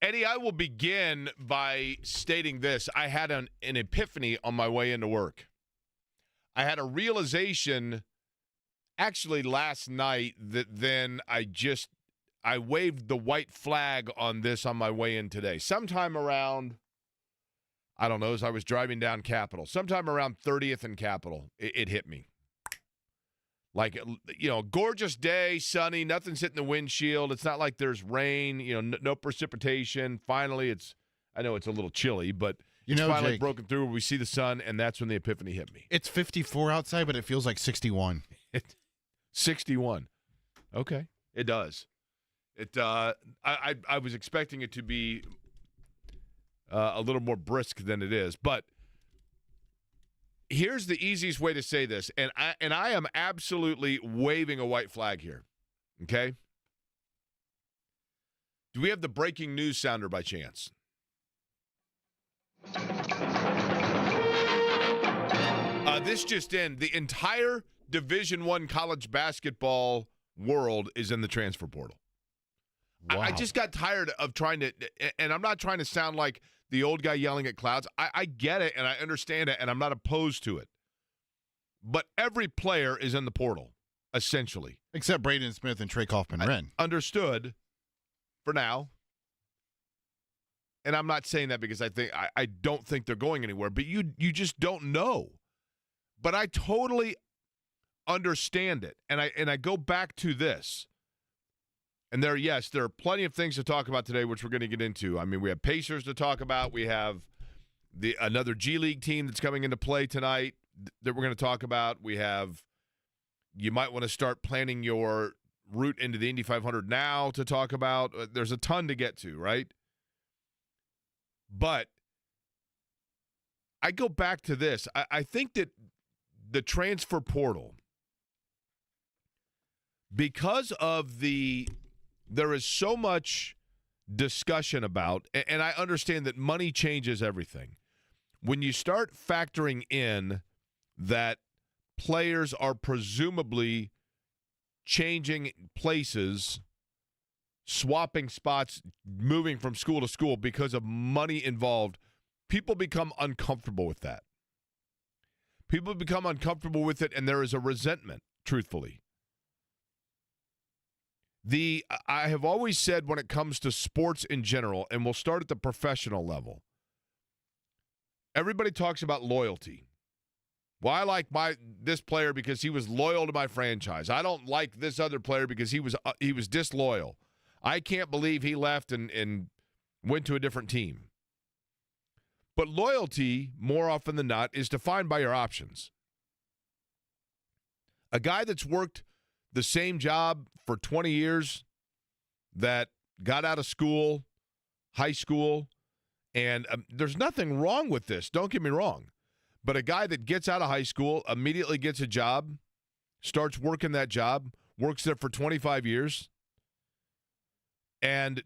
Eddie, I will begin by stating this. I had an epiphany on my way into work. I had a realization actually last night that then I waved the white flag on this on my way in today. Sometime around, I don't know, as I was driving down Capitol, sometime around 30th and Capitol, it hit me. Like, gorgeous day, sunny, nothing's hitting the windshield. It's not like there's rain, no precipitation. Finally, I know it's a little chilly, but it's finally Jake, broken through. We see the sun, and that's when the epiphany hit me. It's 54 outside, but it feels like 61. 61. Okay. It does. I was expecting it to be a little more brisk than it is, but here's the easiest way to say this, and I am absolutely waving a white flag here, okay? Do we have the breaking news sounder by chance? This just in. The entire Division I college basketball world is in the transfer portal. Wow. I just got tired of trying to, and I'm not trying to sound like the old guy yelling at clouds. I get it, and I understand it, and I'm not opposed to it. But every player is in the portal, essentially. Except Braden Smith and Trey Kaufman-Renn. Understood for now. And I'm not saying that because I don't think they're going anywhere, but you just don't know. But I totally understand it. And I go back to this. And there are plenty of things to talk about today, which we're going to get into. I mean, we have Pacers to talk about. We have another G League team that's coming into play tonight that we're going to talk about. You might want to start planning your route into the Indy 500 now to talk about. There's a ton to get to, right? But I go back to this. I think that the transfer portal, because of there is so much discussion about, and I understand that money changes everything. When you start factoring in that players are presumably changing places, swapping spots, moving from school to school because of money involved, people become uncomfortable with that. People become uncomfortable with it, and there is a resentment, truthfully. I have always said when it comes to sports in general, and we'll start at the professional level, everybody talks about loyalty. Well, I like this player because he was loyal to my franchise. I don't like this other player because he was disloyal. I can't believe he left and went to a different team. But loyalty, more often than not, is defined by your options. A guy that's worked the same job for 20 years, that got out of school, high school, and there's nothing wrong with this, don't get me wrong. But a guy that gets out of high school, immediately gets a job, starts working that job, works there for 25 years, and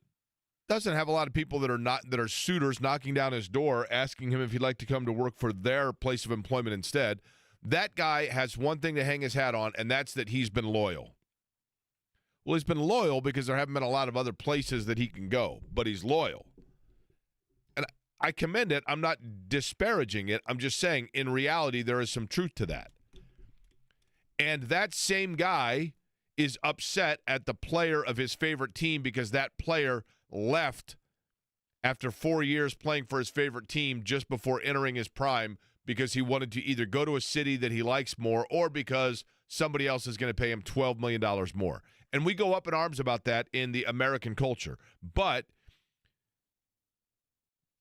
doesn't have a lot of people that are suitors knocking down his door asking him if he'd like to come to work for their place of employment instead. That guy has one thing to hang his hat on, and that's that he's been loyal. Well, he's been loyal because there haven't been a lot of other places that he can go, but he's loyal. And I commend it. I'm not disparaging it. I'm just saying, in reality, there is some truth to that. And that same guy is upset at the player of his favorite team because that player left after 4 years playing for his favorite team just before entering his prime because he wanted to either go to a city that he likes more or because somebody else is going to pay him $12 million more. And we go up in arms about that in the American culture. But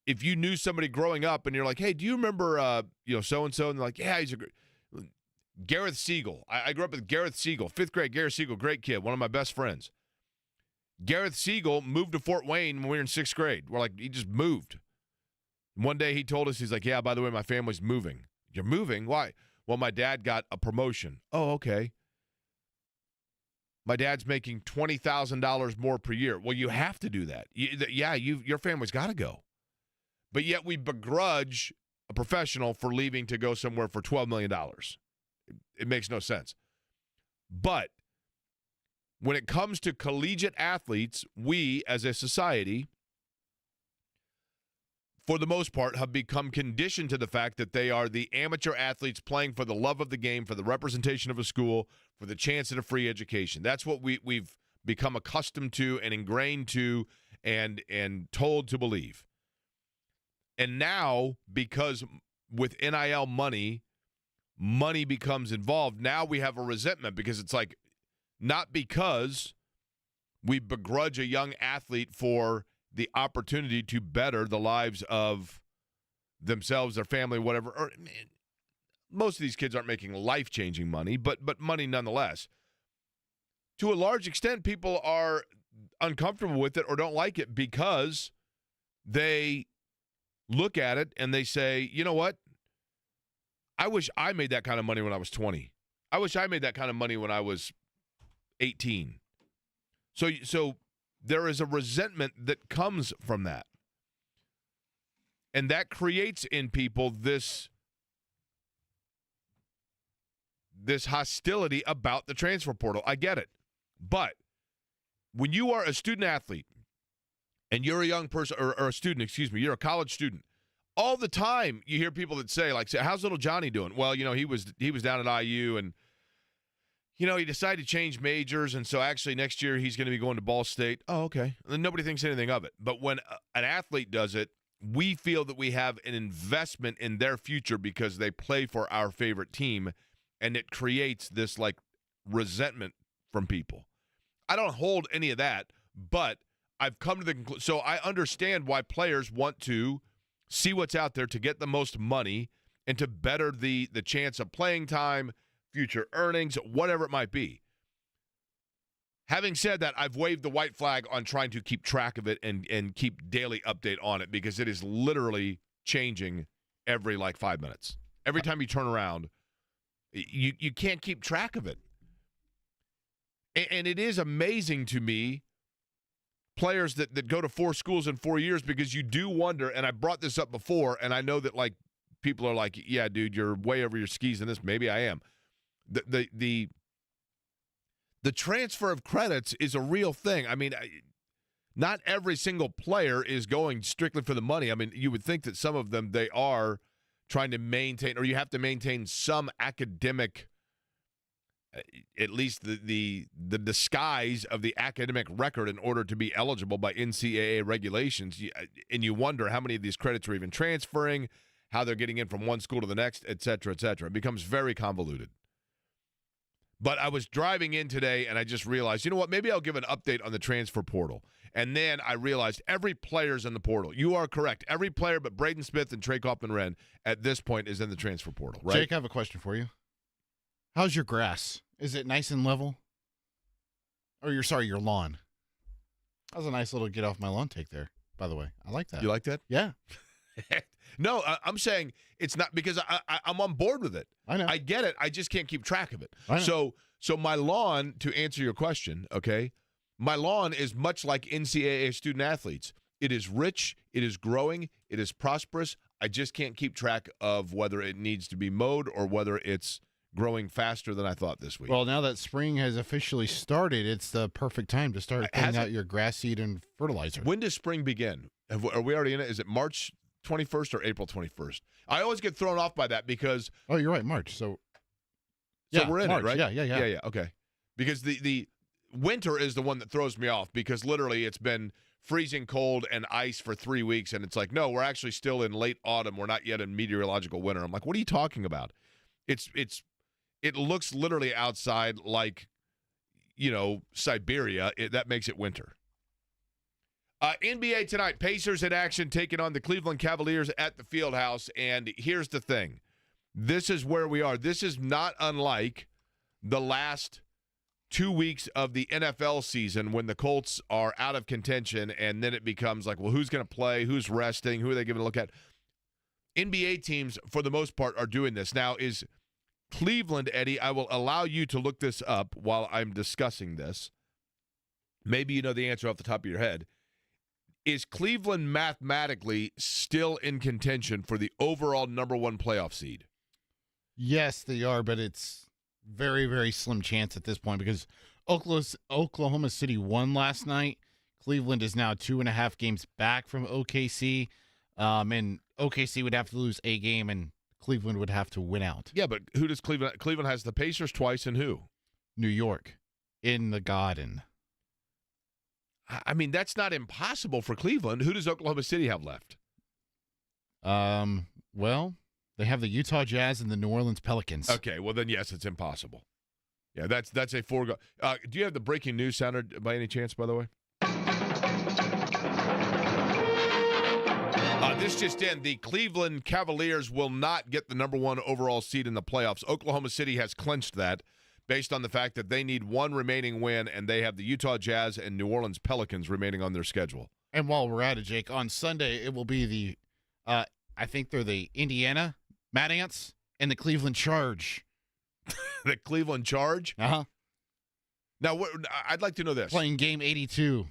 if you knew somebody growing up and you're like, hey, do you remember, so-and-so? And they're like, yeah, he's a great – Gareth Siegel. I grew up with Gareth Siegel, 5th grade. Gareth Siegel, great kid, one of my best friends. Gareth Siegel moved to Fort Wayne when we were in 6th grade. We're like, he just moved. One day he told us, he's like, yeah, by the way, my family's moving. You're moving? Why? Well, my dad got a promotion. Oh, okay. My dad's making $20,000 more per year. Well, you have to do that. Your family's got to go. But yet we begrudge a professional for leaving to go somewhere for $12 million. It makes no sense. But when it comes to collegiate athletes, we as a society for the most part, have become conditioned to the fact that they are the amateur athletes playing for the love of the game, for the representation of a school, for the chance at a free education. That's what we've become accustomed to and ingrained to and told to believe. And now, because with NIL money becomes involved, now we have a resentment because it's like, not because we begrudge a young athlete for the opportunity to better the lives of themselves, their family, whatever. Or, most of these kids aren't making life-changing money, but money nonetheless. To a large extent, people are uncomfortable with it or don't like it because they look at it and they say, you know what? I wish I made that kind of money when I was 20. I wish I made that kind of money when I was 18. So there is a resentment that comes from that. And that creates in people this hostility about the transfer portal. I get it. But when you are a student athlete and you're a young person, or a student, you're a college student, all the time you hear people that say, how's little Johnny doing? Well, he was down at IU and, he decided to change majors, and so actually next year he's going to be going to Ball State. Oh, okay. And then nobody thinks anything of it. But when an athlete does it, we feel that we have an investment in their future because they play for our favorite team, and it creates this, resentment from people. I don't hold any of that, but I've come to the conclusion. So I understand why players want to see what's out there to get the most money and to better the chance of playing time, future earnings, whatever it might be. Having said that, I've waved the white flag on trying to keep track of it and keep daily update on it because it is literally changing every 5 minutes. Every time you turn around, you can't keep track of it. And it is amazing to me, players that go to 4 schools in 4 years, because you do wonder, and I brought this up before, and I know that people are like, yeah, dude, you're way over your skis in this. Maybe I am. The transfer of credits is a real thing. I mean, not every single player is going strictly for the money. I mean, you would think that some of them, they are trying to maintain, or you have to maintain some academic, at least the disguise of the academic record in order to be eligible by NCAA regulations. And you wonder how many of these credits are even transferring, how they're getting in from one school to the next, et cetera, et cetera. It becomes very convoluted. But I was driving in today, and I just realized, you know what, maybe I'll give an update on the transfer portal. And then I realized every player's in the portal. You are correct. Every player but Braden Smith and Trey Kaufman-Renn at this point is in the transfer portal, right? Jake, I have a question for you. How's your grass? Is it nice and level? Or your lawn? That was a nice little get off my lawn take there, by the way. I like that. You like that? Yeah. No, I'm saying it's not, because I'm on board with it. I know. I get it. I just can't keep track of it. I know. So my lawn, to answer your question, okay, my lawn is much like NCAA student athletes. It is rich. It is growing. It is prosperous. I just can't keep track of whether it needs to be mowed or whether it's growing faster than I thought this week. Well, now that spring has officially started, it's the perfect time to start putting out your grass seed and fertilizer. When does spring begin? Are we already in it? Is it March 21st or April 21st? I always get thrown off by that because... Oh, you're right, March. So we're in March. it, right? Yeah. Okay. Because the winter is the one that throws me off, because literally it's been freezing cold and ice for 3 weeks, and it's like, no, we're actually still in late autumn. We're not yet in meteorological winter. I'm like, what are you talking about? It looks literally outside like, Siberia. That makes it winter. NBA tonight, Pacers in action taking on the Cleveland Cavaliers at the Fieldhouse. And here's the thing. This is where we are. This is not unlike the last 2 weeks of the NFL season when the Colts are out of contention, and then it becomes like, well, who's going to play? Who's resting? Who are they giving a look at? NBA teams, for the most part, are doing this. Now, is Cleveland, Eddie, I will allow you to look this up while I'm discussing this. Maybe you know the answer off the top of your head. Is Cleveland mathematically still in contention for the overall number 1 playoff seed? Yes, they are, but it's very, very slim chance at this point because Oklahoma City won last night. Cleveland is now 2.5 games back from OKC. And OKC would have to lose a game, and Cleveland would have to win out. Yeah, but who does Cleveland? Cleveland has the Pacers twice, and who? New York in the Garden. I mean, that's not impossible for Cleveland. Who does Oklahoma City have left? Well, they have the Utah Jazz and the New Orleans Pelicans. Okay, well then yes, it's impossible. Yeah, that's a foregone. Do you have the breaking news sounder by any chance, by the way? This just in: the Cleveland Cavaliers will not get the number 1 overall seed in the playoffs. Oklahoma City has clinched that, based on the fact that they need one remaining win, and they have the Utah Jazz and New Orleans Pelicans remaining on their schedule. And while we're at it, Jake, on Sunday it will be the, I think they're the Indiana Mad Ants and the Cleveland Charge. The Cleveland Charge? Uh-huh. Now, I'd like to know this. Playing game 82.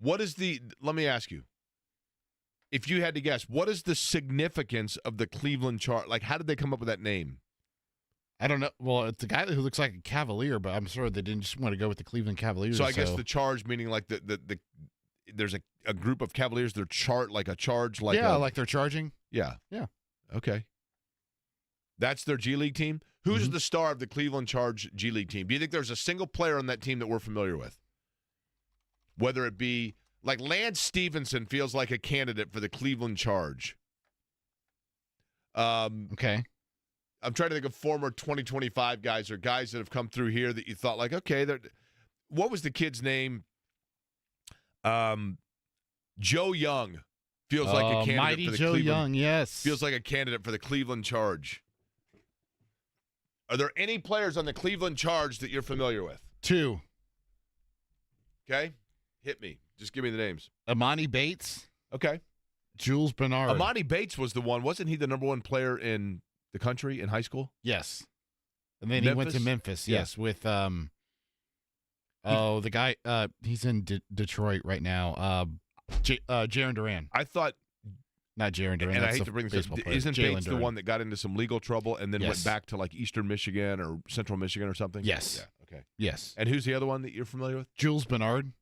What is let me ask you, if you had to guess, what is the significance of the Cleveland Charge? Like, how did they come up with that name? I don't know. Well, it's a guy who looks like a Cavalier, but I'm sure they didn't just want to go with the Cleveland Cavaliers. So I guess the Charge meaning like the there's a group of Cavaliers, they're like a charge. Like like they're charging. Yeah. Yeah. Okay. That's their G League team? Who's the star of the Cleveland Charge G League team? Do you think there's a single player on that team that we're familiar with? Whether it be, like Lance Stevenson feels like a candidate for the Cleveland Charge. Okay. I'm trying to think of former 2025 guys or guys that have come through here that you thought like, okay, what was the kid's name? Joe Young feels like a candidate mighty for the Joe Cleveland. Young, yes. Feels like a candidate for the Cleveland Charge. Are there any players on the Cleveland Charge that you're familiar with? 2. Okay. Hit me. Just give me the names. Amani Bates. Okay. Jules Bernard. Amani Bates was the one. Wasn't he the number 1 player in the country in high school? Yes. And then Memphis? he went to Memphis, yes, with the guy he's in Detroit right now. Jaron Duran. I thought, not Jaron Duran. and I that's hate the to bring this baseball up, player. isn't Jalen Bates Duran. the one that got into some legal trouble and then went Yes. back to like Eastern Michigan or Central Michigan or something? Yes. Yeah. Okay. Yes. And who's the other one that you're familiar with? Jules Bernard.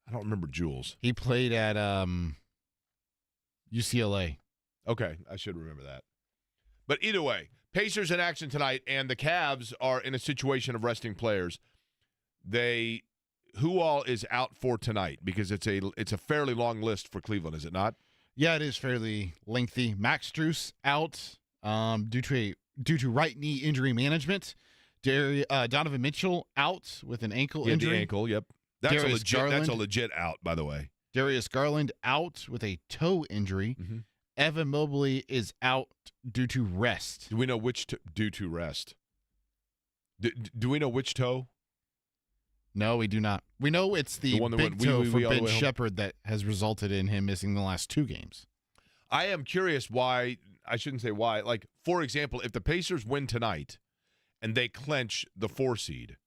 I don't remember Jules. He played at UCLA. Okay, I should remember that. But either way, Pacers in action tonight, and the Cavs are in a situation of resting players. Who all is out for tonight? Because it's a fairly long list for Cleveland, is it not? Yeah, it is fairly lengthy. Max Strus out due to right knee injury management. Donovan Mitchell out with an ankle injury. The ankle, yep. That's Darius a legit out, by the way. Darius Garland out with a toe injury. Mm-hmm. Evan Mobley is out due to rest. Do we know which due to rest? Do we know which toe? No, we do not. We know it's the one that big went toe wee, for wee all the Ben way home? Shepherd that has resulted in him missing the last 2 games. I am curious why. I shouldn't say why. Like, for example, if the Pacers win tonight and they clinch the 4 seed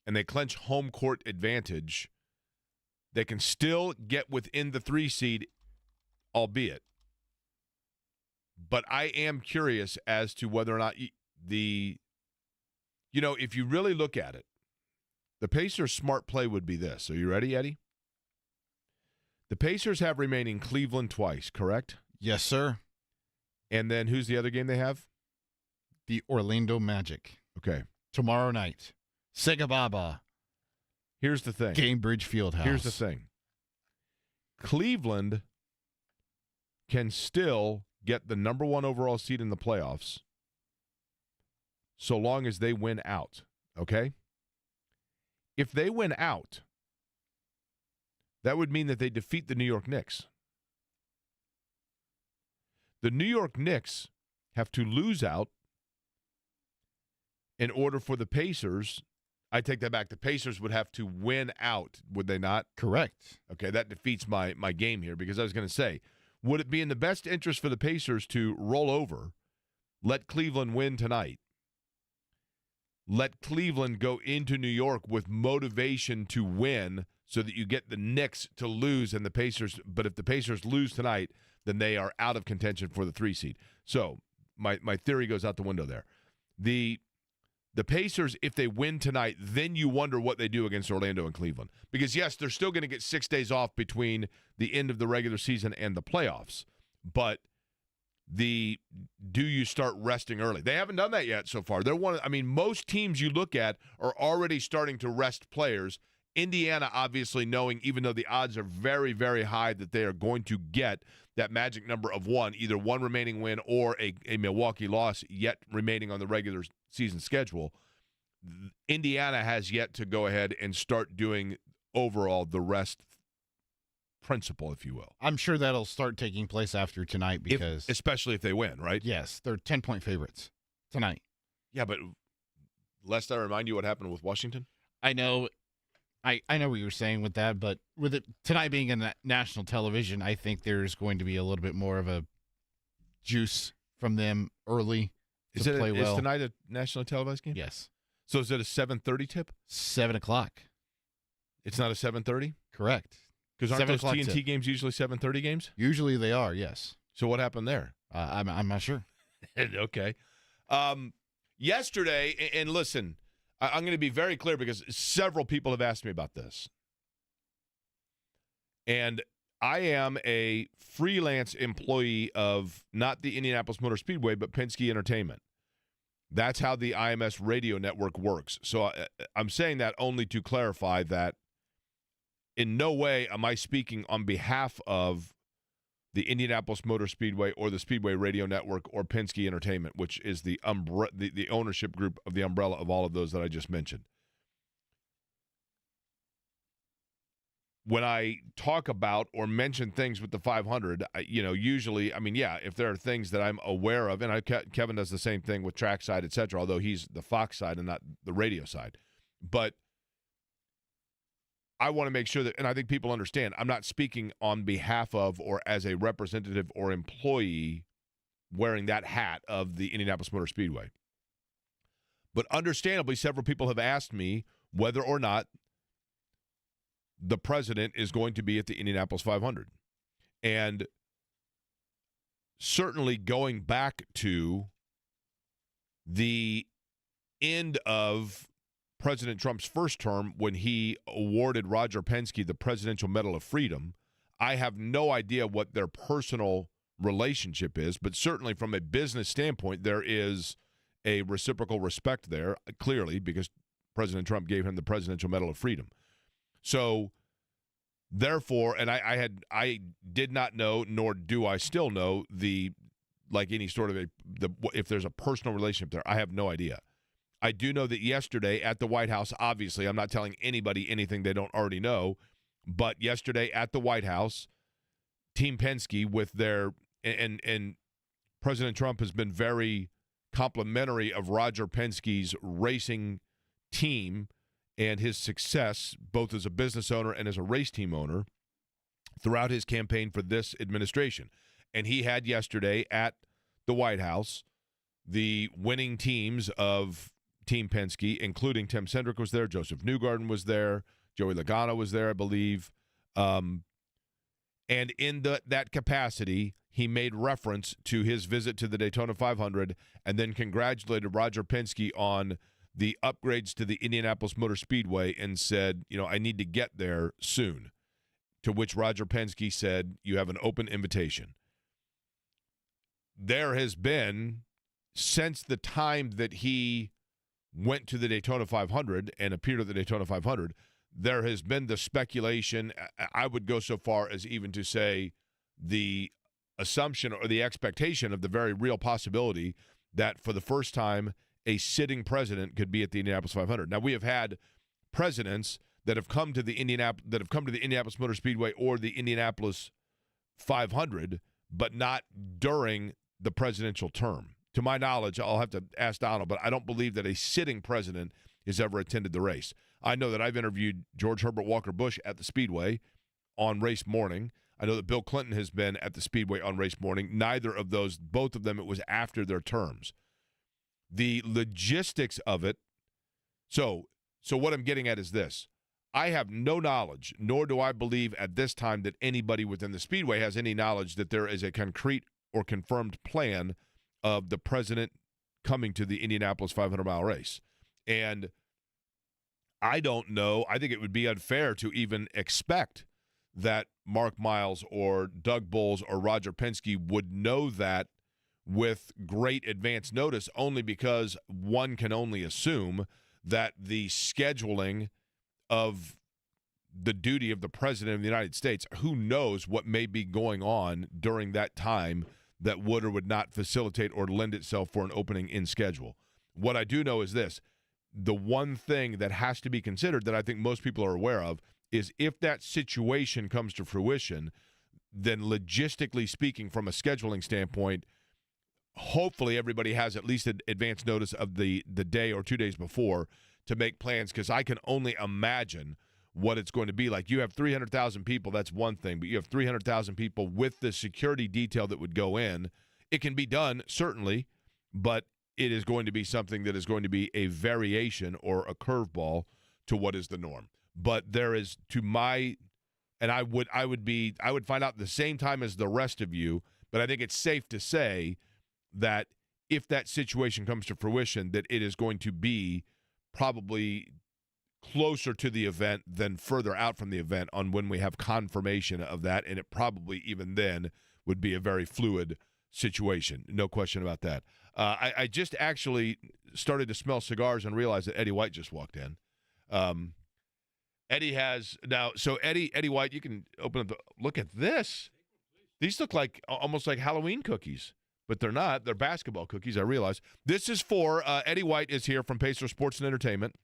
and they clinch home court advantage, they can still get within the 3 seed, albeit. But I am curious as to whether or not if you really look at it, the Pacers' smart play would be this. Are you ready, Eddie? The Pacers have remaining Cleveland twice, correct? Yes, sir. And then who's the other game they have? The Orlando Magic. Okay. Tomorrow night. Sega Baba. Here's the thing. Cambridge Fieldhouse. Here's the thing. Cleveland can still get the number 1 overall seed in the playoffs so long as they win out, okay? If they win out, that would mean that they defeat the New York Knicks. The New York Knicks have to lose out in order for the Pacers. I take that back. The Pacers would have to win out, would they not? Correct. Okay, that defeats my game here because I was going to say, would it be in the best interest for the Pacers to roll over, let Cleveland win tonight, let Cleveland go into New York with motivation to win so that you get the Knicks to lose and the Pacers, but if the Pacers lose tonight, then they are out of contention for the 3 seed. So my theory goes out the window there. The The Pacers, if they win tonight, then you wonder what they do against Orlando and Cleveland. Because, yes, they're still going to get 6 days off between the end of the regular season and the playoffs. But do you start resting early? They haven't done that yet so far. Most teams you look at are already starting to rest players. Indiana, obviously, knowing, even though the odds are very, very high that they are going to get that magic number of one, either one remaining win or a Milwaukee loss yet remaining on the regular season schedule, Indiana has yet to go ahead and start doing overall the rest principle, if you will. I'm sure that'll start taking place after tonight because especially if they win, right? Yes, they're 10-point favorites tonight. Yeah, but lest I remind you what happened with Washington? I know what you were saying with that, but with it tonight being in national television, I think there's going to be a little bit more of a juice from them early to play well. Is tonight a national televised game? Yes. So is it a 7:30 tip? 7 o'clock. It's not a 7:30? Correct. Because aren't those TNT tip. games usually 7:30 games? Usually they are, yes. So what happened there? I'm not sure. Okay. Yesterday, and listen, I'm going to be very clear because several people have asked me about this. And I am a freelance employee of not the Indianapolis Motor Speedway, but Penske Entertainment. That's how the IMS radio network works. So I'm saying that only to clarify that in no way am I speaking on behalf of the Indianapolis Motor Speedway or the Speedway Radio Network or Penske Entertainment, which is the ownership group of the umbrella of all of those that I just mentioned. When I talk about or mention things with the 500, usually, if there are things that I'm aware of, and Kevin does the same thing with trackside, et cetera, although he's the Fox side and not the radio side. But I want to make sure that, and I think people understand, I'm not speaking on behalf of or as a representative or employee wearing that hat of the Indianapolis Motor Speedway. But understandably, several people have asked me whether or not the president is going to be at the Indianapolis 500. And certainly going back to the end of President Trump's first term when he awarded Roger Penske the Presidential Medal of Freedom, I have no idea what their personal relationship is, but certainly from a business standpoint, there is a reciprocal respect there, clearly, because President Trump gave him the Presidential Medal of Freedom. So, therefore, and I did not know, nor do I still know any sort of if there's a personal relationship there. I have no idea. I do know that yesterday at the White House, obviously, I'm not telling anybody anything they don't already know, but yesterday at the White House, Team Penske with their and President Trump has been very complimentary of Roger Penske's racing team and his success, both as a business owner and as a race team owner, throughout his campaign for this administration. And he had yesterday at the White House the winning teams of Team Penske, including Tim Cindric was there, Joseph Newgarden was there, Joey Logano was there, I believe. And in that capacity, he made reference to his visit to the Daytona 500 and then congratulated Roger Penske on the upgrades to the Indianapolis Motor Speedway and said, I need to get there soon. To which Roger Penske said, you have an open invitation. There has been, since the time that he went to the Daytona 500 and appeared at the Daytona 500, there has been the speculation, I would go so far as even to say the assumption or the expectation of the very real possibility that for the first time a sitting president could be at the Indianapolis 500. Now, we have had presidents that have come to the Indianapolis Motor Speedway or the Indianapolis 500, but not during the presidential term. To my knowledge, I'll have to ask Donald, but I don't believe that a sitting president has ever attended the race. I know that I've interviewed George Herbert Walker Bush at the Speedway on race morning. I know that Bill Clinton has been at the Speedway on race morning. Neither of those, both of them, it was after their terms. The logistics of it, so what I'm getting at is this. I have no knowledge, nor do I believe at this time that anybody within the Speedway has any knowledge that there is a concrete or confirmed plan of the president coming to the Indianapolis 500-mile race. And I don't know. I think it would be unfair to even expect that Mark Miles or Doug Bowles or Roger Penske would know that with great advance notice, only because one can only assume that the scheduling of the duty of the President of the United States, who knows what may be going on during that time that would or would not facilitate or lend itself for an opening in schedule. What I do know is this. The one thing that has to be considered that I think most people are aware of is if that situation comes to fruition, then logistically speaking, from a scheduling standpoint, hopefully everybody has at least an advance notice of the day or 2 days before to make plans, because I can only imagine what it's going to be like. You have 300,000 people, that's one thing, but you have 300,000 people with the security detail that would go in. It can be done, certainly, but it is going to be something that is going to be a variation or a curveball to what is the norm. But there is, to my, and I would find out at the same time as the rest of you, but I think it's safe to say that if that situation comes to fruition, that it is going to be probably closer to the event than further out from the event on when we have confirmation of that, and it probably even then would be a very fluid situation. No question about that. I just actually started to smell cigars and realized that Eddie White just walked in. Eddie has now, so Eddie White, you can open up look at this. These look like almost like Halloween cookies, but they're not. They're basketball cookies, I realize. This is for Eddie White is here from Pacer Sports and Entertainment.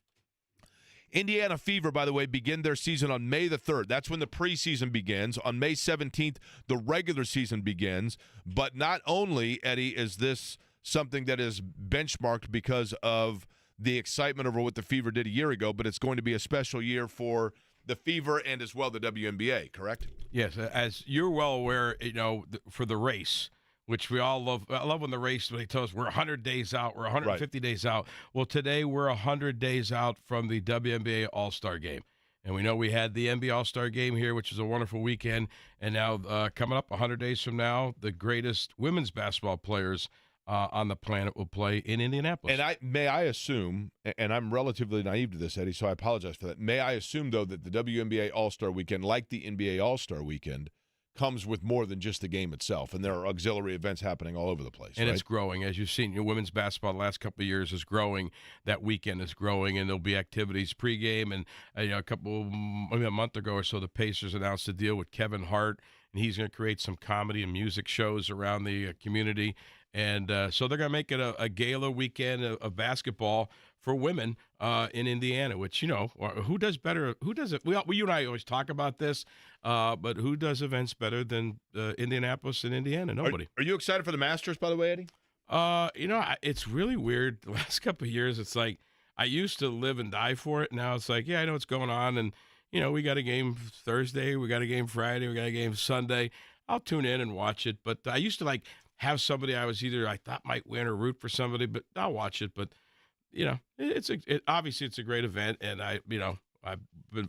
Indiana Fever, by the way, begin their season on May the 3rd. That's when the preseason begins. On May 17th, the regular season begins. But not only, Eddie, is this something that is benchmarked because of the excitement over what the Fever did a year ago, but it's going to be a special year for the Fever and as well the WNBA, correct? Yes, as you're well aware, for the race, which we all love. I love when they tell us we're 100 days out, we're 150 days out. Well, today we're 100 days out from the WNBA All-Star Game. And we know we had the NBA All-Star Game here, which is a wonderful weekend. And now coming up 100 days from now, the greatest women's basketball players on the planet will play in Indianapolis. And may I assume, and I'm relatively naive to this, Eddie, so I apologize for that. May I assume, though, that the WNBA All-Star Weekend, like the NBA All-Star Weekend, comes with more than just the game itself, and there are auxiliary events happening all over the place. And right? It's growing. As you've seen, women's basketball the last couple of years is growing. That weekend is growing, and there'll be activities pregame. And maybe a month ago or so, the Pacers announced a deal with Kevin Hart, and he's going to create some comedy and music shows around the community. And so they're going to make it a gala weekend of basketball for women in Indiana, which, who does better? Who does it? You and I always talk about this, but who does events better than Indianapolis and Indiana? Nobody. Are you excited for the Masters, by the way, Eddie? It's really weird. The last couple of years, it's like I used to live and die for it. Now it's like, yeah, I know what's going on. And, we got a game Thursday, we got a game Friday, we got a game Sunday. I'll tune in and watch it. But I used to have somebody I thought might win or root for somebody, but I'll watch it. But obviously it's a great event, and I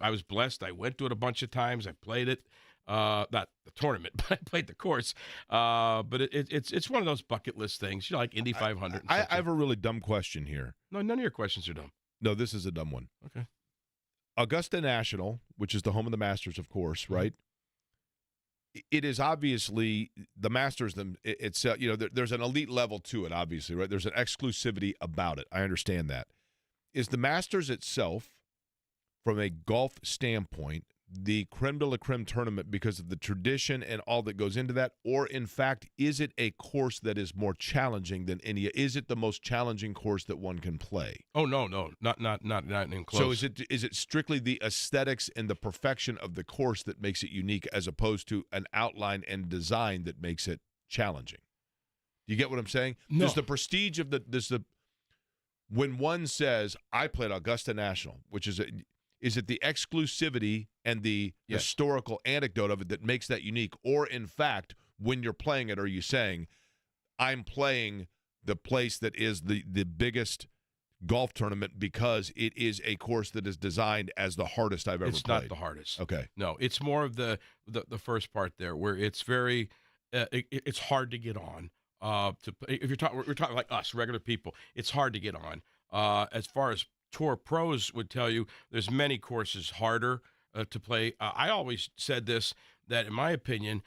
was blessed. I went to it a bunch of times. I played it, not the tournament, but I played the course. But it's one of those bucket list things, like Indy 500. I have a really dumb question here. No, none of your questions are dumb. No, this is a dumb one. Okay. Augusta National, which is the home of the Masters, of course, Mm-hmm. right? It is obviously the Masters. It's there's an elite level to it, obviously, right? There's an exclusivity about it. I understand that. Is the Masters itself, from a golf standpoint, the creme de la creme tournament because of the tradition and all that goes into that, or in fact, is it a course that is more challenging than India? Is it the most challenging course that one can play? Oh no, not even close. So is it strictly the aesthetics and the perfection of the course that makes it unique, as opposed to an outline and design that makes it challenging? Do you get what I'm saying? No. Does the prestige of when one says I played Augusta National, which is it the exclusivity and the historical anecdote of it that makes that unique? Or, in fact, when you're playing it, are you saying, I'm playing the place that is the biggest golf tournament because it is a course that is designed as the hardest I've ever played? It's not the hardest. Okay. No, it's more of the first part there, where it's very it's hard to get on. If we're talking like us, regular people, it's hard to get on. As far as tour pros would tell you there's many courses harder to play. I always said this, that in my opinion,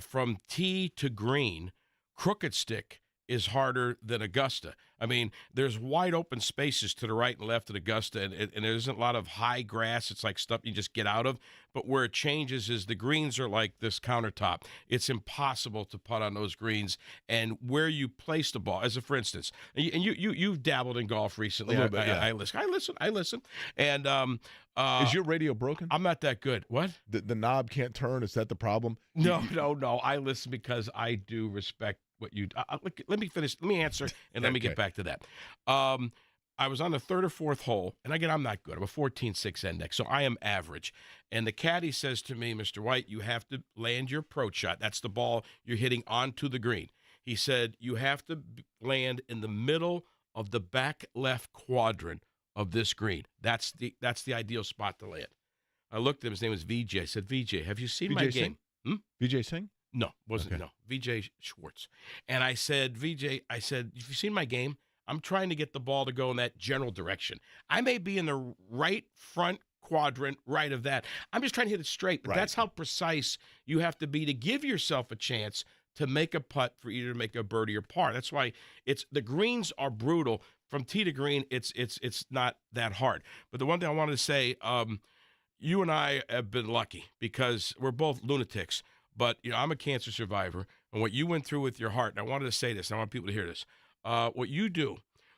from tee to green, crooked stick is harder than Augusta. I mean, there's wide open spaces to the right and left at Augusta, and there isn't a lot of high grass. It's like stuff you just get out of. But where it changes is the greens are like this countertop. It's impossible to putt on those greens. And where you place the ball, as a for instance, and you've dabbled in golf recently. A little bit, yeah. I listen. And is your radio broken? I'm not that good. What? The knob can't turn. Is that the problem? No. I listen because I do respect what you. Let me finish. Let me answer, and let me get back to that. I was on the third or fourth hole, and again, I'm not good. I'm a 14.6 index, so I am average. And the caddy says to me, Mr. White, you have to land your approach shot. That's the ball you're hitting onto the green. He said, you have to land in the middle of the back left quadrant of this green. That's the ideal spot to land. I looked at him. His name was VJ. I said, VJ, have you seen my game? VJ Singh? No, wasn't. Okay. No, VJ Schwartz. And I said, VJ, have you seen my game? I'm trying to get the ball to go in that general direction. I may be in the right front quadrant, right of that. I'm just trying to hit it straight. But that's how precise you have to be to give yourself a chance to make a putt for either to make a birdie or par. That's why the greens are brutal. From tee to green, it's not that hard. But the one thing I wanted to say, you and I have been lucky because we're both lunatics. But I'm a cancer survivor, and what you went through with your heart, and I wanted to say this, and I want people to hear this. What you do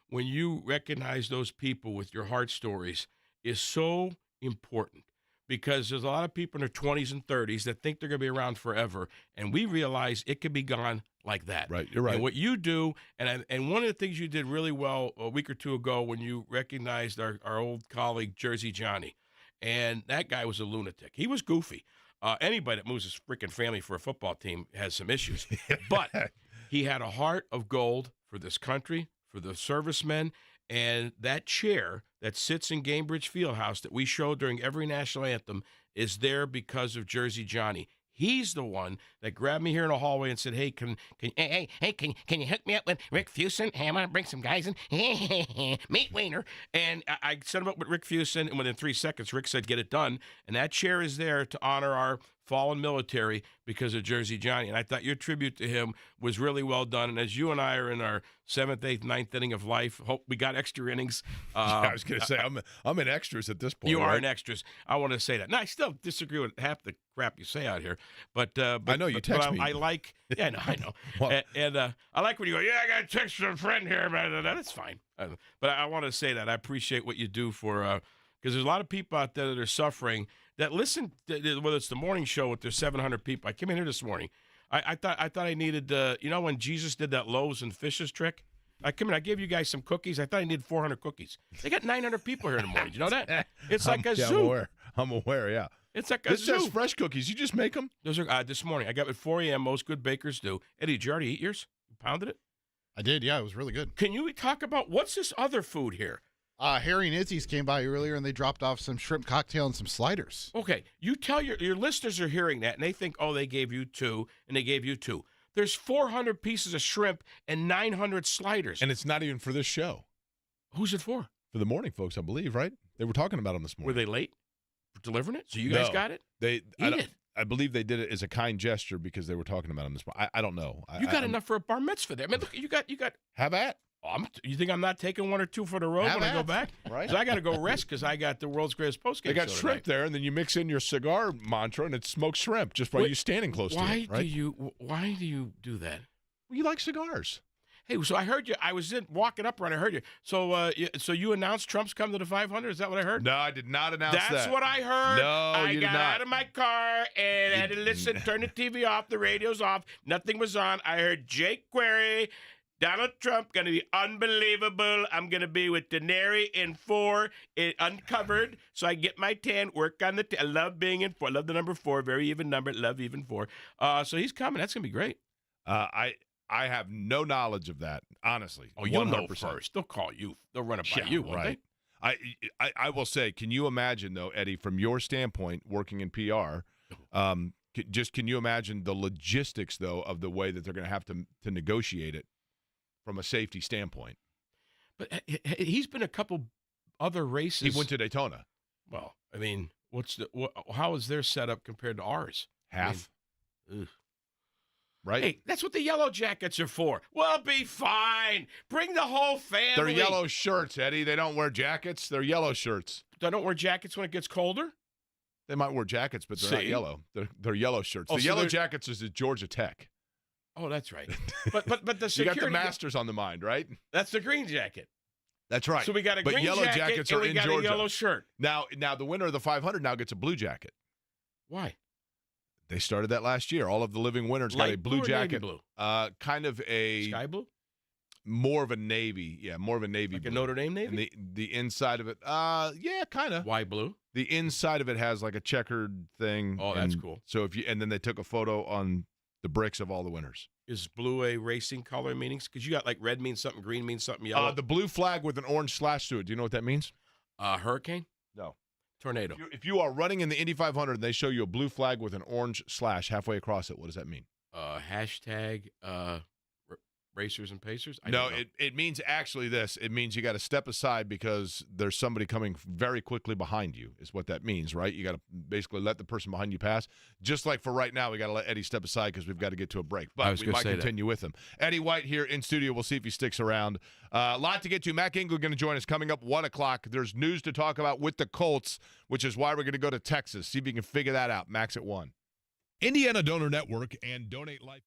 when you recognize those people with your heart stories is so important, because there's a lot of people in their 20s and 30s that think they're going to be around forever, and we realize it could be gone like that. Right, you're right. And what you do, and one of the things you did really well a week or two ago when you recognized our old colleague, Jersey Johnny, and that guy was a lunatic. He was goofy. Anybody that moves his freaking family for a football team has some issues. But he had a heart of gold for this country, for the servicemen, and that chair that sits in Gainbridge Fieldhouse that we show during every national anthem is there because of Jersey Johnny. He's the one that grabbed me here in a hallway and said, "Hey, can you hook me up with Rick Fuson? Hey, I'm gonna bring some guys in. Meet Wiener." And I set him up with Rick Fuson, and within 3 seconds, Rick said, "Get it done." And that chair is there to honor our fallen military because of Jersey Johnny. And I thought your tribute to him was really well done. And as you and I are in our 7th, 8th, 9th inning of life, hope we got extra innings. I was going to say, I'm in extras at this point. You are in extras. I want to say that. Now, I still disagree with half the crap you say out here, but I know you text me. I like, yeah, no, I know. Well, and I like when you go, yeah, I got a text from a friend here. That's fine. But I want to say that I appreciate what you do for, because there's a lot of people out there that are suffering that listen, whether it's the morning show with their 700 people. I came in here this morning. I thought I needed, when Jesus did that loaves and fishes trick, I gave you guys some cookies. I thought I needed 400 cookies. They got 900 people here in the morning. You know that? It's like a zoo. I'm aware, yeah. It's like a this zoo. says fresh cookies. You just make them? Those are this morning. I got at 4 a.m. Most good bakers do. Eddie, did you already eat yours? You pounded it? I did, yeah. It was really good. Can you talk about what's this other food here? Harry and Izzy's came by earlier, and they dropped off some shrimp cocktail and some sliders. Okay, you tell your listeners are hearing that, and they think, oh, they gave you 2, and they gave you 2. There's 400 pieces of shrimp and 900 sliders. And it's not even for this show. Who's it for? For the morning folks, I believe, right? They were talking about them this morning. Were they late for delivering it? So you guys got it? I believe they did it as a kind gesture because they were talking about them this morning. I don't know. You got enough for a bar mitzvah there. I mean, look, you got. Have at. You think I'm not taking 1 or 2 for the road when I go back? Right. So I got to go rest because I got the world's greatest postgame. They got shrimp there, and then you mix in your cigar mantra, and it's smoked shrimp just by you standing close to it. Right? Why do you do that? Well, you like cigars. Hey, so I heard you. I was walking up and I heard you. So, so you announced Trump's come to the 500? Is that what I heard? No, I did not announce that. That's what I heard. No, you did not. I got out of my car and I had to listen, turn the TV off, the radio's off, nothing was on. I heard Jake Query, Donald Trump, going to be unbelievable. I'm going to be with Daenerys in 4, uncovered, so I get my tan, work on the I love being in 4. I love the number 4, very even number, love even 4. So he's coming. That's going to be great. I have no knowledge of that, honestly. Oh, you'll know first. They'll call you. They'll run it by you, won't right? They? I will say, can you imagine, though, Eddie, from your standpoint, working in PR, can you imagine the logistics, though, of the way that they're going to have to negotiate it from a safety standpoint? But he's been a couple other races. He went to Daytona. Well, I mean, how is their setup compared to ours? Half. I mean, ugh. Right? Hey, that's what the Yellow Jackets are for. We'll be fine. Bring the whole family. They're yellow shirts, Eddie. They don't wear jackets. They're yellow shirts. They don't wear jackets when it gets colder? They might wear jackets, but they're not yellow. They're yellow shirts. Oh, the so Yellow Jackets is at Georgia Tech. Oh, that's right. But the You got security. the Masters on the mind, right? That's the green jacket. That's right. So we got a but green Yellow jacket Jackets and are we in got Georgia. a yellow shirt. Now the winner of the 500 now gets a blue jacket. Why? They started that last year. All of the living winners got a Light blue blue or navy jacket. blue? Kind of a Sky blue? more of a navy. Yeah, more of a navy Like blue. a Notre Dame navy? And the inside of it, yeah, kind of. Why blue? The inside of it has like a checkered thing. Oh, that's cool. So and then they took a photo on the bricks of all the winners. Is blue a racing color meanings? Because you got like red means something, green means something, yellow. The blue flag with an orange slash through it. Do you know what that means? Hurricane? No. Tornado. If you are running in the Indy 500 and they show you a blue flag with an orange slash halfway across it, what does that mean? Hashtag racers and pacers? No, it means actually this. It means you got to step aside because there's somebody coming very quickly behind you is what that means, right? You got to basically let the person behind you pass. Just like for right now, we got to let Eddie step aside because we've got to get to a break. But we might continue with him. Eddie White here in studio. We'll see if he sticks around. A lot to get to. Mac Engel going to join us coming up 1 o'clock. There's news to talk about with the Colts, which is why we're going to go to Texas. See if you can figure that out. Max at 1. Indiana Donor Network and Donate Life.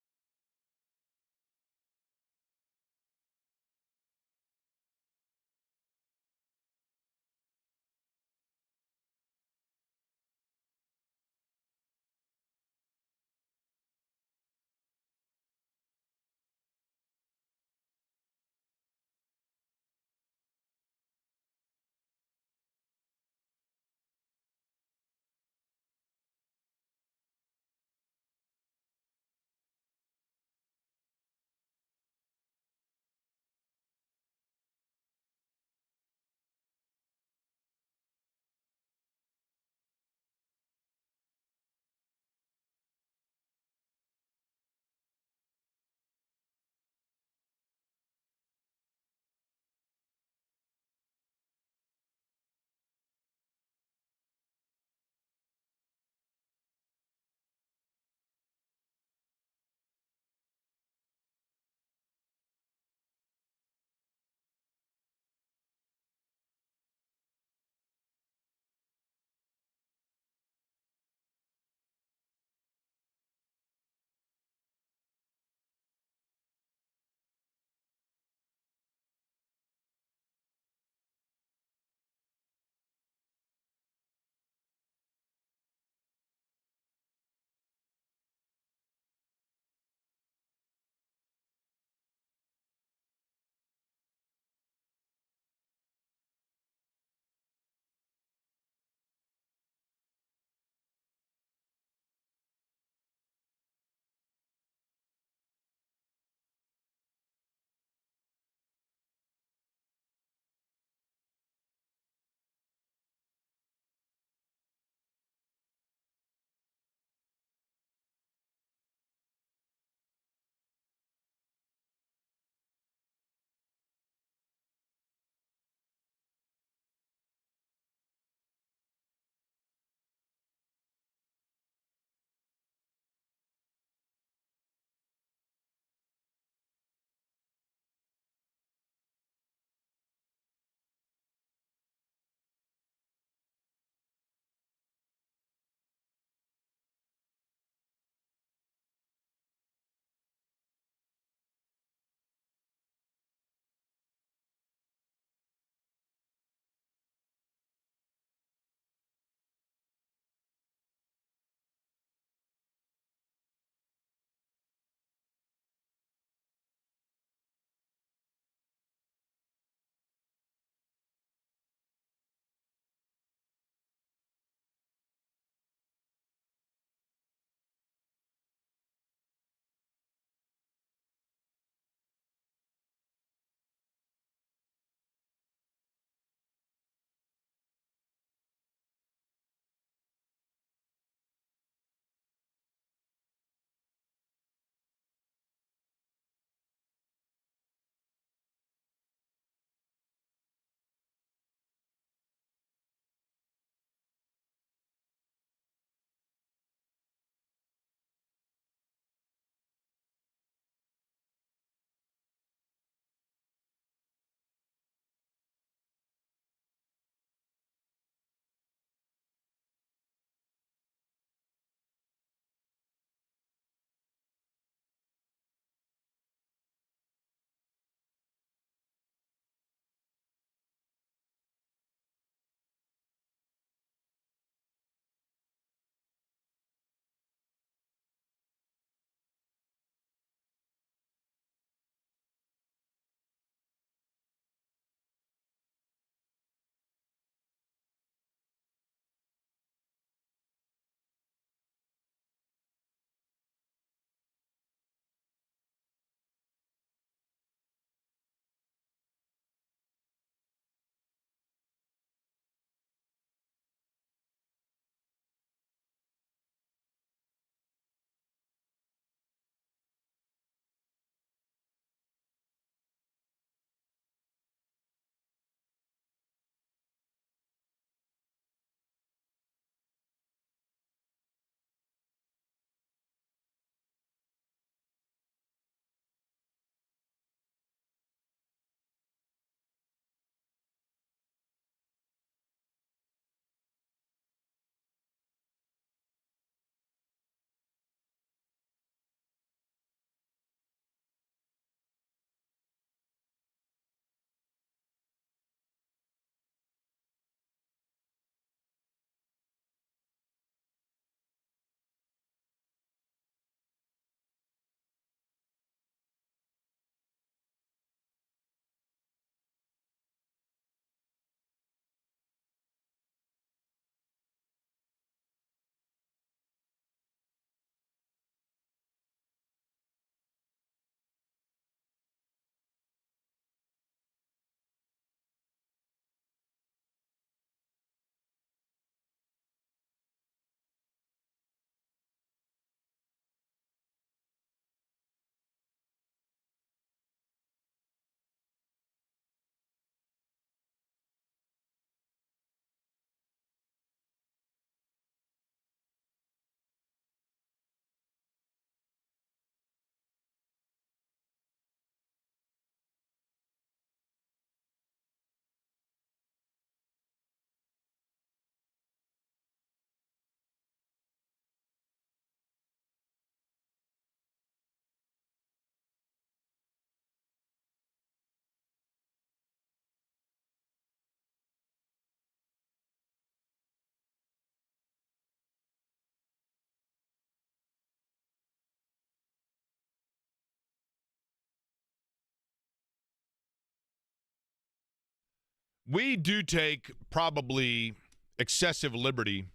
we do take probably excessive liberty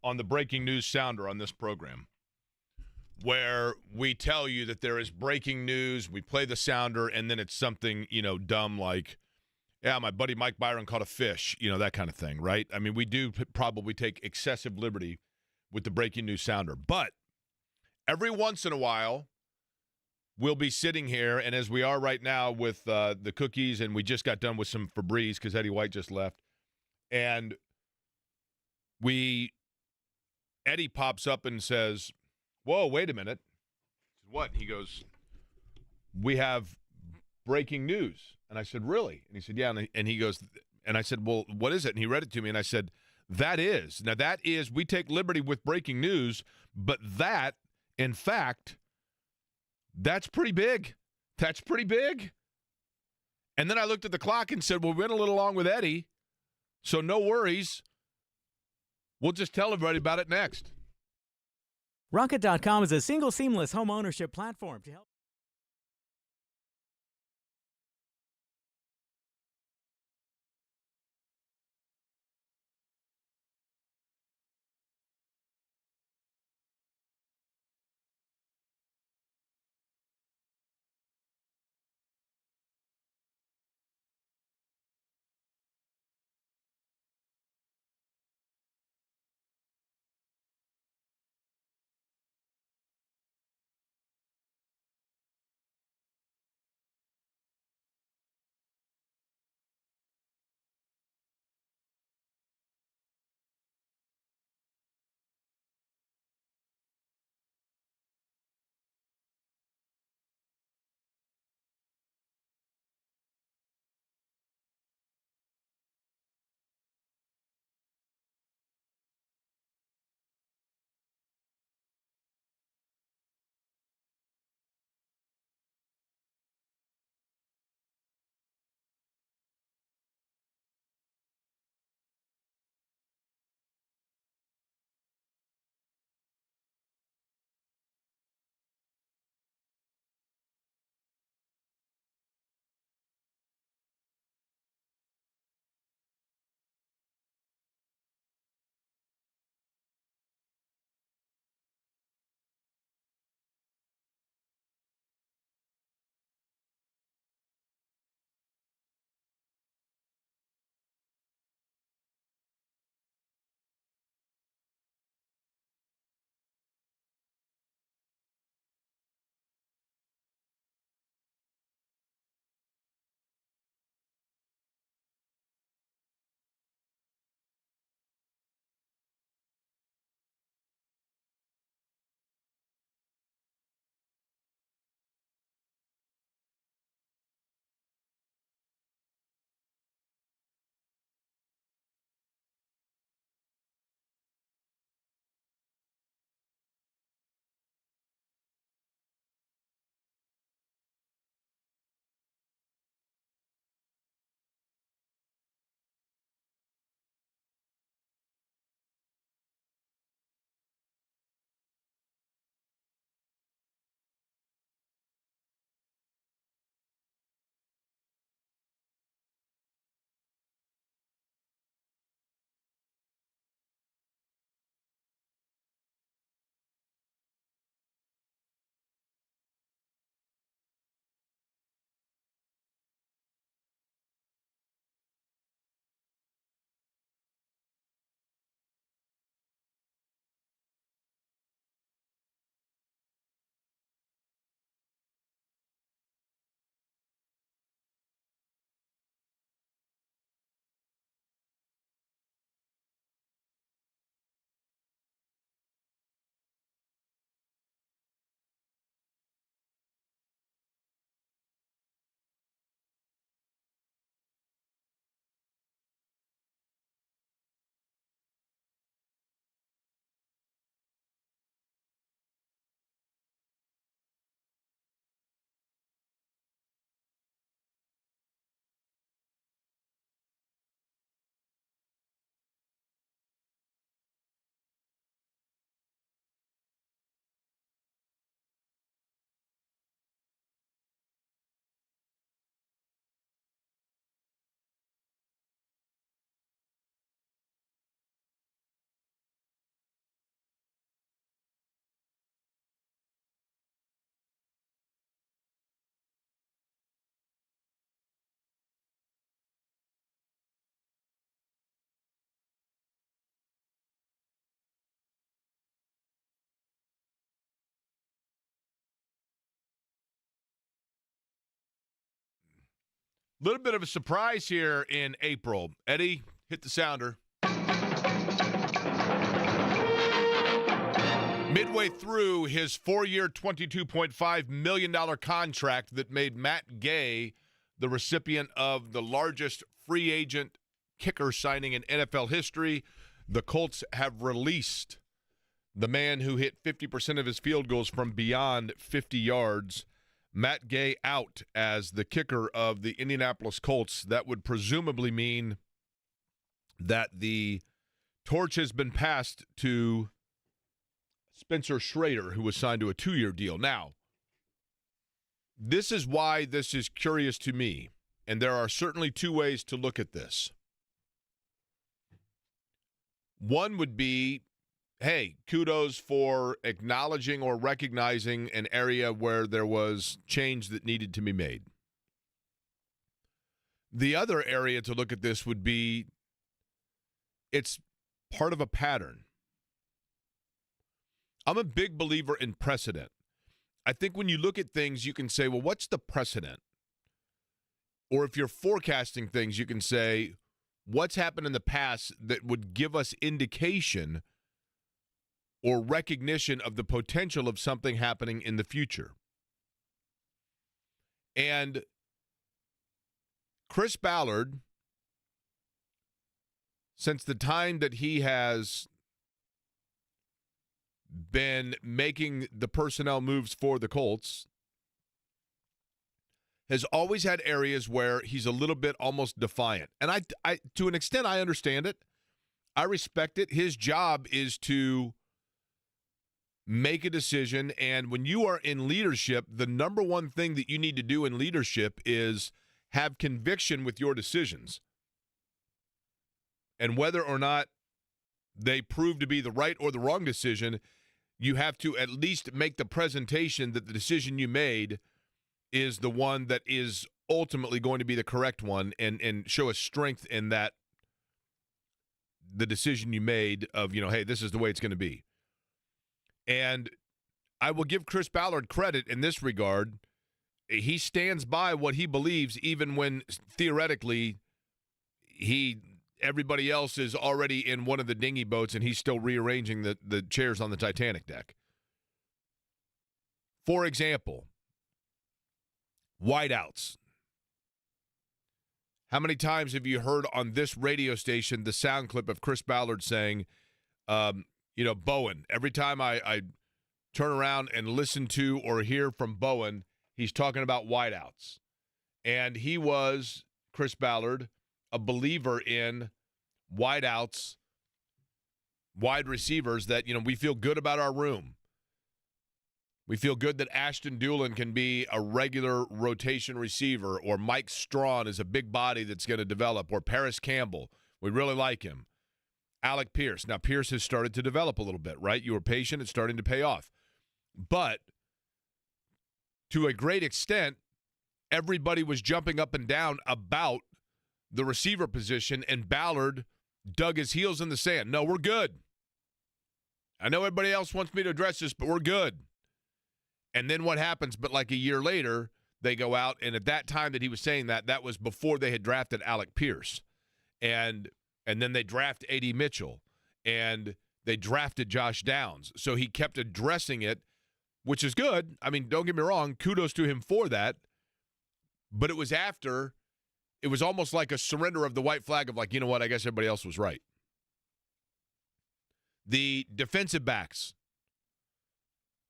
on the breaking news sounder on this program, where we tell you that there is breaking news, we play the sounder, and then it's something, dumb like, yeah, my buddy Mike Byron caught a fish, that kind of thing, right? I mean, we do probably take excessive liberty with the breaking news sounder. But every once in a while, we'll be sitting here, and as we are right now with the cookies, and we just got done with some Febreze because Eddie White just left, and Eddie pops up and says, whoa, wait a minute. What? He goes, we have breaking news. And I said, really? And he said, yeah. And he goes, and I said, well, what is it? And he read it to me, and I said, that is, we take liberty with breaking news, but that, in fact, that's pretty big. That's pretty big. And then I looked at the clock and said, well, we went a little long with Eddie, so no worries. We'll just tell everybody about it next. Rocket.com is a single seamless home ownership platform to help. Little bit of a surprise here in April. Eddie, hit the sounder. Midway through his 4-year, $22.5 million contract that made Matt Gay the recipient of the largest free agent kicker signing in NFL history, the Colts have released the man who hit 50% of his field goals from beyond 50 yards. Matt Gay out as the kicker of the Indianapolis Colts. That would presumably mean that the torch has been passed to Spencer Schrader, who was signed to a 2-year deal. Now, this is why this is curious to me, and there are certainly two ways to look at this. One would be, hey, kudos for acknowledging or recognizing an area where there was change that needed to be made. The other area to look at this would be it's part of a pattern. I'm a big believer in precedent. I think when you look at things, you can say, well, what's the precedent? Or if you're forecasting things, you can say, what's happened in the past that would give us indication or recognition of the potential of something happening in the future. And Chris Ballard, since the time that he has been making the personnel moves for the Colts, has always had areas where he's a little bit almost defiant. And I to an extent, I understand it. I respect it. His job is to make a decision, and when you are in leadership, the number one thing that you need to do in leadership is have conviction with your decisions. And whether or not they prove to be the right or the wrong decision, you have to at least make the presentation that the decision you made is the one that is ultimately going to be the correct one, and show a strength in that, the decision you made of, hey, this is the way it's going to be. And I will give Chris Ballard credit in this regard. He stands by what he believes, even when theoretically everybody else is already in one of the dinghy boats and he's still rearranging the chairs on the Titanic deck. For example, wideouts. How many times have you heard on this radio station the sound clip of Chris Ballard saying, Bowen, every time I turn around and listen to or hear from Bowen, he's talking about wideouts. And he was, Chris Ballard, a believer in wideouts, wide receivers that, we feel good about our room. We feel good that Ashton Dulin can be a regular rotation receiver, or Mike Strawn is a big body that's going to develop, or Paris Campbell. We really like him. Alec Pierce. Now, Pierce has started to develop a little bit, right? You were patient. It's starting to pay off. But to a great extent, everybody was jumping up and down about the receiver position, and Ballard dug his heels in the sand. No, we're good. I know everybody else wants me to address this, but we're good. And then what happens? But like a year later, they go out, and at that time that he was saying that was before they had drafted Alec Pierce. And then they draft A.D. Mitchell, and they drafted Josh Downs. So he kept addressing it, which is good. I mean, don't get me wrong. Kudos to him for that. But it was after, it was almost like a surrender of the white flag of like, you know what, I guess everybody else was right. The defensive backs.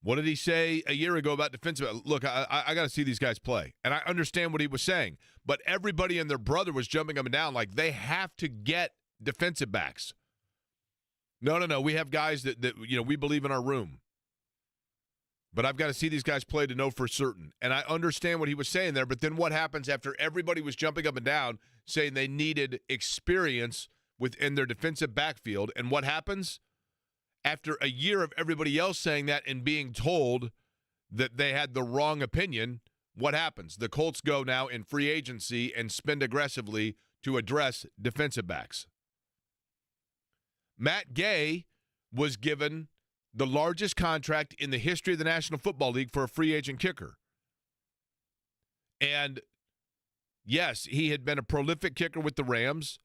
What did he say a year ago about defensive? Look, I got to see these guys play. And I understand what he was saying. But everybody and their brother was jumping up and down like they have to get defensive backs. No. We have guys that we believe in our room. But I've got to see these guys play to know for certain. And I understand what he was saying there. But then what happens after everybody was jumping up and down saying they needed experience within their defensive backfield? And what happens? After a year of everybody else saying that and being told that they had the wrong opinion, what happens? The Colts go now in free agency and spend aggressively to address defensive backs. Matt Gay was given the largest contract in the history of the National Football League for a free agent kicker. And yes, he had been a prolific kicker with the Rams.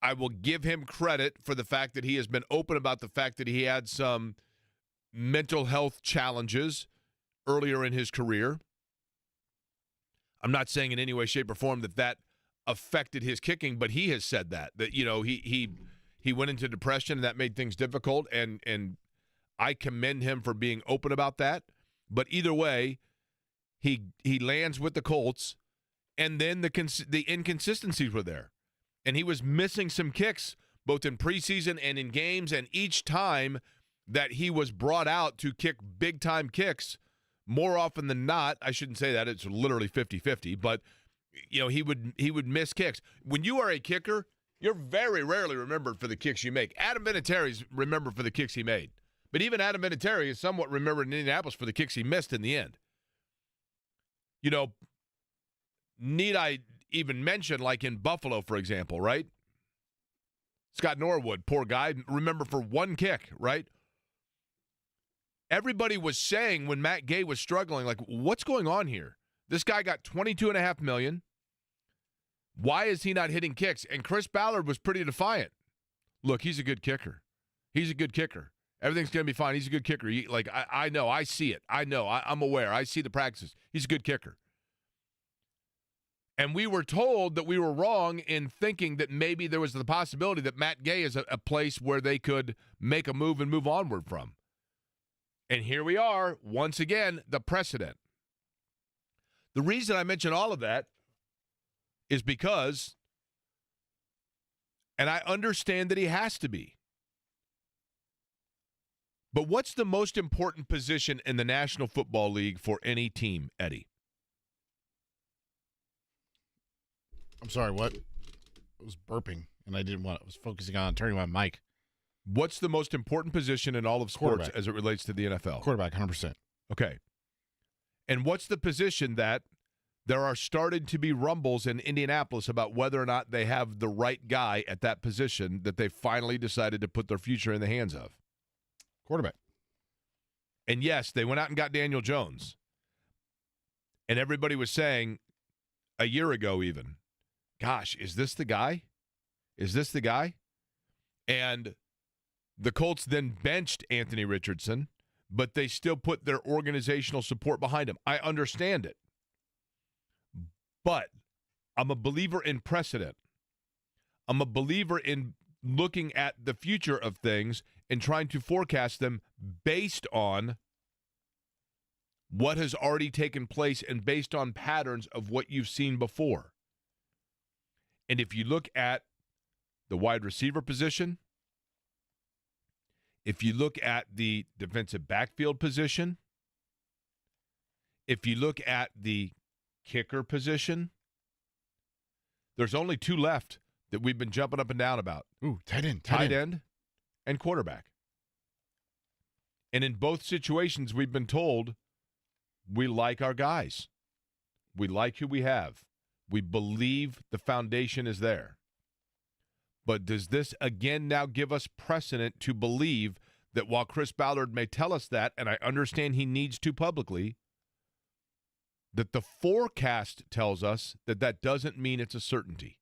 I will give him credit for the fact that he has been open about the fact that he had some mental health challenges earlier in his career. I'm not saying in any way, shape, or form that affected his kicking, but he has said that he went into depression and that made things difficult, and I commend him for being open about that. But either way, he lands with the Colts, and then the inconsistencies were there. And he was missing some kicks both in preseason and in games, and each time that he was brought out to kick big-time kicks, more often than not, I shouldn't say that, it's literally 50-50, but he would miss kicks. When you are a kicker, you're very rarely remembered for the kicks you make. Adam Vinatieri's remembered for the kicks he made. But even Adam Vinatieri is somewhat remembered in Indianapolis for the kicks he missed in the end. Need I even mention, like in Buffalo, for example, right? Scott Norwood, poor guy, remember for one kick, right? Everybody was saying when Matt Gay was struggling, like, what's going on here? This guy got $22.5 million. Why is he not hitting kicks? And Chris Ballard was pretty defiant. Look, he's a good kicker. He's a good kicker. Everything's going to be fine. He's a good kicker. I know. I see it. I know. I'm aware. I see the practices. He's a good kicker. And we were told that we were wrong in thinking that maybe there was the possibility that Matt Gay is a place where they could make a move and move onward from. And here we are, once again, the precedent. The reason I mention all of that is because, and I understand that he has to be, but what's the most important position in the National Football League for any team, Eddie? I'm sorry, what? I was burping, and I was focusing on turning my mic. What's the most important position in all of sports as it relates to the NFL? Quarterback, 100%. Okay. And what's the position that there are starting to be rumbles in Indianapolis about whether or not they have the right guy at that position that they finally decided to put their future in the hands of? Quarterback. And yes, they went out and got Daniel Jones. And everybody was saying a year ago even, gosh, is this the guy? Is this the guy? And the Colts then benched Anthony Richardson, but they still put their organizational support behind him. I understand it. But I'm a believer in precedent. I'm a believer in looking at the future of things and trying to forecast them based on what has already taken place and based on patterns of what you've seen before. And if you look at the wide receiver position, if you look at the defensive backfield position, if you look at the kicker position, there's only two left that we've been jumping up and down about. Ooh, tight end. Tight end and quarterback. And in both situations, we've been told we like our guys. We like who we have. We believe the foundation is there. But does this again now give us precedent to believe that while Chris Ballard may tell us that, and I understand he needs to publicly, that the forecast tells us that that doesn't mean it's a certainty?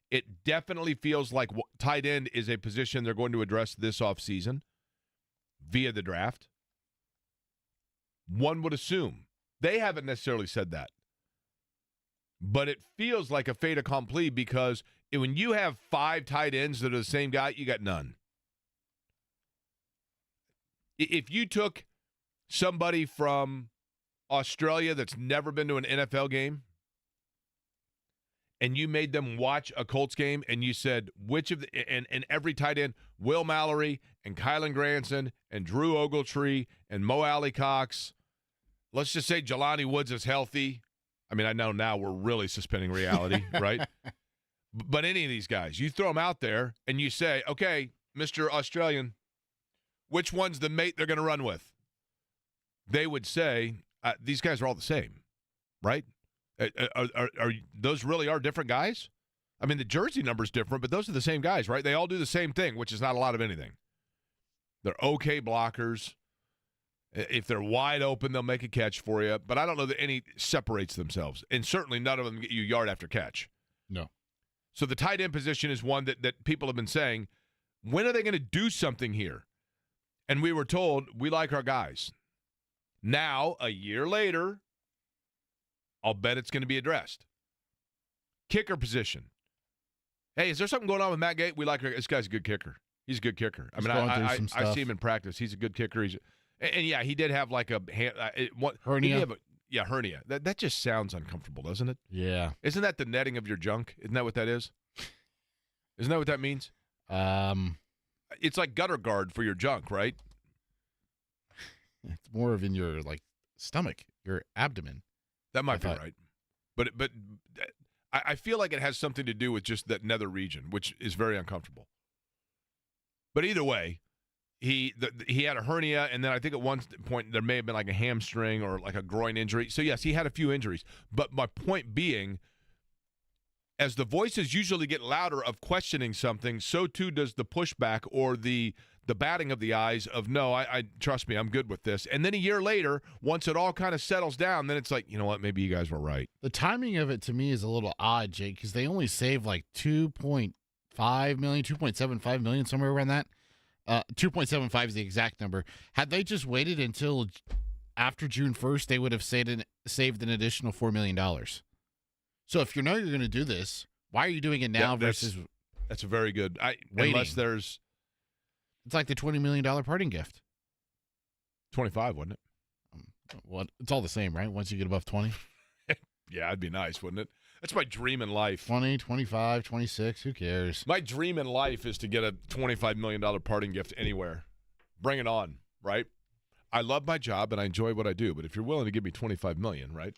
It definitely feels like tight end is a position they're going to address this offseason via the draft. One would assume. They haven't necessarily said that. But it feels like a fait accompli because when you have 5 tight ends that are the same guy, you got none. If you took somebody from Australia that's never been to an NFL game and you made them watch a Colts game and you said which of the and every tight end, Will Mallory and Kylan Granson and Drew Ogletree and Mo Alley Cox, let's just say Jelani Woods is healthy. I mean, I know now we're really suspending reality, right? But any of these guys, you throw them out there and you say, okay, Mr. Australian, which one's the mate they're going to run with? They would say, these guys are all the same, right? Are those really are different guys? I mean, the jersey number's different, but those are the same guys, right? They all do the same thing, which is not a lot of anything. They're okay blockers. If they're wide open, they'll make a catch for you. But I don't know that any separates themselves. And certainly none of them get you yard after catch. No. So the tight end position is one that people have been saying, when are they going to do something here? And we were told, we like our guys. Now, a year later, I'll bet it's going to be addressed. Kicker position. Hey, is there something going on with Matt Gay? We like this guy's a good kicker. He's a good kicker. I mean, I see him in practice. He's a good kicker. And yeah, he did have like a hernia. Hernia. That just sounds uncomfortable, doesn't it? Yeah. Isn't that the netting of your junk? Isn't that what that is? Isn't that what that means? It's like gutter guard for your junk, right? It's more of in your stomach, your abdomen. That might be right. But I feel like it has something to do with just that nether region, which is very uncomfortable. But either way, he had a hernia, and then I think at one point there may have been like a hamstring or like a groin injury. So, yes, he had a few injuries. But my point being, as the voices usually get louder of questioning something, so too does the pushback or the batting of the eyes of, no, I trust me, I'm good with this. And then a year later, once it all kind of settles down, then it's like, you know what, maybe you guys were right. The timing of it to me is a little odd, Jake, because they only saved like $2.5 million, $2.75 million, somewhere around that. 2.75 is the exact number. Had they just waited until after June 1st, they would have saved an additional $4 million. So if you know you're going to do this, why are you doing it now versus that's a very good. waiting? Unless there's, it's like the $20 million parting gift. 25, wouldn't it? Well, it's all the same, right? Once you get above 20. Yeah, it'd be nice, wouldn't it? That's my dream in life. 20, 25, 26, who cares? My dream in life is to get a $25 million parting gift anywhere. Bring it on, right? I love my job and I enjoy what I do, but if you're willing to give me $25 million, right?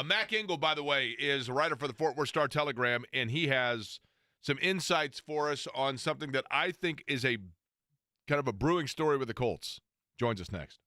Mac Engel, by the way, is a writer for the Fort Worth Star-Telegram, and he has some insights for us on something that I think is a kind of a brewing story with the Colts. Joins us next.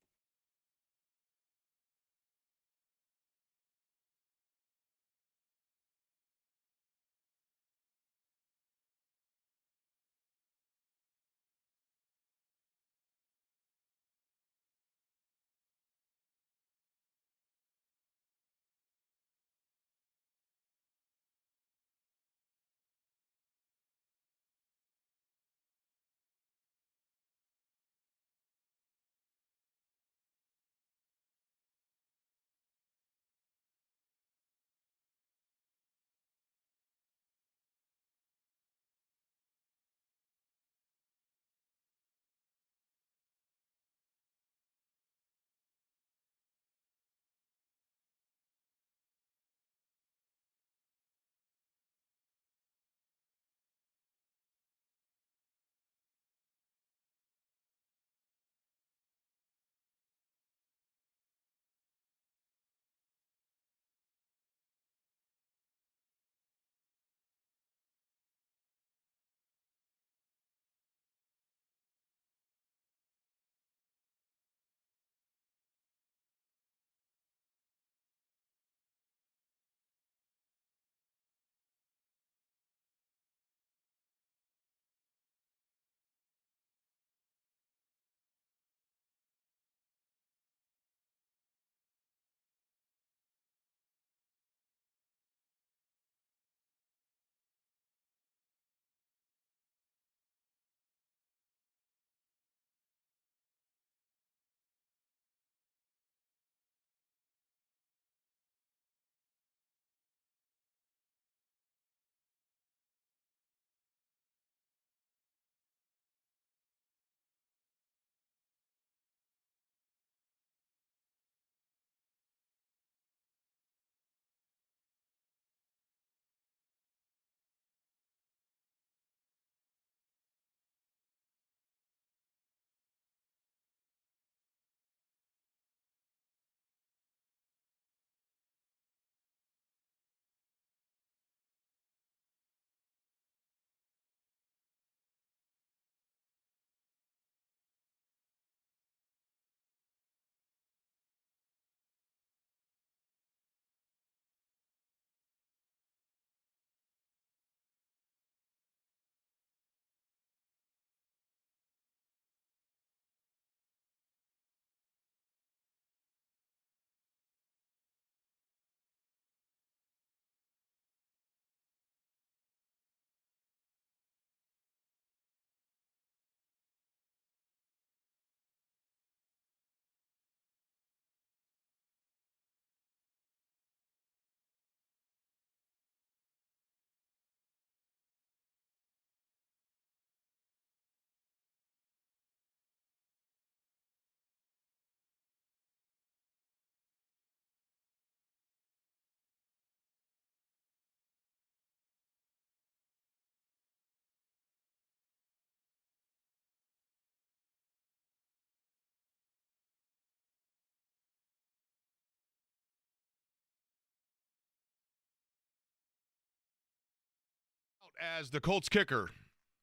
as the Colts kicker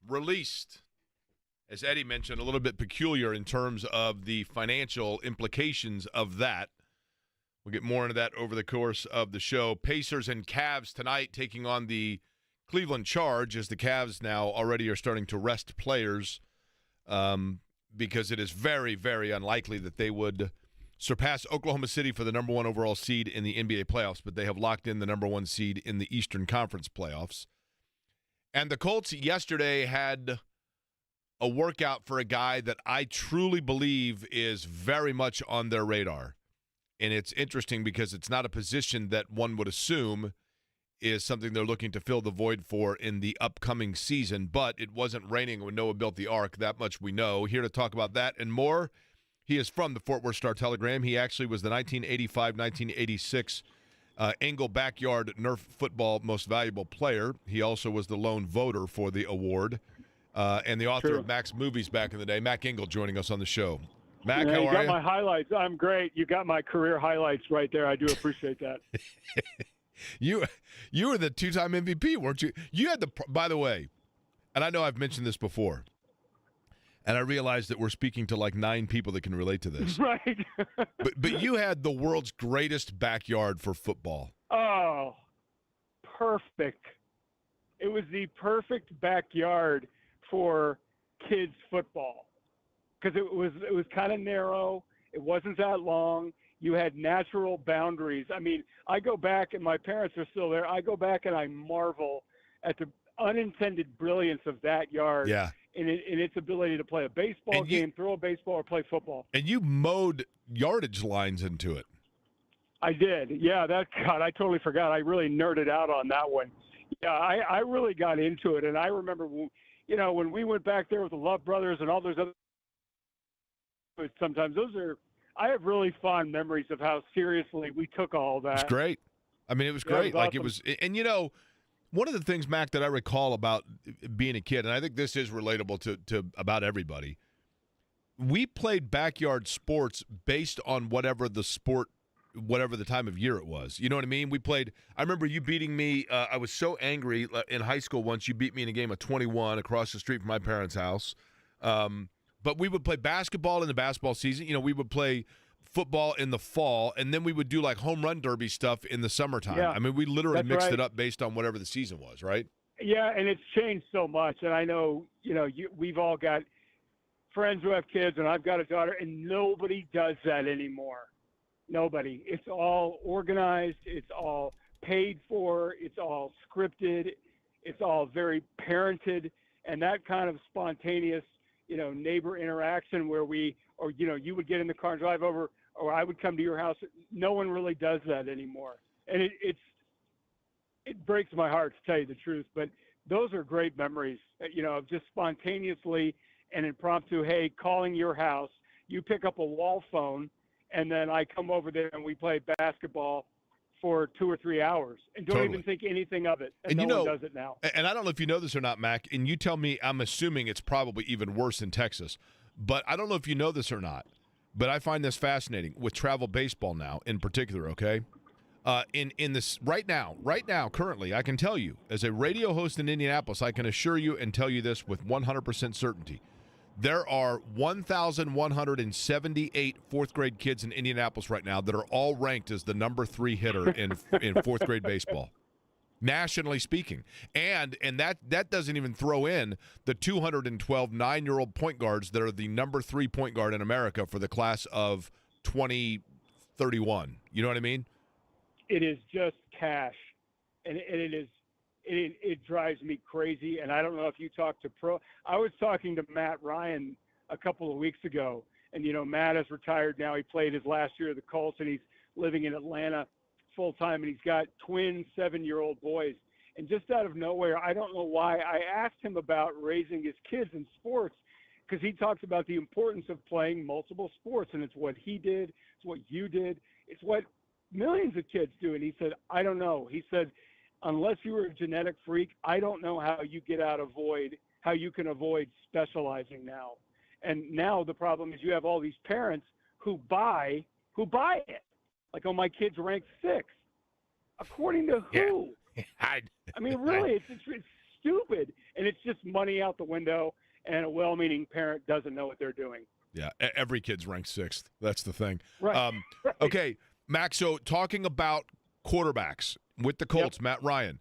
released, as Eddie mentioned, a little bit peculiar in terms of the financial implications of that. We'll get more into that over the course of the show. Pacers and Cavs tonight taking on the Cleveland Charge, as the Cavs now already are starting to rest players because it is very, very unlikely that they would surpass Oklahoma City for the number one overall seed in the NBA playoffs, but they have locked in the number one seed in the Eastern Conference playoffs. And the Colts yesterday had a workout for a guy that I truly believe is very much on their radar. And it's interesting because it's not a position that one would assume is something they're looking to fill the void for in the upcoming season. But it wasn't raining when Noah built the ark. That much we know. Here to talk about that and more, he is from the Fort Worth Star-Telegram. He actually was the 1985-1986 Engel Backyard Nerf Football Most Valuable Player. He also was the lone voter for the award. And the author of Mac's movies back in the day. Mac Engel joining us on the show. Mac, how are you? You got my highlights. I'm great. You got my career highlights right there. I do appreciate that. You were the two-time MVP, weren't you? You had by the way, and I know I've mentioned this before, and I realize that we're speaking to like 9 people that can relate to this. Right. but you had the world's greatest backyard for football. Oh, perfect. It was the perfect backyard for kids football because it was kind of narrow. It wasn't that long. You had natural boundaries. I mean, I go back, and my parents are still there. I go back and I marvel at the unintended brilliance of that yard. Yeah. In its ability to play a baseball game, throw a baseball, or play football. And you mowed yardage lines into it. I did. Yeah, God, I totally forgot. I really nerded out on that one. Yeah, I really got into it. And I remember, when we went back there with the Love Brothers and all those other sometimes I have really fond memories of how seriously we took all that. It was great. I mean, it was great. It was It was, and one of the things, Mac, that I recall about being a kid, and I think this is relatable to about everybody, we played backyard sports based on whatever the time of year it was. You know what I mean? I remember you beating me. I was so angry in high school once. You beat me in a game of 21 across the street from my parents' house. But we would play basketball in the basketball season. We would play football in the fall, and then we would do like home run derby stuff in the summertime. Yeah, I mean, we literally mixed right. it up based on whatever the season was, right? Yeah, and it's changed so much. And I know, we've all got friends who have kids, and I've got a daughter, and nobody does that anymore. Nobody. It's all organized. It's all paid for. It's all scripted. It's all very parented. And that kind of spontaneous, neighbor interaction where you would get in the car and drive over, or I would come to your house. No one really does that anymore. And it breaks my heart to tell you the truth, but those are great memories, of just spontaneously and impromptu, hey, calling your house, you pick up a wall phone, and then I come over there and we play basketball for 2 or 3 hours and don't even think anything of it. And no one does it now. And I don't know if you know this or not, Mac, and you tell me, I'm assuming it's probably even worse in Texas, but I don't know if you know this or not, but I find this fascinating with travel baseball now in particular, okay? In this right now, currently, I can tell you, as a radio host in Indianapolis, I can assure you and tell you this with 100% certainty. There are 1,178 fourth-grade kids in Indianapolis right now that are all ranked as the number 3 hitter in fourth-grade baseball, nationally speaking. And that doesn't even throw in the 212 9-year-old point guards that are the number 3 point guard in America for the class of 2031. You know what I mean? It is just cash, and it drives me crazy. And I don't know if you talk to I was talking to Matt Ryan a couple of weeks ago, and Matt is retired now. He played his last year of the Colts, and he's living in Atlanta full time, and he's got twin 7-year-old boys. And just out of nowhere, I don't know why, I asked him about raising his kids in sports, because he talks about the importance of playing multiple sports, and it's what he did, it's what you did, it's what millions of kids do. And he said, I don't know. He said, unless you were a genetic freak, I don't know how you can avoid specializing now. And now the problem is you have all these parents who buy it. Like, oh, my kid's ranked 6th. According to who? Yeah. I mean, really, it's stupid. And it's just money out the window, and a well-meaning parent doesn't know what they're doing. Yeah, every kid's ranked 6th. That's the thing. Right. Right. Okay, Max, so talking about quarterbacks with the Colts, Yep. Matt Ryan,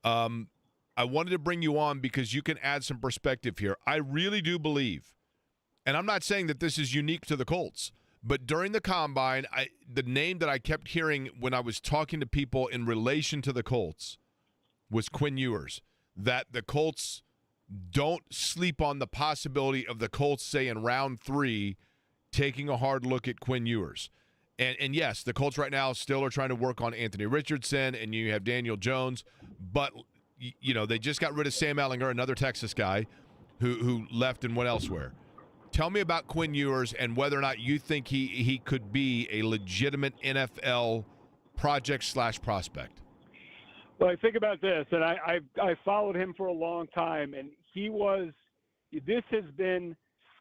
I wanted to bring you on because you can add some perspective here. I really do believe, and I'm not saying that this is unique to the Colts, but during the Combine, the name that I kept hearing when I was talking to people in relation to the Colts was Quinn Ewers, that the Colts don't sleep on the possibility of the Colts, say, in round 3, taking a hard look at Quinn Ewers. And yes, the Colts right now still are trying to work on Anthony Richardson, and you have Daniel Jones, but they just got rid of Sam Ehlinger, another Texas guy who left and went elsewhere. Tell me about Quinn Ewers and whether or not you think he could be a legitimate NFL project/prospect. Well, I think about this, and I followed him for a long time, and this has been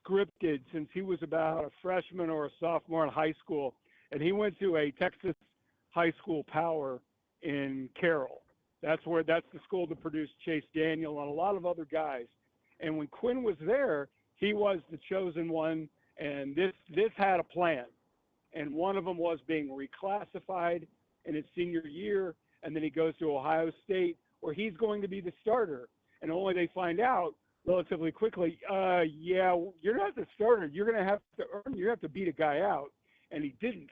scripted since he was about a freshman or a sophomore in high school, and he went to a Texas high school power in Carroll. That's the school that produced Chase Daniel and a lot of other guys. And when Quinn was there, he was the chosen one, and this had a plan. And one of them was being reclassified in his senior year, and then he goes to Ohio State, where he's going to be the starter. And only they find out relatively quickly, yeah, you're not the starter. You're going to have to earn. You have to beat a guy out. And he didn't.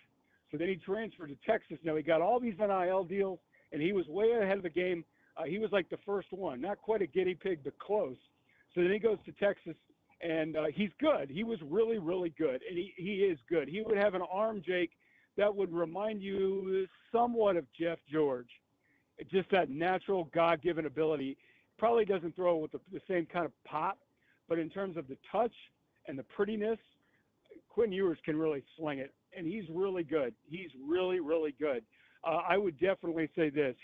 So then he transferred to Texas. Now he got all these NIL deals, and he was way ahead of the game. He was like the first one, not quite a guinea pig, but close. So then he goes to Texas, and he's good. He was really, really good, and he is good. He would have an arm, Jake, that would remind you somewhat of Jeff George. Just that natural God-given ability. Probably doesn't throw with the same kind of pop, but in terms of the touch and the prettiness, Quinn Ewers can really sling it, and he's really good. He's really, really good. I would definitely say this.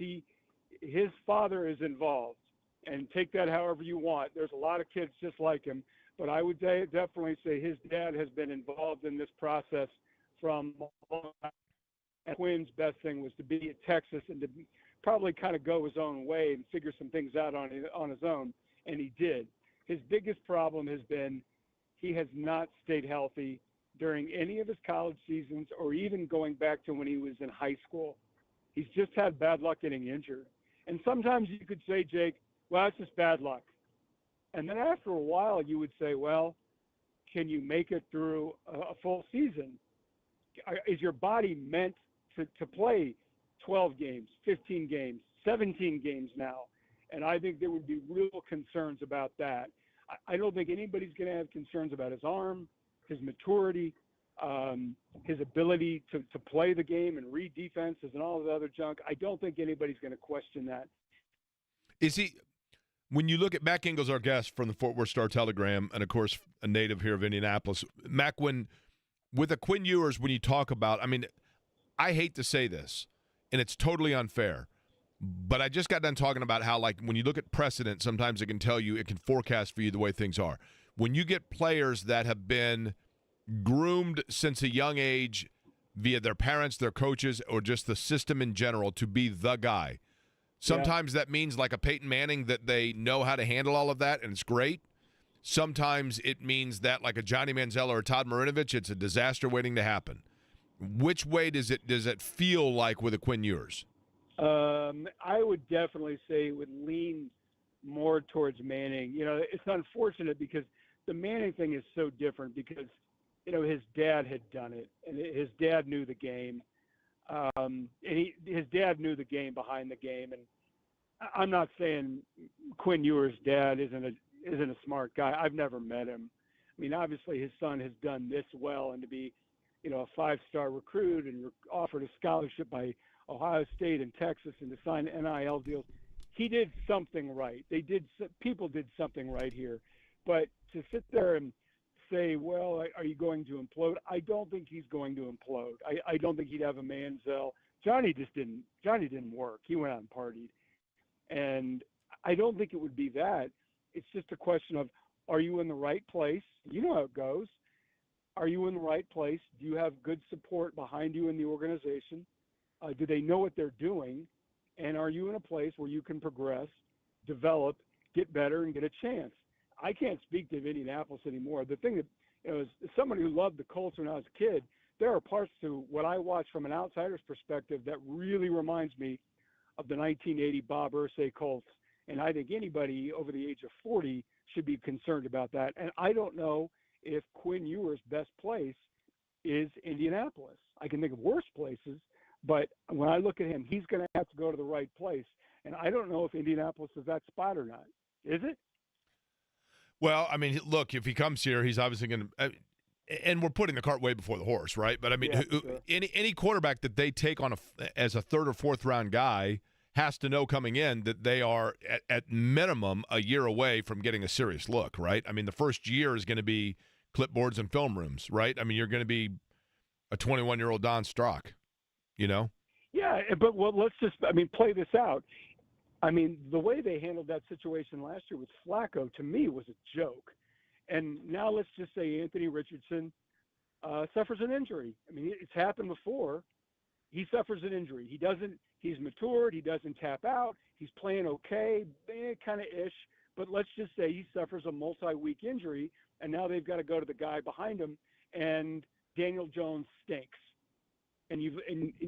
His father is involved, and take that however you want. There's a lot of kids just like him, but I would definitely say his dad has been involved in this process from and Quinn's best thing was to be at Texas and to probably kind of go his own way and figure some things out on his own, and he did. His biggest problem has been he has not stayed healthy during any of his college seasons or even going back to when he was in high school. He's just had bad luck getting injured. And sometimes you could say, Jake, well, it's just bad luck. And then after a while, you would say, well, can you make it through a full season? Is your body meant to play 12 games, 15 games, 17 games now? And I think there would be real concerns about that. I don't think anybody's going to have concerns about his arm, his maturity, his ability to play the game and read defenses and all the other junk. I don't think anybody's going to question that. Is he, when you look at Mac Engel's our guest from the Fort Worth Star-Telegram, and of course a native here of Indianapolis, Mac, with a Quinn Ewers, when you talk about, I mean, I hate to say this, and it's totally unfair, but I just got done talking about how, like, when you look at precedent, sometimes it can tell you, it can forecast for you the way things are. When you get players that have been groomed since a young age via their parents, their coaches, or just the system in general to be the guy, sometimes that means, like a Peyton Manning, that they know how to handle all of that, and it's great. Sometimes it means that, like a Johnny Manziel or a Todd Marinovich, it's a disaster waiting to happen. Which way does it feel like with a Quinn Ewers? I would definitely say it would lean more towards Manning. You know, it's unfortunate because the Manning thing is so different because, you know, his dad had done it, and his dad knew the game. And his dad knew the game behind the game. And I'm not saying Quinn Ewers' dad isn't a smart guy. I've never met him. I mean, obviously his son has done this well, and to be, you know, a 5-star recruit and offered a scholarship by Ohio State and Texas and to sign NIL deals, he did something right. People did something right here. But to sit there and say, well, are you going to implode? I don't think he's going to implode. I don't think he'd have a Manziel. Johnny didn't work. He went out and partied. And I don't think it would be that. It's just a question of, are you in the right place? You know how it goes. Are you in the right place? Do you have good support behind you in the organization? Do they know what they're doing? And are you in a place where you can progress, develop, get better and get a chance. I can't speak to Indianapolis anymore. The thing that, as someone who loved the Colts when I was a kid, there are parts to what I watch from an outsider's perspective that really reminds me of the 1980 Bob Irsay Colts. And I think anybody over the age of 40 should be concerned about that. And I don't know if Quinn Ewers' best place is Indianapolis. I can think of worse places, but when I look at him, he's going to have to go to the right place. And I don't know if Indianapolis is that spot or not. Is it? Well, I mean, look, if he comes here, he's obviously going to and we're putting the cart way before the horse, right? But I mean, Sure. any quarterback that they take on as a third or fourth round guy has to know coming in that they are at minimum a year away from getting a serious look, right? I mean, the first year is going to be clipboards and film rooms, right? I mean, you're going to be a 21-year-old Don Strock, you know? Yeah, but let's just, play this out. I mean, the way they handled that situation last year with Flacco, to me, was a joke. And now let's just say Anthony Richardson suffers an injury. I mean, it's happened before. He suffers an injury. He's matured. He doesn't tap out. He's playing okay, kind of ish. But let's just say he suffers a multi-week injury, and now they've got to go to the guy behind him, and Daniel Jones stinks. And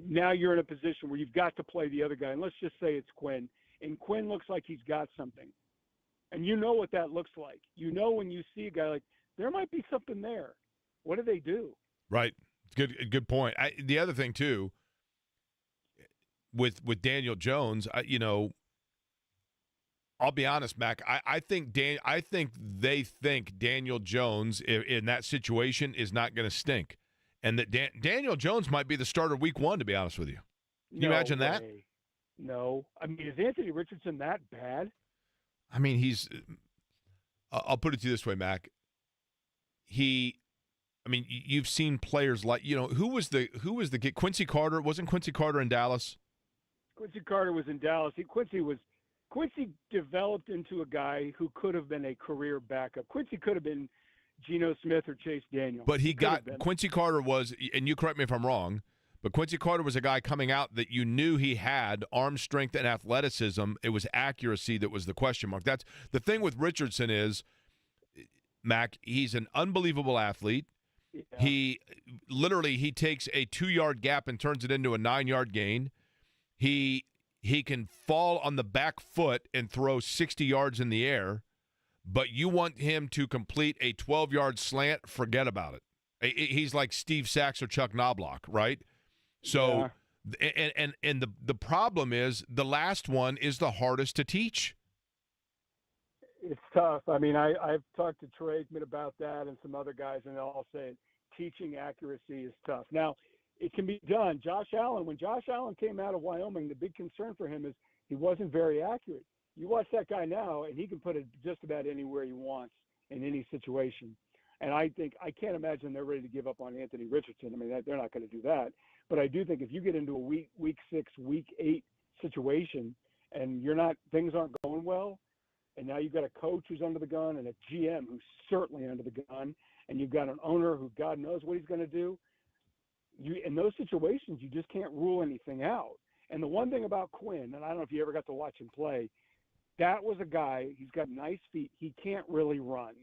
now you're in a position where you've got to play the other guy. And let's just say it's Quinn. And Quinn looks like he's got something. And you know what that looks like. You know when you see a guy like, there might be something there. What do they do? Right. Good point. The other thing, too, with Daniel Jones, I'll be honest, Mac. I think they think Daniel Jones in that situation is not going to stink, and that Daniel Jones might be the starter week 1. To be honest with you, can you imagine that? No. I mean, is Anthony Richardson that bad? I mean, I'll put it to you this way, Mac. You've seen players like, who was the kid? Quincy Carter. Wasn't Quincy Carter in Dallas? Quincy Carter was in Dallas. Quincy developed into a guy who could have been a career backup. Quincy could have been Geno Smith or Chase Daniel. But Quincy Carter was, and you correct me if I'm wrong, but Quincy Carter was a guy coming out that you knew he had arm strength and athleticism. It was accuracy that was the question mark. That's the thing with Richardson is, Mac, he's an unbelievable athlete. Yeah. He takes a 2-yard gap and turns it into a 9-yard gain. He can fall on the back foot and throw 60 yards in the air, but you want him to complete a 12-yard slant, forget about it. He's like Steve Sachs or Chuck Knobloch, right? So, yeah. and the problem is the last one is the hardest to teach. It's tough. I mean, I've talked to Troy Aikman about that and some other guys, and they'll all say teaching accuracy is tough. Now, it can be done. When Josh Allen came out of Wyoming, the big concern for him is he wasn't very accurate. You watch that guy now, and he can put it just about anywhere he wants in any situation. And I can't imagine they're ready to give up on Anthony Richardson. I mean, they're not going to do that. But I do think if you get into a week 6, week 8 situation, and things aren't going well, and now you've got a coach who's under the gun and a GM who's certainly under the gun, and you've got an owner who God knows what he's going to do. In those situations, you just can't rule anything out. And the one thing about Quinn, and I don't know if you ever got to watch him play, that was a guy, he's got nice feet. He can't really run.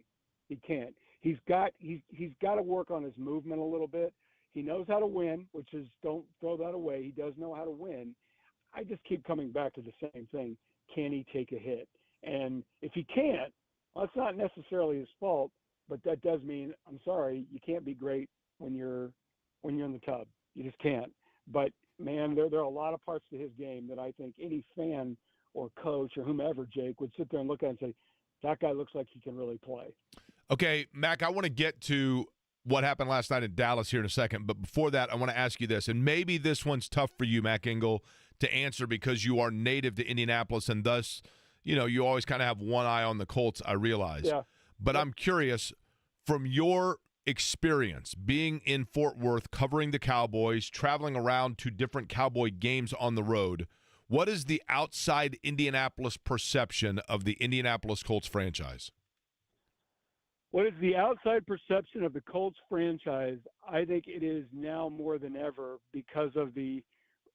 He can't. He's got to work on his movement a little bit. He knows how to win, which is don't throw that away. He does know how to win. I just keep coming back to the same thing. Can he take a hit? And if he can't, well, it's not necessarily his fault, but that does mean, I'm sorry, you can't be great when you're in the tub. You just can't. But, man, there are a lot of parts to his game that I think any fan or coach or whomever, Jake, would sit there and look at and say, that guy looks like he can really play. Okay, Mac, I want to get to what happened last night in Dallas here in a second. But before that, I want to ask you this, and maybe this one's tough for you, Mac Engel, to answer because you are native to Indianapolis and thus, you always kind of have one eye on the Colts, I realize. Yeah. But I'm curious, from your experience being in Fort Worth, covering the Cowboys, traveling around to different Cowboy games on the road, what is the outside Indianapolis perception of the Indianapolis Colts franchise? What is the outside perception of the Colts franchise? I think it is now more than ever because of the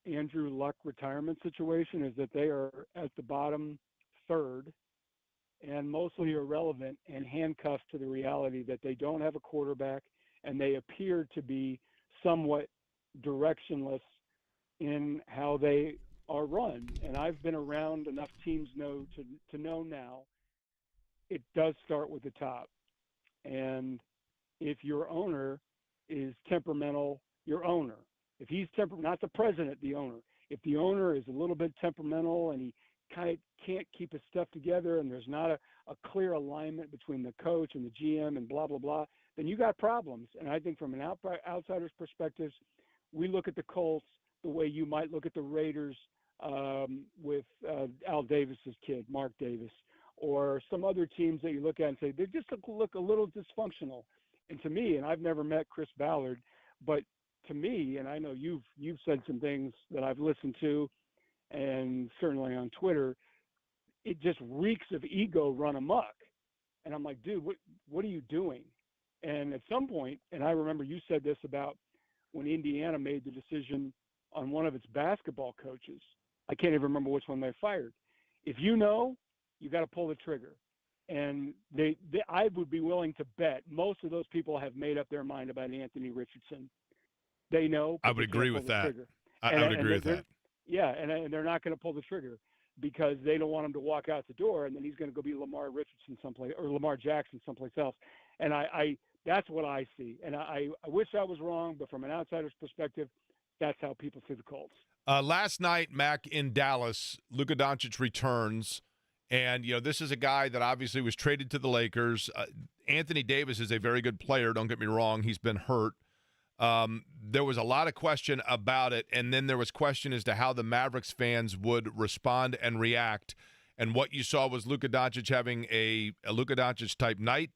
Andrew Luck retirement situation is that they are at the bottom third and mostly irrelevant and handcuffed to the reality that they don't have a quarterback and they appear to be somewhat directionless in how they are run. And I've been around enough teams to know now it does start with the top. And if your owner is temperamental, your owner, if he's not the president, the owner, if the owner is a little bit temperamental and he kind of can't keep his stuff together and there's not a clear alignment between the coach and the GM and blah, blah, blah, then you got problems. And I think from an outsider's perspective, we look at the Colts the way you might look at the Raiders with Al Davis's kid, Mark Davis, or some other teams that you look at and say, they just look a little dysfunctional. And to me, and I've never met Chris Ballard, but to me, and I know you've said some things that I've listened to, and certainly on Twitter, it just reeks of ego run amok. And I'm like, dude, what are you doing? And at some point, and I remember you said this about when Indiana made the decision on one of its basketball coaches. I can't even remember which one they fired. If you know, you got to pull the trigger. And I would be willing to bet most of those people have made up their mind about Anthony Richardson. They know. I would agree with that. I would agree with that. Yeah, and they're not going to pull the trigger because they don't want him to walk out the door, and then he's going to go be Lamar Richardson someplace or Lamar Jackson someplace else. And I that's what I see. And I wish I was wrong, but from an outsider's perspective, that's how people see the Colts. Last night, Mac, in Dallas, Luka Doncic returns. And, this is a guy that obviously was traded to the Lakers. Anthony Davis is a very good player. Don't get me wrong. He's been hurt. There was a lot of question about it, and then there was question as to how the Mavericks fans would respond and react. And what you saw was Luka Doncic having a Luka Doncic-type night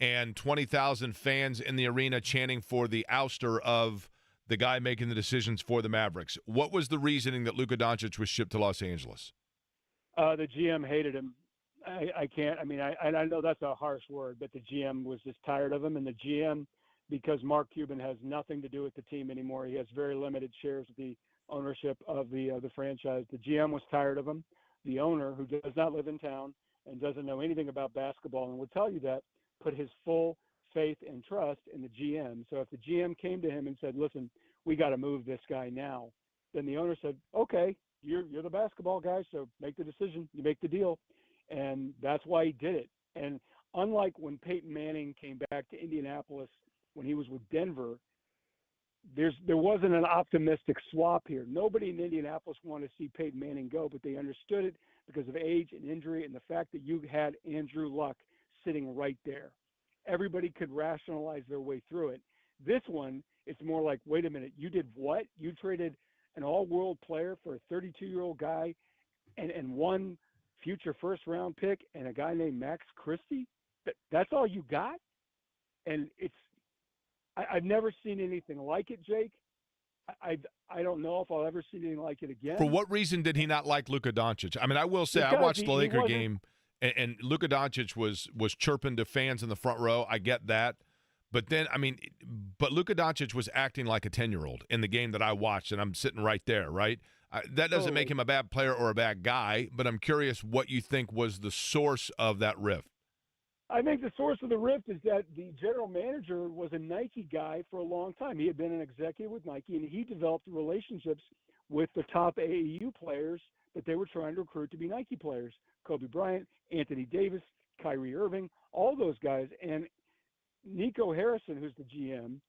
and 20,000 fans in the arena chanting for the ouster of the guy making the decisions for the Mavericks. What was the reasoning that Luka Doncic was shipped to Los Angeles? The GM hated him. I can't. I mean, I know that's a harsh word, but the GM was just tired of him. And the GM, because Mark Cuban has nothing to do with the team anymore, he has very limited shares of the ownership of the franchise. The GM was tired of him. The owner, who does not live in town and doesn't know anything about basketball and would tell you that, put his full faith and trust in the GM. So if the GM came to him and said, listen, we got to move this guy now, then the owner said, okay, you're the basketball guy, so make the decision, you make the deal. And that's why he did it. And unlike when Peyton Manning came back to Indianapolis when he was with Denver, there wasn't an optimistic swap here. Nobody in Indianapolis wanted to see Peyton Manning go, but they understood it because of age and injury and the fact that you had Andrew Luck sitting right there. Everybody could rationalize their way through it. This one, it's more like, wait a minute, you did what? You traded an all-world player for a 32-year-old guy and one future first-round pick and a guy named Max Christie? That's all you got? And I've never seen anything like it, Jake. I don't know if I'll ever see anything like it again. For what reason did he not like Luka Doncic? I mean, I will say, I watched the Laker game, and Luka Doncic was chirping to fans in the front row. I get that. But then, but Luka Doncic was acting like a 10-year-old in the game that I watched, and I'm sitting right there, right? That doesn't make him a bad player or a bad guy, but I'm curious what you think was the source of that rift. I think the source of the rift is that the general manager was a Nike guy for a long time. He had been an executive with Nike, and he developed relationships with the top AAU players that they were trying to recruit to be Nike players. Kobe Bryant, Anthony Davis, Kyrie Irving, all those guys. And Nico Harrison, who's the GM,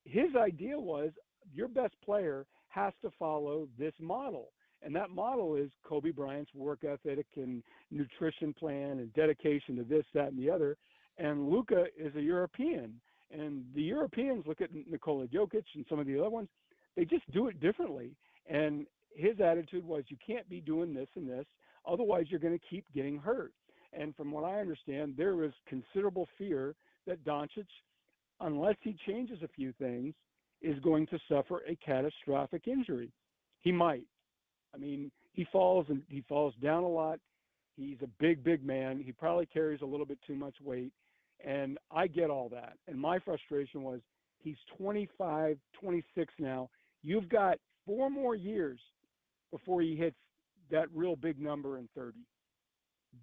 his idea was your best player has to follow this model. And that model is Kobe Bryant's work ethic and nutrition plan and dedication to this, that, and the other. And Luka is a European. And the Europeans look at Nikola Jokic and some of the other ones, they just do it differently. And his attitude was, you can't be doing this and this, otherwise you're going to keep getting hurt. And from what I understand, there is considerable fear that Doncic, unless he changes a few things, is going to suffer a catastrophic injury. He might. I mean, he falls down a lot. He's a big man. He probably carries a little bit too much weight. And I get all that. And my frustration was he's 25, 26 now. You've got 4 more years before he hits that real big number in 30.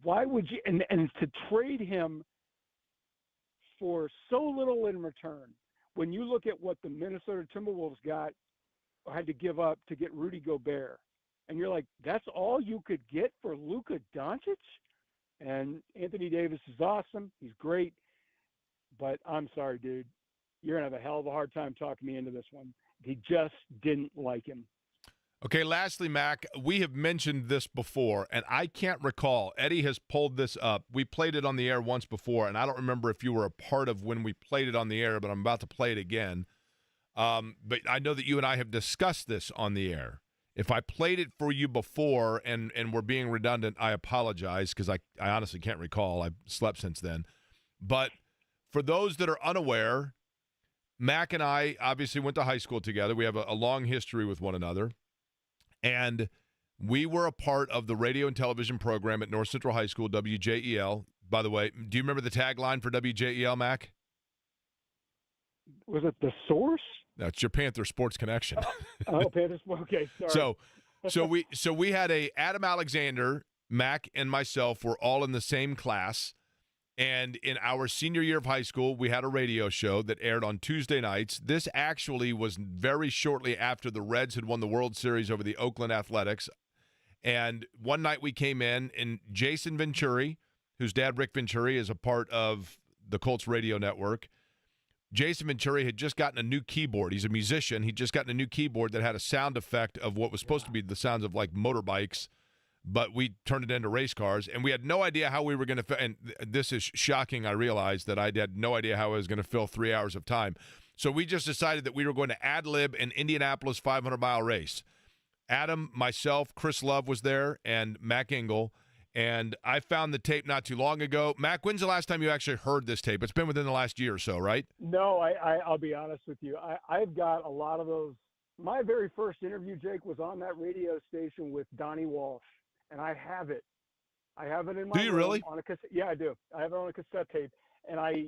why would you? And to trade him for so little in return, when you look at what the Minnesota Timberwolves got or had to give up to get Rudy Gobert, and you're like, that's all you could get for Luka Doncic? And Anthony Davis is awesome. He's great. But I'm sorry, dude. You're going to have a hell of a hard time talking me into this one. He just didn't like him. Okay, lastly, Mac, we have mentioned this before, and I can't recall. Eddie has pulled this up. We played it on the air once before, and I don't remember if you were a part of when we played it on the air, but I'm about to play it again. But I know that you and I have discussed this on the air. If I played it for you before and we're being redundant, I apologize because I honestly can't recall. I've slept since then. But for those that are unaware, Mac and I obviously went to high school together. We have a long history with one another. And we were a part of the radio and television program at North Central High School, WJEL. By the way, do you remember the tagline for WJEL, Mac? Was it The Source? That's your Panther Sports Connection. Oh, Panthers. Okay, sorry. So we had Adam Alexander, Mac, and myself were all in the same class. And in our senior year of high school, we had a radio show that aired on Tuesday nights. This actually was very shortly after the Reds had won the World Series over the Oakland Athletics. And one night we came in, and Jason Venturi, whose dad, Rick Venturi, is a part of the Colts radio network. Jason Venturi had just gotten a new keyboard. He's a musician. He'd just gotten a new keyboard that had a sound effect of what was supposed to be the sounds of like motorbikes, but we turned it into race cars, and we had no idea how we were going to and this is shocking, I realized that I had no idea how I was going to fill 3 hours of time. So we just decided that we were going to ad-lib an Indianapolis 500-mile race. Adam, myself, Chris Love was there, and Mac Engel, and I found the tape not too long ago. Mac, when's the last time you actually heard this tape? It's been within the last year or so, right? No, I'll be honest with you. I've got a lot of those. My very first interview, Jake, was on that radio station with Donnie Walsh. And I have it. I have it in my Do you room really? on a cassette. Yeah, I do. I have it on a cassette tape. And I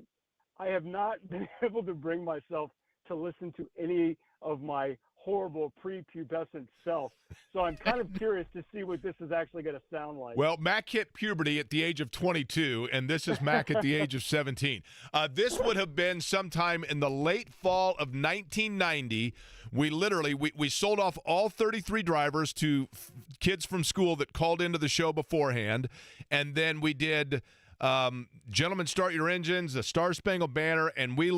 have not been able to bring myself to listen to any of my horrible prepubescent self. So I'm kind of curious to see what this is actually going to sound like. Well, Mac hit puberty at the age of 22, and this is Mac at the age of 17. This would have been sometime in the late fall of 1990. We literally, we sold off all 33 drivers to kids from school that called into the show beforehand, and then we did Gentlemen Start Your Engines, the Star Spangled Banner, and we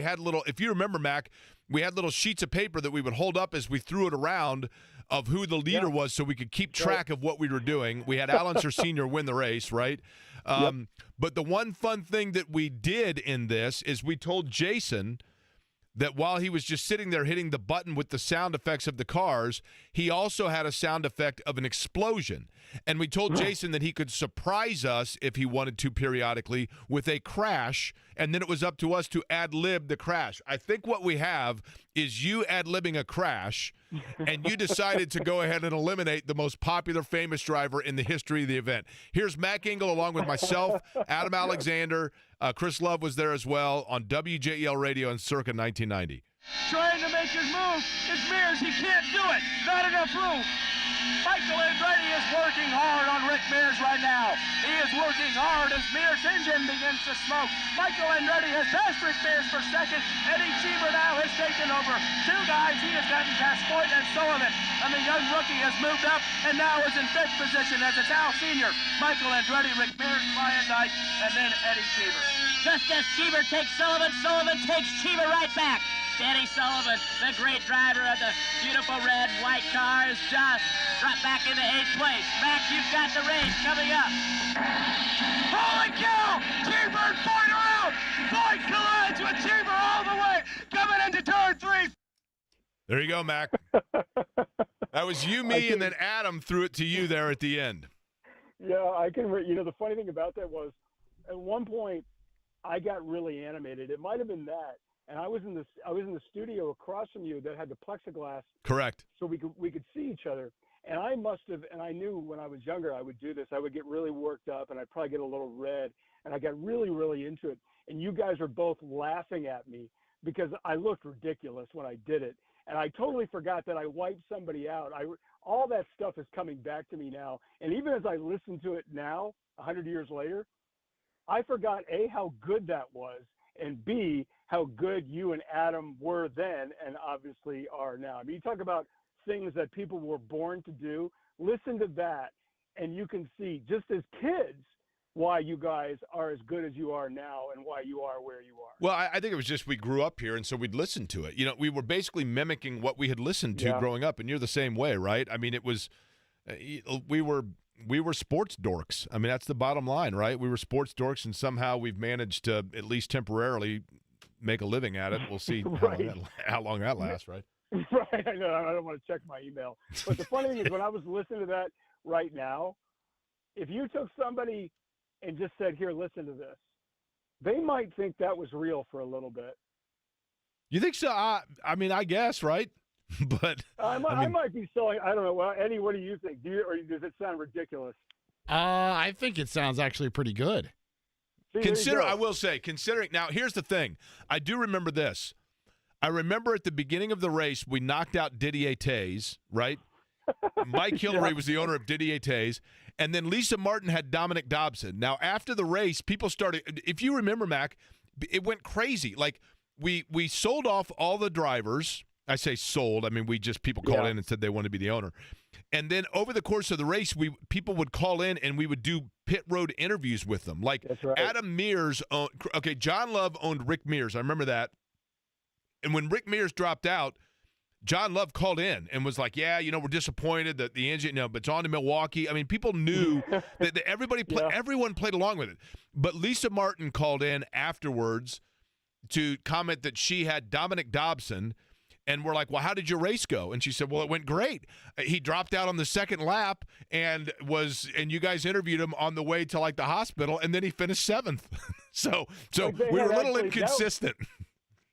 had little, if you remember, Mac, we had little sheets of paper that we would hold up as we threw it around of who the leader was so we could keep track of what we were doing. We had Al Unser Sr. win the race, right? But the one fun thing that we did in this is we told Jason that while he was just sitting there hitting the button with the sound effects of the cars, he also had a sound effect of an explosion. And we told Jason that he could surprise us if he wanted to periodically with a crash, and then it was up to us to ad-lib the crash. I think what we have is you ad-libbing a crash, and you decided to go ahead and eliminate the most popular famous driver in the history of the event. Here's Mac Engel along with myself, Adam Alexander, Chris Love was there as well on WJEL Radio in circa 1990. Trying to make his move. It's Mears. He can't do it. Not enough room. Michael Andretti is working hard on Rick Mears right now. He is working hard as Mears' engine begins to smoke. Michael Andretti has passed Rick Mears for second. Eddie Cheever now has taken over. Two guys. He has gotten past Foyt and Sullivan. And the young rookie has moved up and now is in fifth position as it's Al Sr., Michael Andretti, Rick Mears, Brian Dyke, and then Eddie Cheever. Just as Cheever takes Sullivan, Sullivan takes Cheever right back. Eddie Sullivan, the great driver of the beautiful red white car, is just dropped back into 8th place. Mac, you've got the race coming up. Holy cow! Cheever and Foyt around! Foyt collides with Cheever all the way, coming into turn 3. There you go, Mac. That was you, me, and then Adam threw it to you there at the end. Yeah, I can. The funny thing about that was, at one point, I got really animated. It might have been that, and I was in the studio across from you that had the plexiglass. Correct. So we could see each other. And I must have, and I knew when I was younger I would do this. I would get really worked up, and I'd probably get a little red, and I got really, really into it. And you guys were both laughing at me because I looked ridiculous when I did it. And I totally forgot that I wiped somebody out. all that stuff is coming back to me now. And even as I listen to it now, 100 years later, I forgot, A, how good that was, and B, how good you and Adam were then and obviously are now. I mean, you talk about things that people were born to do. Listen to that, and you can see, just as kids, why you guys are as good as you are now and why you are where you are. Well, I think it was just we grew up here, and so we'd listen to it. You know, we were basically mimicking what we had listened to growing up, and you're the same way, right? I mean, it was we were sports dorks. I mean, that's the bottom line, right? We were sports dorks, and somehow we've managed to, at least temporarily, make a living at it. We'll see how long that lasts, right? Right. I know. I don't want to check my email. But the funny thing is, when I was listening to that right now, if you took somebody and just said, here, listen to this, they might think that was real for a little bit. You think so? I mean, I guess, right? But I might be selling. I don't know. Well, Eddie, what do you think? Or does it sound ridiculous? I think it sounds actually pretty good. See, I will say, considering, now here's the thing. I do remember this. I remember at the beginning of the race, we knocked out Didier Tays, right? Mike Hillary was the owner of Didier Tays. And then Lisa Martin had Dominic Dobson. Now, after the race, people started, if you remember, Mac, it went crazy. Like, we sold off all the drivers. I say sold. I mean, people called in and said they wanted to be the owner. And then over the course of the race, people would call in and we would do pit road interviews with them. Like, that's right. Adam Mears John Love owned Rick Mears. I remember that. And when Rick Mears dropped out, John Love called in and was like, yeah, we're disappointed that the engine, but it's on to Milwaukee. I mean, people knew that everyone played along with it. But Lisa Martin called in afterwards to comment that she had Dominic Dobson, and we're like, well, how did your race go? And she said, well, it went great. He dropped out on the second lap and you guys interviewed him on the way to like the hospital, and then he finished seventh. so we were a little inconsistent.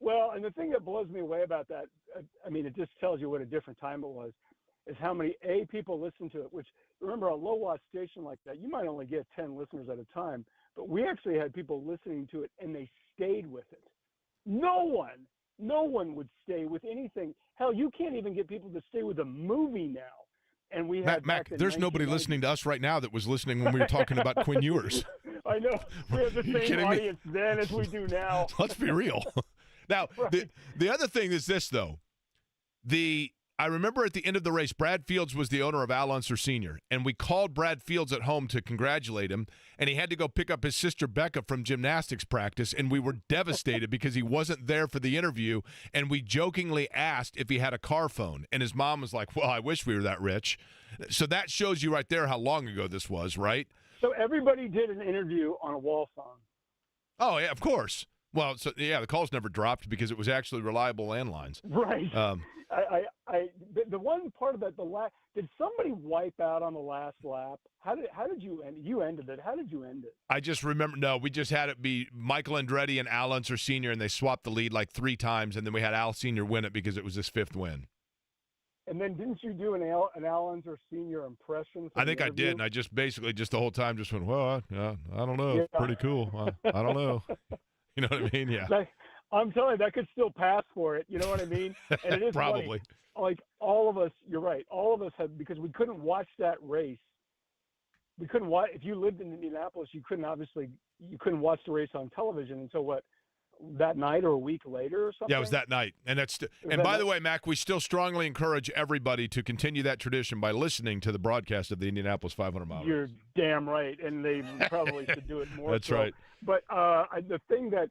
Well, and the thing that blows me away about that, I mean, it just tells you what a different time it was, is how many people listen to it, which, remember, a low-watt station like that, you might only get 10 listeners at a time, but we actually had people listening to it, and they stayed with it. No one would stay with anything. Hell, you can't even get people to stay with a movie now. And we had Mac, there's nobody listening to us right now that was listening when we were talking about Quinn Ewers. I know. We have the same audience then as we do now. Let's be real. Now, right. the other thing is this, though. I remember at the end of the race, Brad Fields was the owner of Al Unser Sr., and we called Brad Fields at home to congratulate him, and he had to go pick up his sister Becca from gymnastics practice, and we were devastated because he wasn't there for the interview, and we jokingly asked if he had a car phone, and his mom was like, well, I wish we were that rich. So that shows you right there how long ago this was, right? So everybody did an interview on a wall phone. Oh, yeah, of course. Well, so yeah, the calls never dropped because it was actually reliable landlines. Right. The one part of that, did somebody wipe out on the last lap? How did you end? You ended it. How did you end it? I just remember. No, we just had it be Michael Andretti and Al Unser Sr., and they swapped the lead like 3 times, and then we had Al Sr. win it because it was his 5th win. And then didn't you do an Al Unser Sr. impression? I think I did, and I just basically the whole time just went, well, I don't know. Yeah. Pretty cool. I don't know. You know what I mean? Yeah. I'm telling you, that could still pass for it. You know what I mean? And it is probably. Like all of us, you're right. All of us had, because we couldn't watch that race. We couldn't watch, if you lived in Indianapolis, you couldn't watch the race on television until that night or a week later or something? Yeah, it was that night. And by the way, Mac, we still strongly encourage everybody to continue that tradition by listening to the broadcast of the Indianapolis 500 mile race. You're damn right. And they probably should do it more. That's right. But the thing that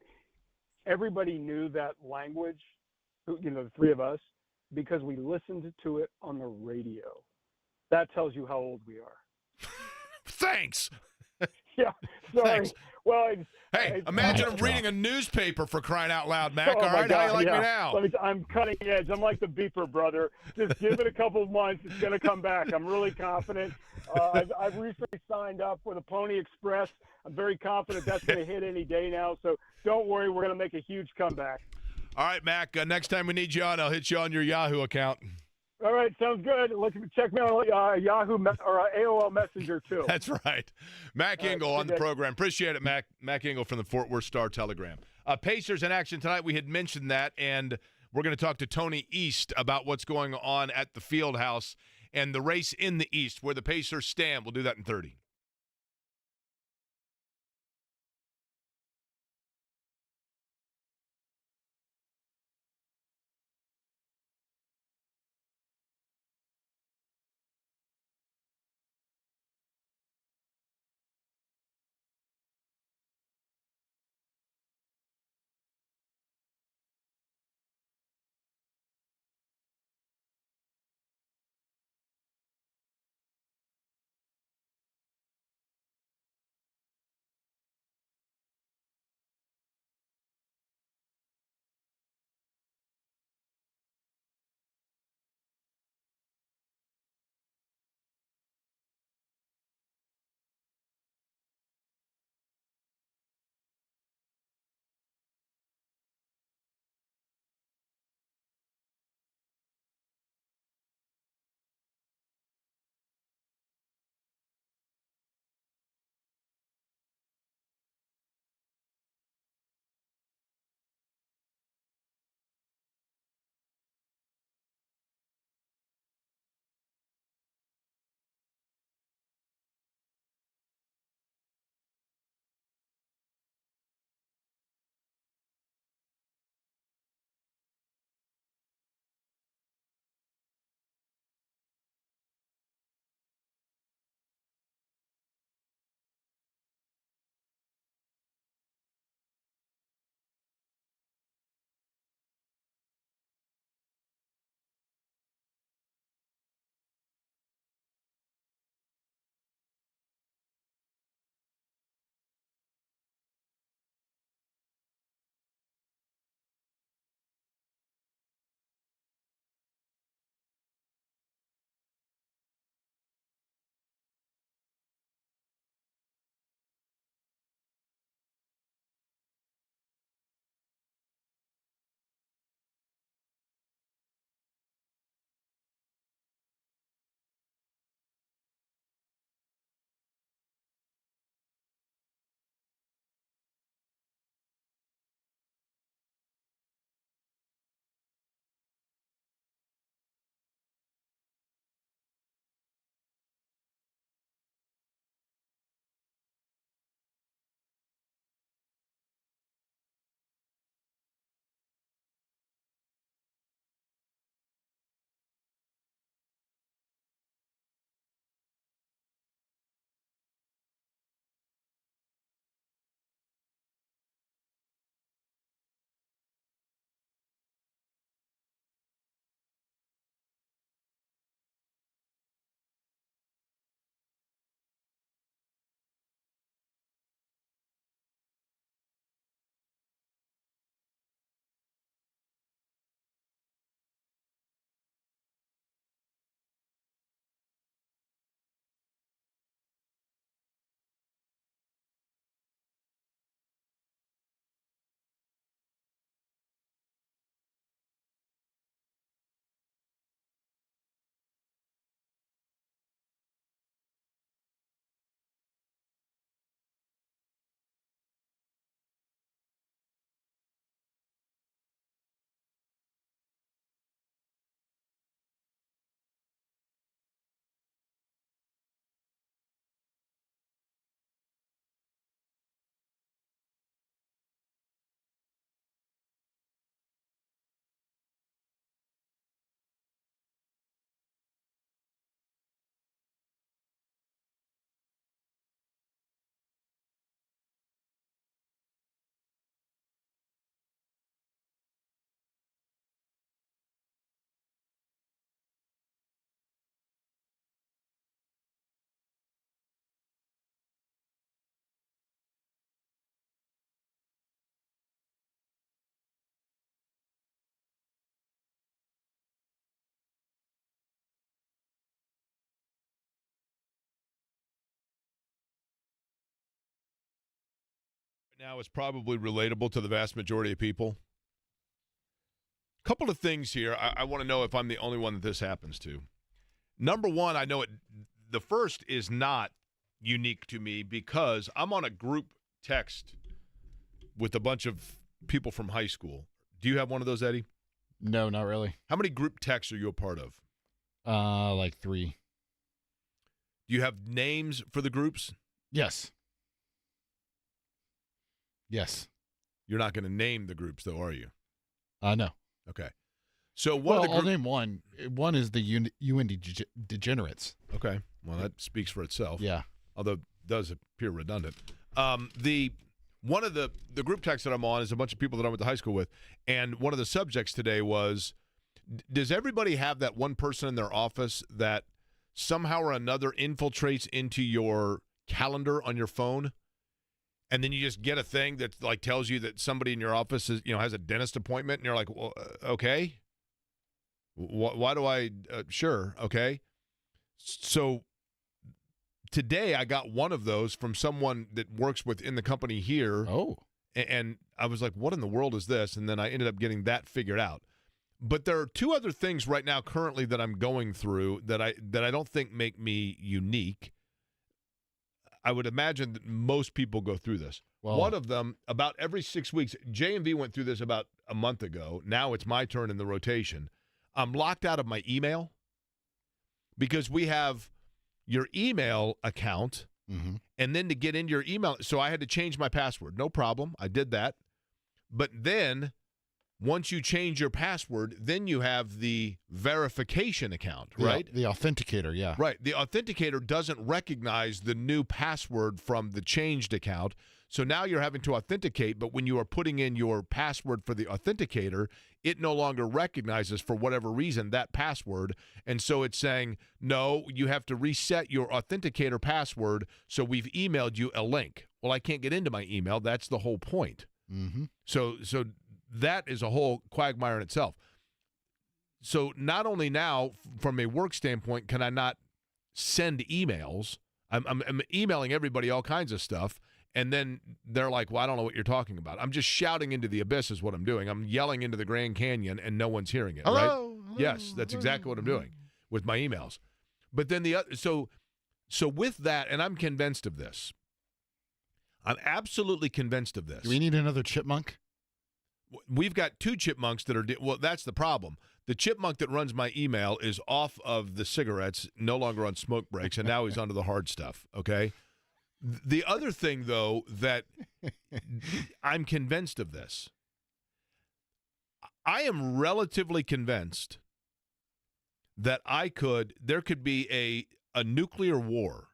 everybody knew that language, the 3 of us, because we listened to it on the radio. That tells you how old we are. Thanks. Yeah, sorry. Thanks. Well, imagine I'm reading a newspaper, for crying out loud, Mac. Oh, all right, God, how you like me now? I'm cutting edge. I'm like the beeper, brother. Just give it a couple of months. It's going to come back. I'm really confident. I've recently signed up for the Pony Express. I'm very confident that's going to hit any day now. So don't worry. We're going to make a huge comeback. All right, Mac. Next time we need you on, I'll hit you on your Yahoo account. All right, sounds good. Check me on Yahoo or AOL Messenger, too. That's right. Mac Engel on the program. Appreciate it, Mac. Mac Engel from the Fort Worth Star-Telegram. Pacers in action tonight. We had mentioned that, and we're going to talk to Tony East about what's going on at the Fieldhouse. and the race in the East where the Pacers stand. We'll do that in 30. Now is probably relatable to the vast majority of people. Couple of things here. I want to know if I'm the only one that this happens to. Number one, I know it. The first is not unique to me because I'm on a group text with a bunch of people from high school. Do you have one of those, Eddie? No, not really. How many group texts are you a part of? Like 3. Do you have names for the groups? Yes. Yes. You're not going to name the groups, though, are you? No. Okay. So I'll name one. One is the UND Degenerates. Okay. Well, that speaks for itself. Yeah. Although it does appear redundant. One of the group text that I'm on is a bunch of people that I went to high school with, and one of the subjects today was, does everybody have that one person in their office that somehow or another infiltrates into your calendar on your phone, and then you just get a thing that like tells you that somebody in your office is, has a dentist appointment, and you're like, well, okay, why do I? Sure, okay. So today I got one of those from someone that works within the company here. Oh, and I was like, what in the world is this? And then I ended up getting that figured out. But there are 2 other things right now currently that I'm going through that I don't think make me unique. I would imagine that most people go through this. Well, one of them, about every 6 weeks, J&V went through this about a month ago. Now it's my turn in the rotation. I'm locked out of my email because we have your email account, and then to get into your email, so I had to change my password. No problem. I did that. But then once you change your password, then you have the verification account, right? The authenticator, yeah. Right. The authenticator doesn't recognize the new password from the changed account. So now you're having to authenticate, but when you are putting in your password for the authenticator, it no longer recognizes, for whatever reason, that password. And so it's saying, no, you have to reset your authenticator password, so we've emailed you a link. Well, I can't get into my email. That's the whole point. So that is a whole quagmire in itself. So not only now, from a work standpoint, can I not send emails, I'm emailing everybody all kinds of stuff, and then they're like, well, I don't know what you're talking about. I'm just shouting into the abyss is what I'm doing. I'm yelling into the Grand Canyon, and no one's hearing it, Hello, right? hello, Yes, that's exactly what I'm doing with my emails. But then the other, so with that, and I'm convinced of this. I'm absolutely convinced of this. Do we need another chipmunk? We've got 2 chipmunks that are well, that's the problem. The chipmunk that runs my email is off of the cigarettes, no longer on smoke breaks, and now he's onto the hard stuff, okay? The other thing, though, that I'm convinced of this. I am relatively convinced that there could be a nuclear war,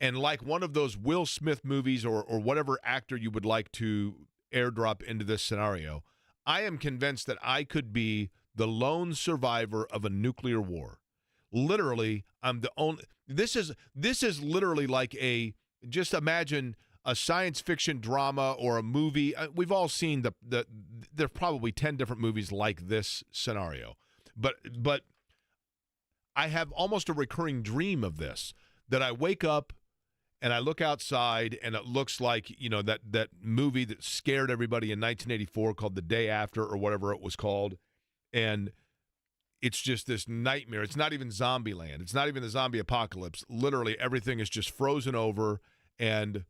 and like one of those Will Smith movies or whatever actor you would like to airdrop into this scenario, I am convinced that I could be the lone survivor of a nuclear war. Literally, I'm the only. This is literally like just imagine a science fiction drama or a movie. We've all seen there's probably 10 different movies like this scenario, but I have almost a recurring dream of this, that I wake up and I look outside, and it looks like, that movie that scared everybody in 1984 called The Day After or whatever it was called. And it's just this nightmare. It's not even Zombieland. It's not even the zombie apocalypse. Literally everything is just frozen over, and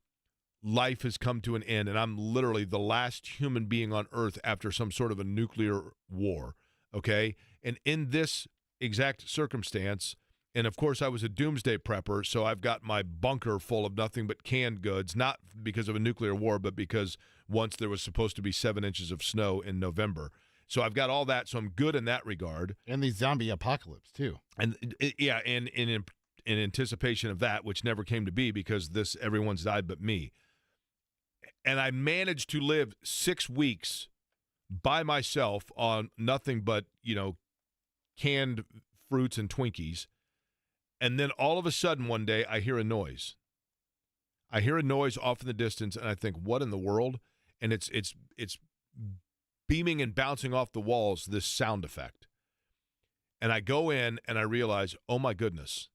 life has come to an end. And I'm literally the last human being on Earth after some sort of a nuclear war, okay? And in this exact circumstance, and of course I was a doomsday prepper, so I've got my bunker full of nothing but canned goods, not because of a nuclear war, but because once there was supposed to be 7 inches of snow in November. So I've got all that, so I'm good in that regard. And the zombie apocalypse, too. And and in anticipation of that, which never came to be because everyone's died but me. And I managed to live 6 weeks by myself on nothing but, canned fruits and Twinkies. And then all of a sudden one day I hear a noise. I hear a noise off in the distance, and I think, what in the world? And it's beaming and bouncing off the walls, this sound effect. And I go in and I realize, oh my goodness,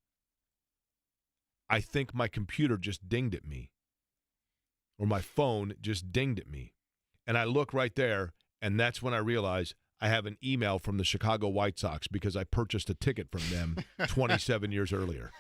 I think my computer just dinged at me, or my phone just dinged at me. And I look right there, and that's when I realize I have an email from the Chicago White Sox because I purchased a ticket from them 27 years earlier.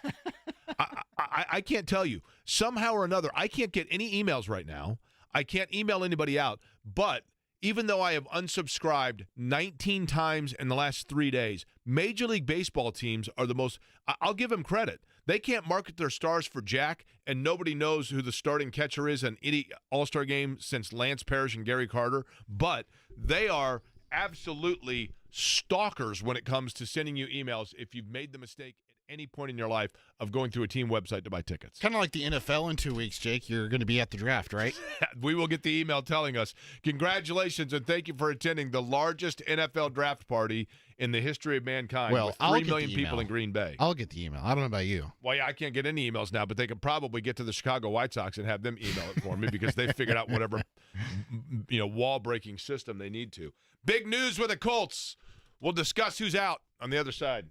I can't tell you. Somehow or another, I can't get any emails right now. I can't email anybody out. But even though I have unsubscribed 19 times in the last 3 days, Major League Baseball teams are the most – I'll give them credit. They can't market their stars for jack, and nobody knows who the starting catcher is in any All-Star game since Lance Parrish and Gary Carter, but they are absolutely stalkers when it comes to sending you emails if you've made the mistake at any point in your life of going to a team website to buy tickets. Kind of like the NFL in 2 weeks, Jake. You're going to be at the draft, right? We will get the email telling us, congratulations and thank you for attending the largest NFL draft party in the history of mankind Well, with I'll 3 get million the people email. in Green Bay. I'll get the email. I don't know about you. Well, yeah, I can't get any emails now, but they could probably get to the Chicago White Sox and have them email it for me because they figured out whatever wall-breaking system they need to. Big news with the Colts. We'll discuss who's out on the other side.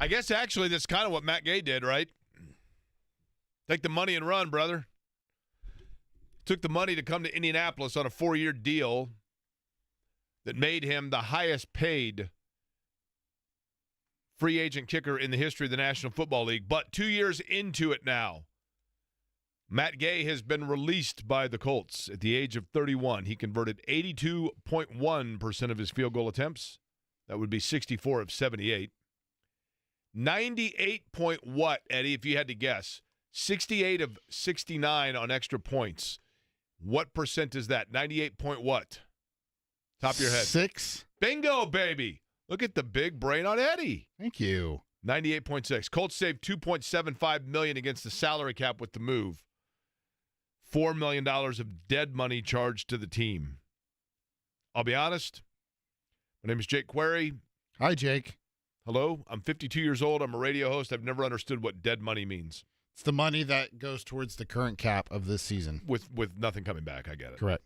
I guess actually that's kind of what Matt Gay did, right? Take the money and run, brother. Took the money to come to Indianapolis on a 4-year deal that made him the highest paid free agent kicker in the history of the National Football League. But 2 years into it now, Matt Gay has been released by the Colts at the age of 31. He converted 82.1% of his field goal attempts. That would be 64 of 78. 98 point what, Eddie, if you had to guess? 68 of 69 on extra points. What percent is that? 98 point what? Top of your head. 6. Bingo, baby. Look at the big brain on Eddie. Thank you. 98.6. Colts saved $2.75 million against the salary cap with the move. $4 million of dead money charged to the team. I'll be honest. My name is Jake Query. Hi, Jake. Hello. I'm 52 years old. I'm a radio host. I've never understood what dead money means. It's the money that goes towards the current cap of this season. With nothing coming back, I get it. Correct.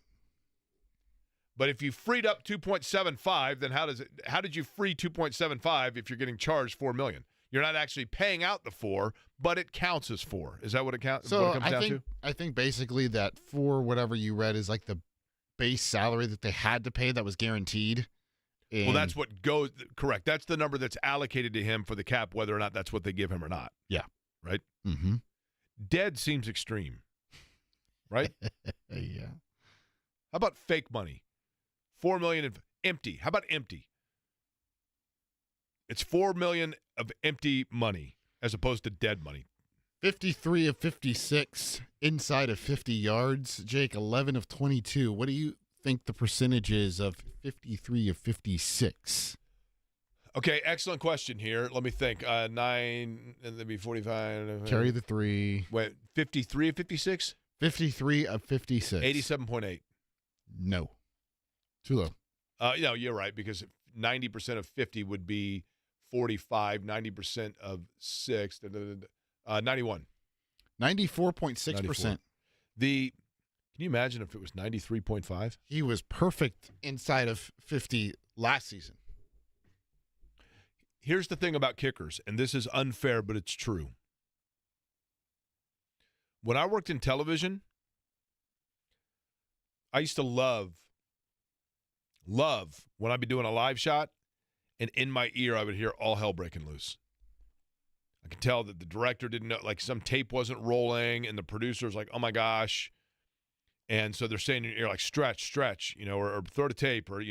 But if you freed up 2.75, then how did you free 2.75 if you're getting charged $4 million? You're not actually paying out the 4, but it counts as 4. Is that what it counts? So what it comes down to? I think basically that for whatever you read is like the base salary that they had to pay that was guaranteed. Well, that's what goes correct. That's the number that's allocated to him for the cap, whether or not that's what they give him or not. Yeah. Right? Mm-hmm. Dead seems extreme. Right? Yeah. How about fake money? $4 million of empty. How about empty? It's $4 million of empty money as opposed to dead money. 53 of 56 inside of 50 yards. Jake, 11 of 22. What do you think the percentage is of 53 of 56? Okay, excellent question here. Let me think. 9, and then be 45. Carry the 3. Wait, 53 of 56? 53 of 56. 87.8. No. Too low. No, you're right, because 90% of 50 would be 45, 90% of 6, 91. 94.6%. Can you imagine if it was 93.5? He was perfect inside of 50 last season. Here's the thing about kickers, and this is unfair, but it's true. When I worked in television, I used to love when I'd be doing a live shot, and in my ear I would hear all hell breaking loose. I could tell that the director didn't know, like some tape wasn't rolling, and the producer was like, oh my gosh. And so they're saying in your ear, like, stretch, or throw the tape, or,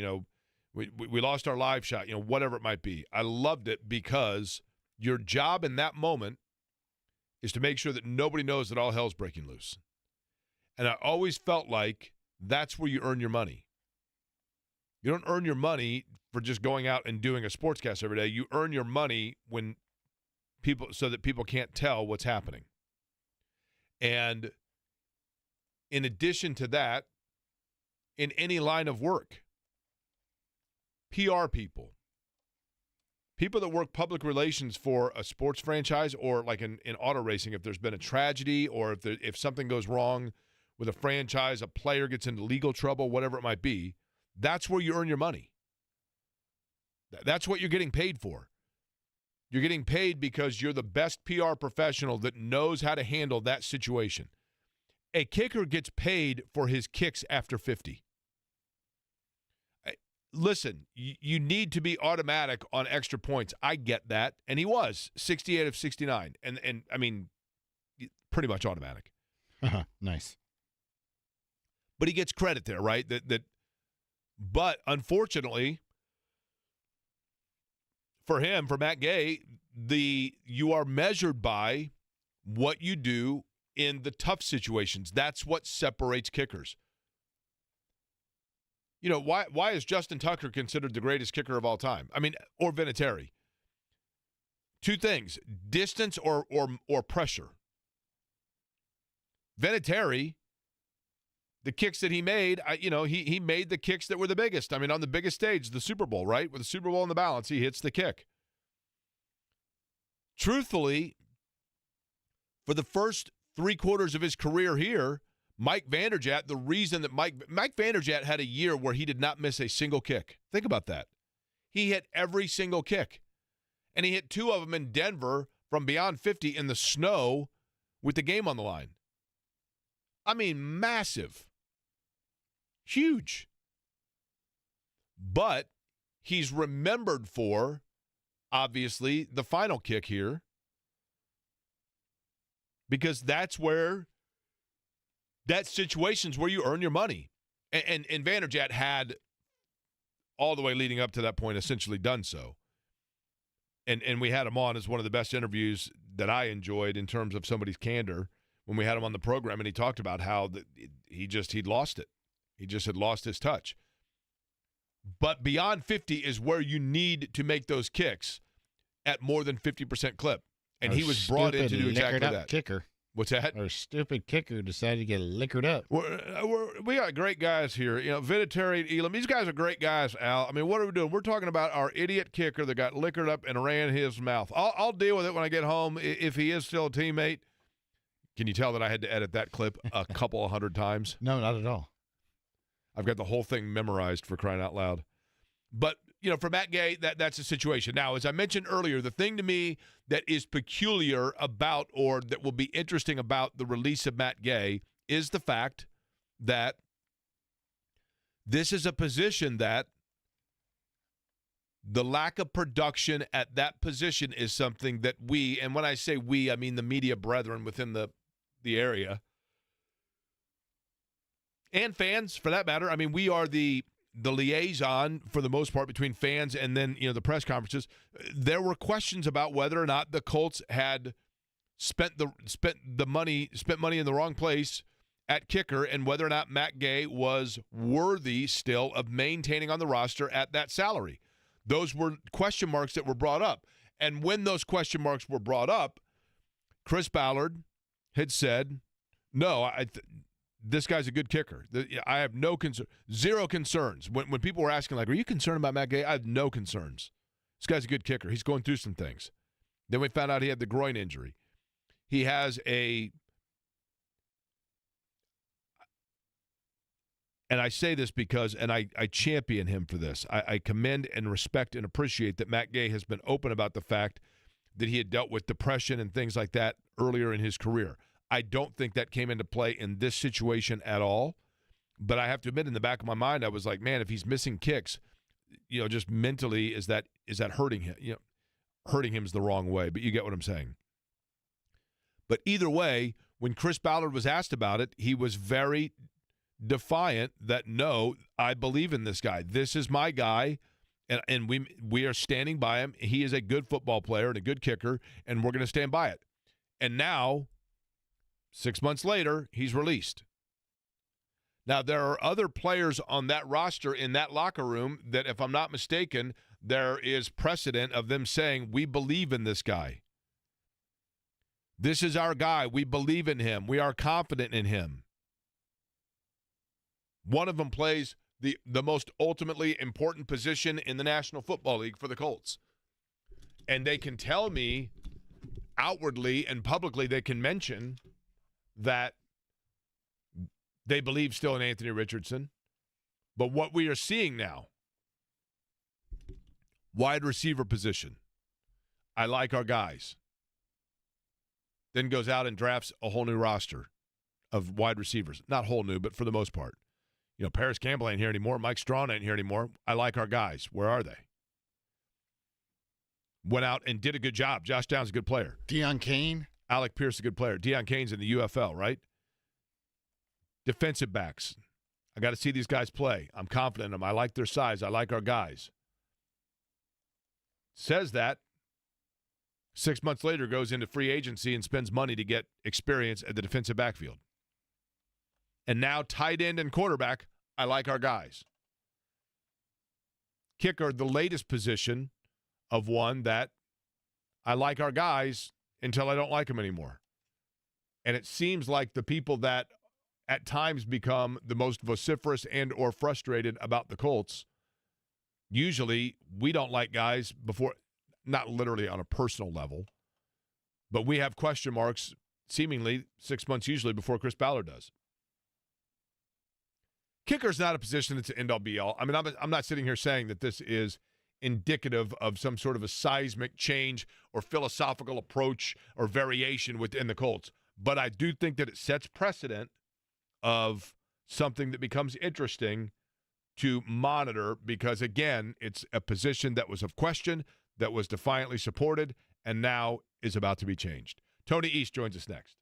we lost our live shot, whatever it might be. I loved it because your job in that moment is to make sure that nobody knows that all hell's breaking loose. And I always felt like that's where you earn your money. You don't earn your money for just going out and doing a sportscast every day. You earn your money so that people can't tell what's happening. And in addition to that, in any line of work, PR people that work public relations for a sports franchise, or like in auto racing, if there's been a tragedy, or if something goes wrong with a franchise, a player gets into legal trouble, whatever it might be, that's where you earn your money. That's what you're getting paid for. You're getting paid because you're the best PR professional that knows how to handle that situation. A kicker gets paid for his kicks after 50. Listen, you need to be automatic on extra points. I get that. And he was 68 of 69. And I mean, pretty much automatic. Nice. But he gets credit there, right? But unfortunately, for him, for Matt Gay, you are measured by what you do in the tough situations. That's what separates kickers. Why is Justin Tucker considered the greatest kicker of all time? I mean, or Vinatieri. Two things: distance or pressure. Vinatieri, the kicks that he made, he made the kicks that were the biggest. I mean, on the biggest stage, the Super Bowl, right? With the Super Bowl in the balance, he hits the kick. Truthfully, for the first 3/4 of his career here, Mike Vanderjagt, the reason that Mike Vanderjagt had a year where he did not miss a single kick. Think about that. He hit every single kick. And he hit 2 of them in Denver from beyond 50 in the snow with the game on the line. I mean, massive. Huge. But he's remembered for, obviously, the final kick here. Because that's situation's where you earn your money. And Vanderjagt had, all the way leading up to that point, essentially done so. And we had him on as one of the best interviews that I enjoyed in terms of somebody's candor when we had him on the program, and he talked about how he'd lost it. He just had lost his touch. But beyond 50 is where you need to make those kicks at more than 50% clip. And he was brought in to do exactly that. Kicker. What's that? Our stupid kicker decided to get liquored up. We got great guys here. You know, Vinatieri, Elam, these guys are great guys, Al. I mean, what are we doing? We're talking about our idiot kicker that got liquored up and ran his mouth. I'll deal with it when I get home if he is still a teammate. Can you tell that I had to edit that clip a couple 100 times? No, not at all. I've got the whole thing memorized, for crying out loud. But, you know, for Matt Gay, that's the situation. Now, as I mentioned earlier, the thing to me that is peculiar about, or that will be interesting about the release of Matt Gay, is the fact that this is a position that the lack of production at that position is something that we, and when I say we, I mean the media brethren within the area, and fans, for that matter. I mean, we are the liaison, for the most part, between fans and then, you know, the press conferences. There were questions about whether or not the Colts had spent money in the wrong place at kicker, and whether or not Matt Gay was worthy still of maintaining on the roster at that salary. Those were question marks that were brought up. And when those question marks were brought up, Chris Ballard had said, no, this guy's a good kicker. I have no concern, zero concerns. When people were asking, like, are you concerned about Matt Gay? I have no concerns. This guy's a good kicker. He's going through some things. Then we found out he had the groin injury. He has and I say this because, and I champion him for this. I commend and respect and appreciate that Matt Gay has been open about the fact that he had dealt with depression and things like that earlier in his career. I don't think that came into play in this situation at all. But I have to admit, in the back of my mind, I was like, man, if he's missing kicks, you know, just mentally, is that hurting him? You know, hurting him is the wrong way, but you get what I'm saying. But either way, when Chris Ballard was asked about it, he was very defiant that, no, I believe in this guy. This is my guy, and we are standing by him. He is a good football player and a good kicker, and we're going to stand by it. And now, 6 months later, he's released. Now, there are other players on that roster in that locker room that, if I'm not mistaken, there is precedent of them saying, we believe in this guy. This is our guy. We believe in him. We are confident in him. One of them plays the most ultimately important position in the National Football League for the Colts. And they can tell me outwardly and publicly, they can mention that they believe still in Anthony Richardson. But what we are seeing now, wide receiver position, I like our guys. Then goes out and drafts a whole new roster of wide receivers. Not whole new, but for the most part. You know, Paris Campbell ain't here anymore. Mike Strawn ain't here anymore. I like our guys. Where are they? Went out and did a good job. Josh Downs a good player. Deion Kane. Alec Pierce a good player. Deion Kane's in the UFL, right? Defensive backs. I got to see these guys play. I'm confident in them. I like their size. I like our guys. Says that. 6 months later, goes into free agency and spends money to get experience at the defensive backfield. And now tight end and quarterback, I like our guys. Kicker, the latest position of one that I like our guys until I don't like them anymore. And it seems like the people that at times become the most vociferous and or frustrated about the Colts, usually we don't like guys before, not literally on a personal level, but we have question marks seemingly 6 months usually before Chris Ballard does. Kicker's not a position that's an end-all be-all. I mean, I'm not sitting here saying that this is indicative of some sort of a seismic change or philosophical approach or variation within the Colts. But I do think that it sets precedent of something that becomes interesting to monitor because, again, it's a position that was of question, that was defiantly supported, and now is about to be changed. Tony East joins us next.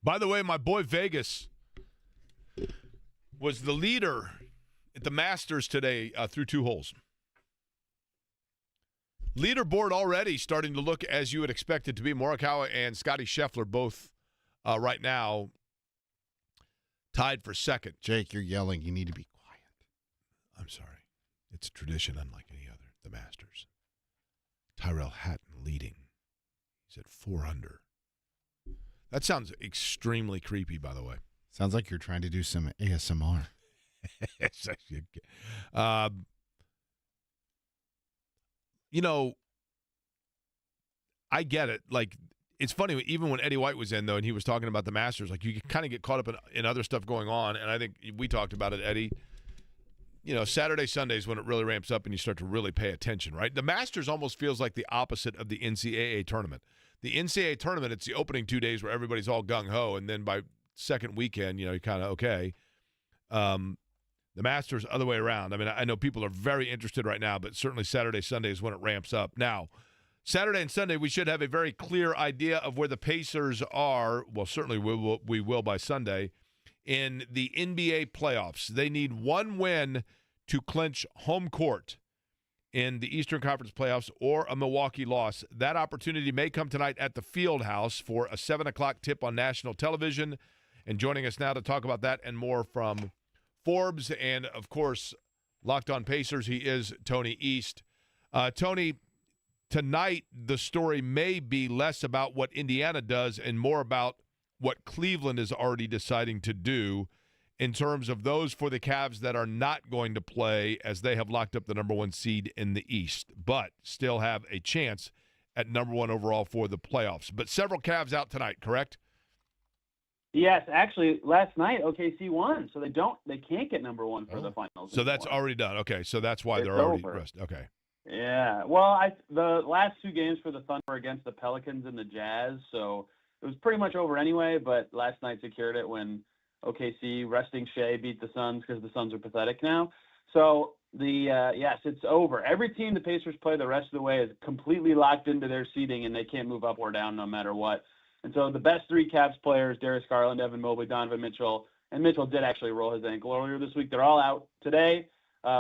By the way, my boy Vegas was the leader at the Masters today through 2 holes. Leaderboard already starting to look as you would expect it to be. Morikawa and Scotty Scheffler both right now tied for second. Jake, you're yelling. You need to be quiet. I'm sorry. It's a tradition unlike any other. The Masters. Tyrell Hatton leading. He's at 4 under. That sounds extremely creepy, by the way. Sounds like you're trying to do some ASMR. You know, I get it. Like, it's funny, even when Eddie White was in, though, and he was talking about the Masters, like, you kind of get caught up in other stuff going on, and I think we talked about it, Eddie. You know, Saturday, Sundays when it really ramps up and you start to really pay attention, right? The Masters almost feels like the opposite of the NCAA tournament. The NCAA tournament, it's the opening 2 days where everybody's all gung-ho, and then by second weekend, you know, you're kind of okay. The Masters, other way around. I mean, I know people are very interested right now, but certainly Saturday, Sunday is when it ramps up. Now, Saturday and Sunday, we should have a very clear idea of where the Pacers are. Well, certainly we will by Sunday in the NBA playoffs. They need one win to clinch home court in the Eastern Conference playoffs or a Milwaukee loss. That opportunity may come tonight at the Fieldhouse for a 7 o'clock tip on national television. And joining us now to talk about that and more from Forbes and, of course, Locked On Pacers, he is Tony East. Tony, tonight the story may be less about what Indiana does and more about what Cleveland is already deciding to do in terms of those for the Cavs that are not going to play, as they have locked up the number 1 seed in the East, but still have a chance at number 1 overall for the playoffs. But several Cavs out tonight, correct? Yes, actually, last night OKC won, so they can't get number 1 for the finals. So that's already done. Okay, so that's why they're already rested. Okay. Yeah, well, the last 2 games for the Thunder were against the Pelicans and the Jazz, so it was pretty much over anyway. But last night secured it when OKC resting Shea beat the Suns because the Suns are pathetic now. So yes, it's over. Every team the Pacers play the rest of the way is completely locked into their seeding, and they can't move up or down no matter what. And so the best 3 Cavs players, Darius Garland, Evan Mobley, Donovan Mitchell, and Mitchell did actually roll his ankle earlier this week. They're all out today,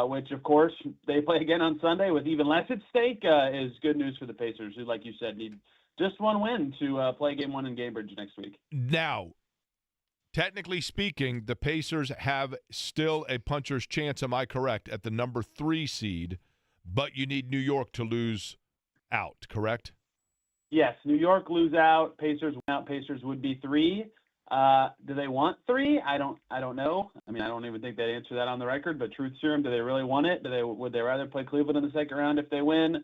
which, of course, they play again on Sunday with even less at stake, is good news for the Pacers, who, like you said, need just one win to play Game 1 in Cambridge next week. Now, technically speaking, the Pacers have still a puncher's chance, am I correct, at the number 3 seed, but you need New York to lose out, correct? Yes, New York lose out, Pacers win out, Pacers would be 3. Do they want 3? I don't know. I mean, I don't even think they'd answer that on the record, but truth serum, do they really want it? Would they rather play Cleveland in the second round if they win?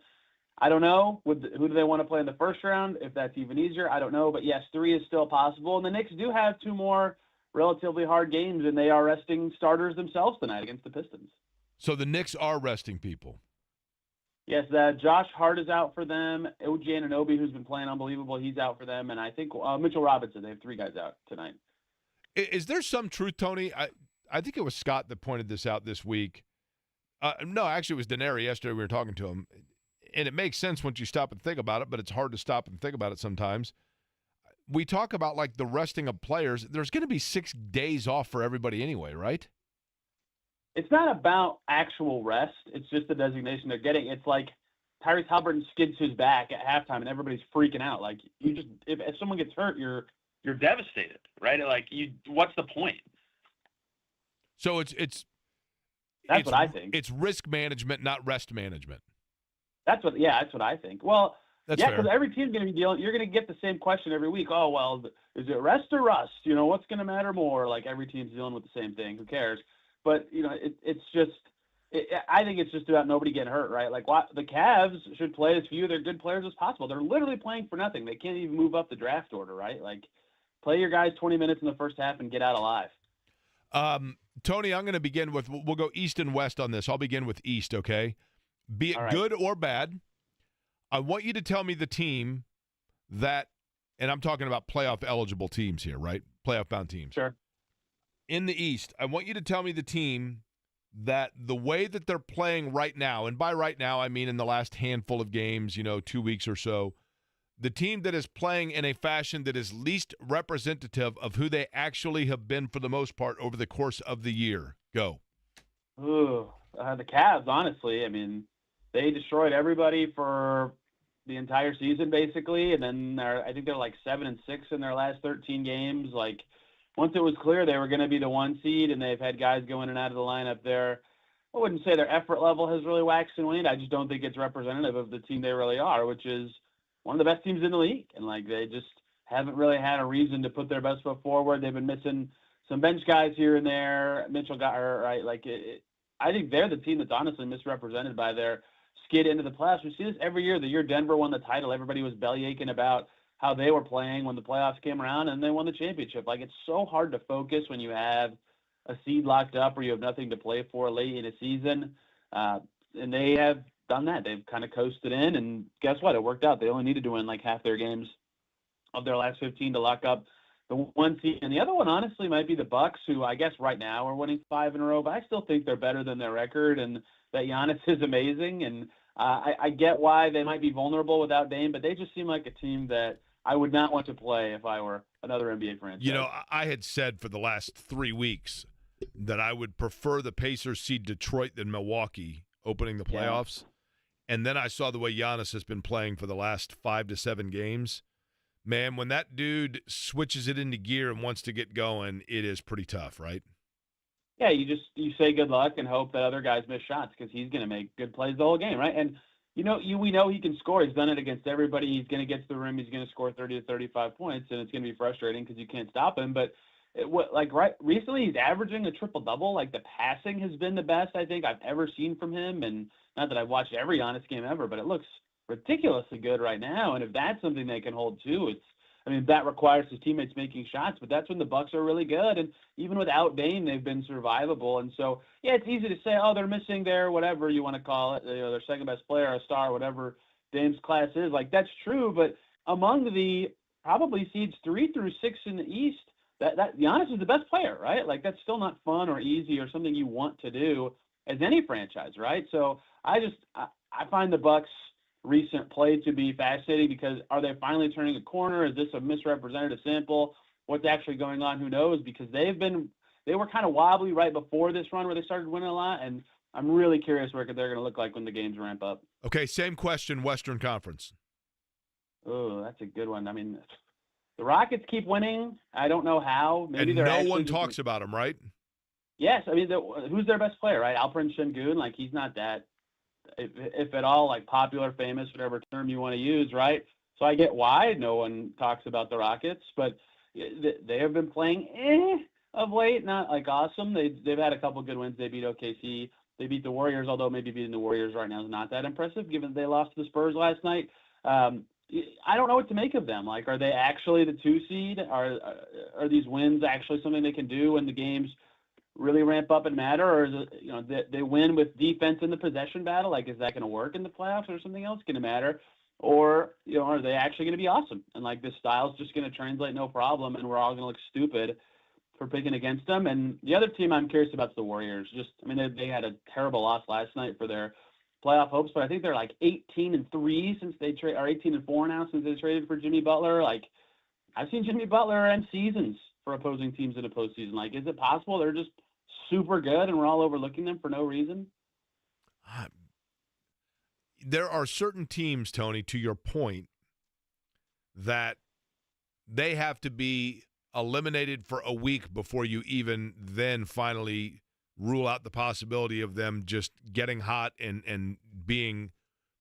I don't know. Who do they want to play in the first round? If that's even easier, I don't know. But yes, 3 is still possible. And the Knicks do have 2 more relatively hard games, and they are resting starters themselves tonight against the Pistons. So the Knicks are resting people. Yes, Josh Hart is out for them. OG Anunoby, who's been playing unbelievable, he's out for them. And I think Mitchell Robinson, they have 3 guys out tonight. Is there some truth, Tony? I think it was Scott that pointed this out this week. No, actually, it was Denary yesterday. We were talking to him. And it makes sense once you stop and think about it, but it's hard to stop and think about it sometimes. We talk about, like, the resting of players. There's going to be 6 days off for everybody anyway, right? It's not about actual rest. It's just the designation they're getting. It's like Tyrese Halliburton skids his back at halftime, and everybody's freaking out. Like, you just if someone gets hurt, you're devastated, right? Like, what's the point? So it's what I think. It's risk management, not rest management. That's what I think. Well, that's yeah, fair. because every team's going to be dealing. You're going to get the same question every week. Oh, well, is it rest or rust? You know, what's going to matter more? Like, every team's dealing with the same thing. Who cares? But, you know, I think it's just about nobody getting hurt, right? Like, the Cavs should play as few of their good players as possible. They're literally playing for nothing. They can't even move up the draft order, right? Like, play your guys 20 minutes in the first half and get out alive. Tony, I'm going to begin with, we'll go East and West on this. I'll begin with East, okay? Be it good or bad, I want you to tell me the team that, and I'm talking about playoff-eligible teams here, right? Playoff-bound teams. Sure. In the East, I want you to tell me the team that the way that they're playing right now, and by right now I mean in the last handful of games, 2 weeks or so, the team that is playing in a fashion that is least representative of who they actually have been for the most part over the course of the year. Go. Ooh, the Cavs, honestly. I mean, they destroyed everybody for the entire season basically, and then I think they're like 7-6 in their last 13 games. Like once it was clear they were going to be the 1 seed, and they've had guys go in and out of the lineup there. I wouldn't say their effort level has really waxed and waned. I just don't think it's representative of the team they really are, which is one of the best teams in the league. And like they just haven't really had a reason to put their best foot forward. They've been missing some bench guys here and there. Mitchell got hurt, right? Like I think they're the team that's honestly misrepresented by their skid into the playoffs. We see this every year. The year Denver won the title, everybody was bellyaching about how they were playing when the playoffs came around, and they won the championship. Like it's so hard to focus when you have a seed locked up or you have nothing to play for late in a season. And they have done that. They've kind of coasted in, and guess what? It worked out. They only needed to win like half their games of their last 15 to lock up the 1 seed. And the other one, honestly, might be the Bucks, who I guess right now are winning 5 in a row, but I still think they're better than their record, and that Giannis is amazing. And I get why they might be vulnerable without Dame, but they just seem like a team that I would not want to play if I were another NBA franchise. You know, I had said for the last 3 weeks that I would prefer the Pacers seed Detroit than Milwaukee opening the playoffs. Yeah. And then I saw the way Giannis has been playing for the last 5 to 7 games. Man, when that dude switches it into gear and wants to get going, it is pretty tough, right? Yeah, you say good luck and hope that other guys miss shots because he's going to make good plays the whole game, right? And we know he can score. He's done it against everybody. He's going to get to the rim. He's going to score 30 to 35 points, and it's going to be frustrating because you can't stop him. But recently he's averaging a triple-double. Like the passing has been the best I think I've ever seen from him. And not that I've watched every Giannis game ever, but it looks ridiculously good right now. And if that's something they can hold to, that requires his teammates making shots, but that's when the Bucks are really good. And even without Dame, they've been survivable. And so, yeah, it's easy to say, oh, they're missing their whatever you want to call it, their second best player, a star, whatever Dame's class is. Like that's true, but among the probably seeds 3 through 6 in the East, that Giannis is the best player, right? Like that's still not fun or easy or something you want to do as any franchise, right? So I find the Bucks' recent play to be fascinating because are they finally turning a corner? Is this a misrepresentative sample? What's actually going on? Who knows? Because they were kind of wobbly right before this run where they started winning a lot, and I'm really curious what they're going to look like when the games ramp up. Okay, same question, Western Conference. Oh, that's a good one. I mean, the Rockets keep winning. I don't know how. Maybe and no one talks about them, right? Yes. I mean, who's their best player, right? Alperen Şengün, like he's not that, if at all, like popular, famous, whatever term you want to use, right? So I get why no one talks about the Rockets, but they have been playing of late, not like awesome. They've had a couple good wins. They beat OKC. They beat the Warriors, although maybe beating the Warriors right now is not that impressive given they lost to the Spurs last night. I don't know what to make of them. Like, are they actually the 2 seed? Are these wins actually something they can do when the games really ramp up and matter? Or is it, they win with defense in the possession battle? Like, is that going to work in the playoffs or something else going to matter? Or, are they actually going to be awesome? And like this style's just going to translate no problem. And we're all going to look stupid for picking against them. And the other team I'm curious about is the Warriors. They had a terrible loss last night for their playoff hopes, but I think they're like 18-3 since they or 18-4 now since they traded for Jimmy Butler. Like, I've seen Jimmy Butler end seasons for opposing teams in a postseason. Like, is it possible they're just super good and we're all overlooking them for no reason? There are certain teams, Tony, to your point, that they have to be eliminated for a week before you even then finally rule out the possibility of them just getting hot and being,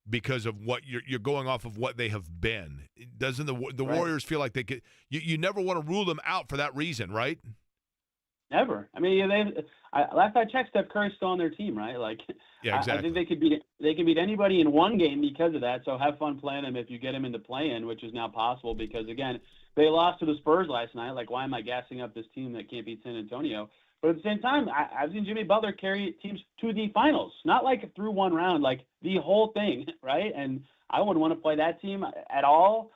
because of what you're going off of what they have been. Doesn't the right. Warriors feel like they could? You never want to rule them out for that reason, right? Never. I mean, last I checked, Steph Curry's still on their team, right? Like, yeah, exactly. I think they could beat anybody in one game because of that. So have fun playing them if you get them in the play-in, which is now possible because again, they lost to the Spurs last night. Like, why am I gassing up this team that can't beat San Antonio? But at the same time, I've seen Jimmy Butler carry teams to the finals, not like through one round, like the whole thing, right? And I wouldn't want to play that team at all.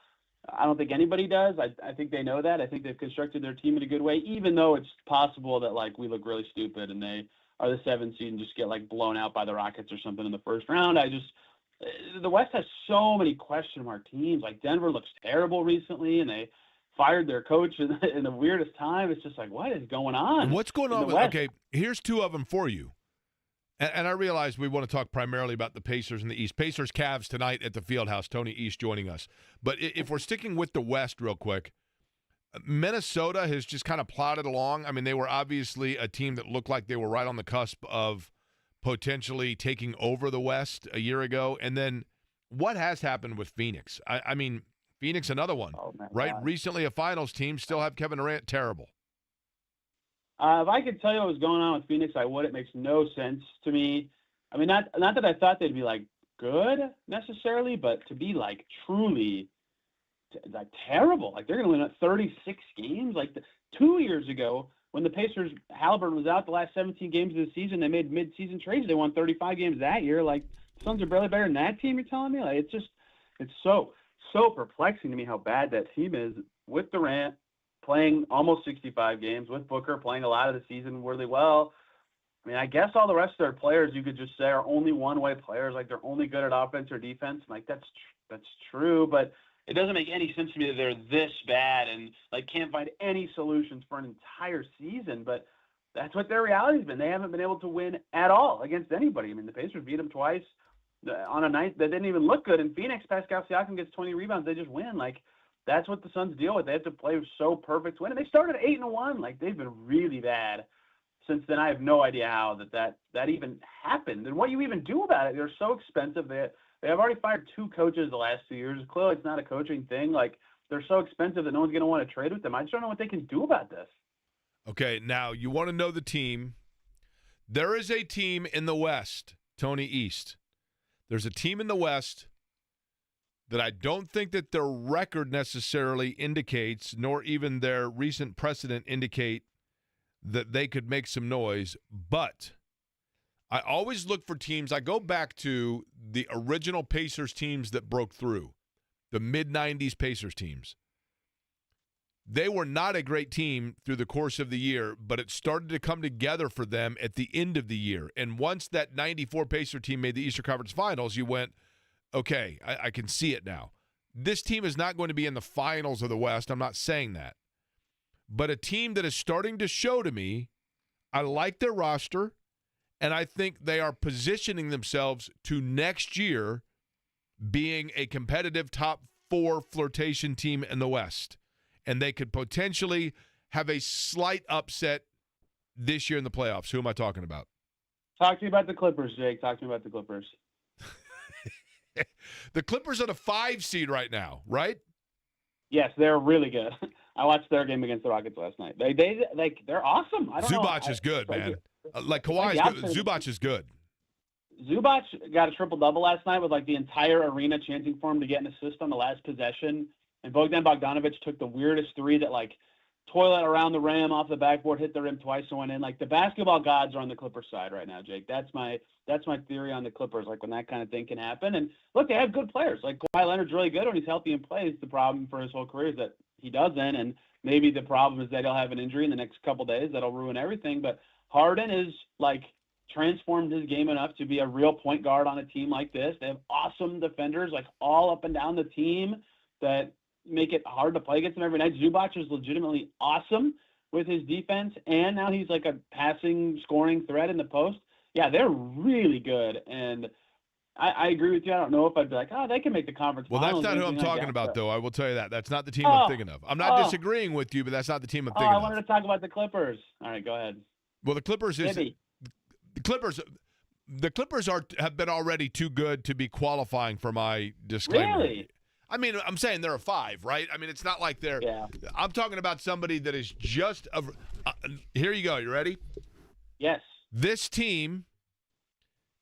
I don't think anybody does. I think they know that. I think they've constructed their team in a good way, even though it's possible that, like, we look really stupid and they are the 7th seed and just get, like, blown out by the Rockets or something in the first round. The West has so many question mark teams. Like, Denver looks terrible recently, and they fired their coach in the weirdest time. It's just like, what is going on? And what's going on with, okay, here's 2 of them for you. And I realize we want to talk primarily about the Pacers in the East. Pacers Cavs tonight at the Fieldhouse. Tony East joining us. But if we're sticking with the West real quick, Minnesota has just kind of plodded along. I mean, they were obviously a team that looked like they were right on the cusp of potentially taking over the West a year ago. And then what has happened with Phoenix? I mean, Phoenix, another one, right? God. Recently a finals team, still have Kevin Durant. Terrible. If I could tell you what was going on with Phoenix, I would. It makes no sense to me. I mean, not that I thought they'd be like good necessarily, but to be like truly like terrible. Like they're going to win 36 games. Like 2 years ago, when the Pacers, Halliburton was out the last 17 games of the season, they made mid-season trades. They won 35 games that year. Like the Suns are barely better than that team. You're telling me? Like it's so perplexing to me how bad that team is with Durant playing almost 65 games, with Booker playing a lot of the season really well. I mean, I guess all the rest of their players you could just say are only one-way players, like they're only good at offense or defense. Like that's true, but it doesn't make any sense to me that they're this bad and like can't find any solutions for an entire season. But that's what their reality's been. They haven't been able to win at all against anybody. I mean, the Pacers beat them twice on a night that didn't even look good. In Phoenix, Pascal Siakam gets 20 rebounds. They just win. Like that's what the Suns deal with. They have to play so perfect to win. And they started 8-1. Like they've been really bad since then. I have no idea how that even happened and what you even do about it. They're so expensive. They have already fired 2 coaches the last 2 years. Clearly, it's not a coaching thing. Like they're so expensive that no one's going to want to trade with them. I just don't know what they can do about this. Okay, now you want to know the team. There is a team in the West, Tony East. There's a team in the West that I don't think that their record necessarily indicates, nor even their recent precedent indicate that they could make some noise. But I always look for teams. I go back to the original Pacers teams that broke through, the mid-'90s Pacers teams. They were not a great team through the course of the year, but it started to come together for them at the end of the year. And once that 94 Pacer team made the Eastern Conference Finals, you went, okay, I can see it now. This team is not going to be in the finals of the West. I'm not saying that. But a team that is starting to show to me, I like their roster, and I think they are positioning themselves to next year being a competitive top 4 flirtation team in the West. And they could potentially have a slight upset this year in the playoffs. Who am I talking about? Talk to me about the Clippers, Jake. Talk to me about the Clippers. The Clippers are the 5 seed right now, right? Yes, they're really good. I watched their game against the Rockets last night. They're awesome. I don't know. Zubac is good, man. Like Kawhi's good. Zubac is good. Zubac got a triple-double last night with like the entire arena chanting for him to get an assist on the last possession. And Bogdan Bogdanovic took the weirdest 3 that like toilet around the rim off the backboard, hit the rim twice and went in. Like the basketball gods are on the Clippers side right now, Jake. That's my theory on the Clippers. Like when that kind of thing can happen. And look, they have good players. Like Kawhi Leonard's really good when he's healthy and plays. The problem for his whole career is that he doesn't. And maybe the problem is that he'll have an injury in the next couple days that'll ruin everything. But Harden is like transformed his game enough to be a real point guard on a team like this. They have awesome defenders like all up and down the team that make it hard to play against them every night. Zubac is legitimately awesome with his defense, and now he's like a passing, scoring threat in the post. Yeah, they're really good, and I agree with you. I don't know if I'd be like, oh, they can make the conference Well, finals. that's not who I'm talking about, though. I will tell you that. That's not the team I'm thinking of. I'm not disagreeing with you, but that's not the team I'm thinking I of. wanted to talk about the Clippers. All right, go ahead. Well, the Clippers is Maybe. the Clippers. The Clippers have been already too good to be qualifying for my disclaimer. Really? I mean, I'm saying they're a 5, right? I mean, it's not like they're. Yeah. I'm talking about somebody that is just. Here you go. You ready? Yes. This team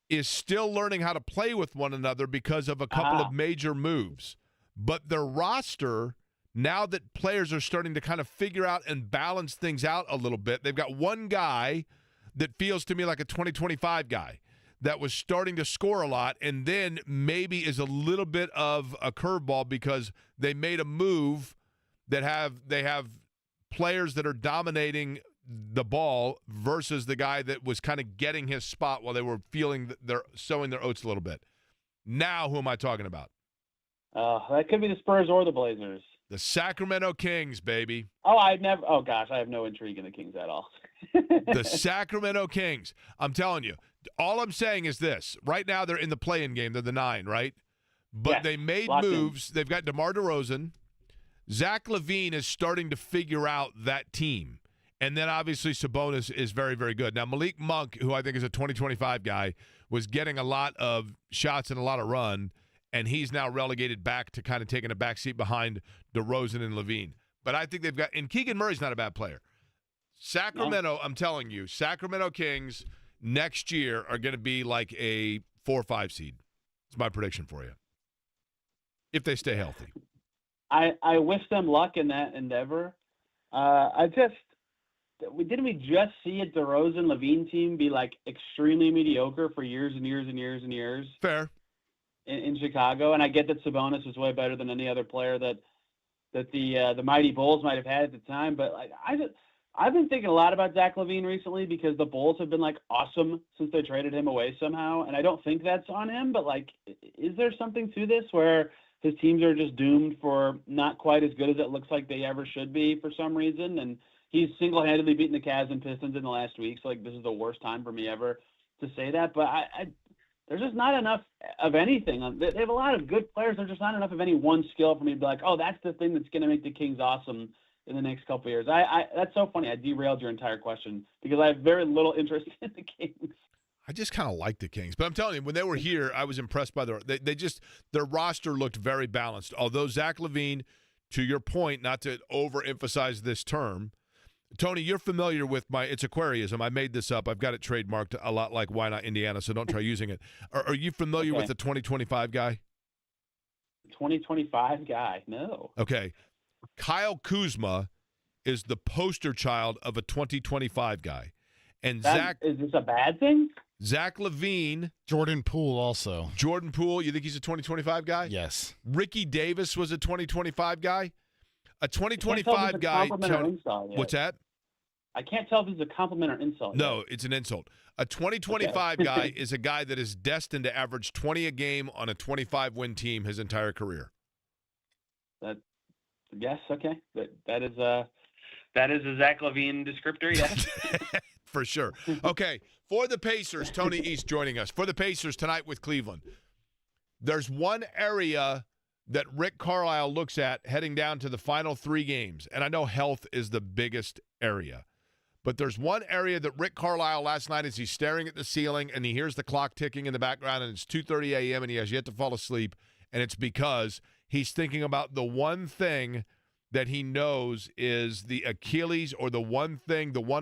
is still learning how to play with one another because of a couple of major moves. But their roster, now that players are starting to kind of figure out and balance things out a little bit, they've got one guy that feels to me like a 2025 guy that was starting to score a lot and then maybe is a little bit of a curveball because they made a move that they have players that are dominating the ball versus the guy that was kind of getting his spot while they were feeling that they're sowing their oats a little bit. Now, who am I talking about? That could be the Spurs or the Blazers. The Sacramento Kings, baby. Oh, gosh, I have no intrigue in the Kings at all. The Sacramento Kings. I'm telling you, All I'm saying is this. Right now they're in the play-in game. They're the 9, right? But Yes, they made locked in. moves. They've got DeMar DeRozan. Zach LaVine is starting to figure out that team. And then obviously Sabonis is very, very good. Now Malik Monk, who I think is a 2025 guy, was getting a lot of shots and a lot of run, and he's now relegated back to kind of taking a back seat behind DeRozan and LaVine. But I think they've got – and Keegan Murray's not a bad player. Sacramento, I'm telling you, Sacramento Kings next year are going to be like a 4 or 5 seed. It's my prediction for you. If they stay healthy. I wish them luck in that endeavor. Didn't we just see a DeRozan Levine team be like extremely mediocre for years and years and years and years? Fair. In Chicago, and I get that Sabonis was way better than any other player that the Mighty Bulls might have had at the time, but like I've been thinking a lot about Zach LaVine recently because the Bulls have been like awesome since they traded him away somehow, and I don't think that's on him, but like, is there something to this where his teams are just doomed for not quite as good as it looks like they ever should be for some reason, and he's single-handedly beaten the Cavs and Pistons in the last week, so like this is the worst time for me ever to say that, but there's just not enough of anything. They have a lot of good players. There's just not enough of any one skill for me to be like, oh, that's the thing that's going to make the Kings awesome in the next couple of years. That's so funny. I derailed your entire question because I have very little interest in the Kings. I just kind of like the Kings. But I'm telling you, when they were here, I was impressed by their roster looked very balanced. Although Zach LaVine, to your point, not to overemphasize this term, Tony, you're familiar with it's Aquariism. I made this up. I've got it trademarked a lot like Why Not Indiana, so don't try using it. Are you familiar with the 2025 guy? 2025 guy? No. Okay. Kyle Kuzma is the poster child of a 2025 guy. And is this a bad thing? Zach LaVine. Jordan Poole also. Jordan Poole, you think he's a 2025 guy? Yes. Ricky Davis was a 2025 guy? A 2025 guy. What's that? I can't tell if it's a compliment or insult. No, it's an insult. A 2025 guy is a guy that is destined to average 20 a game on a 25-win team his entire career. Yes, okay. That is a Zach LaVine descriptor, yes. For sure. Okay, for the Pacers, Tony East joining us. For the Pacers tonight with Cleveland, there's one area that Rick Carlisle looks at heading down to the final 3 games, and I know health is the biggest area. But there's one area that Rick Carlisle last night as he's staring at the ceiling and he hears the clock ticking in the background and it's 2:30 a.m. and he has yet to fall asleep, and it's because he's thinking about the one thing that he knows is the Achilles or the one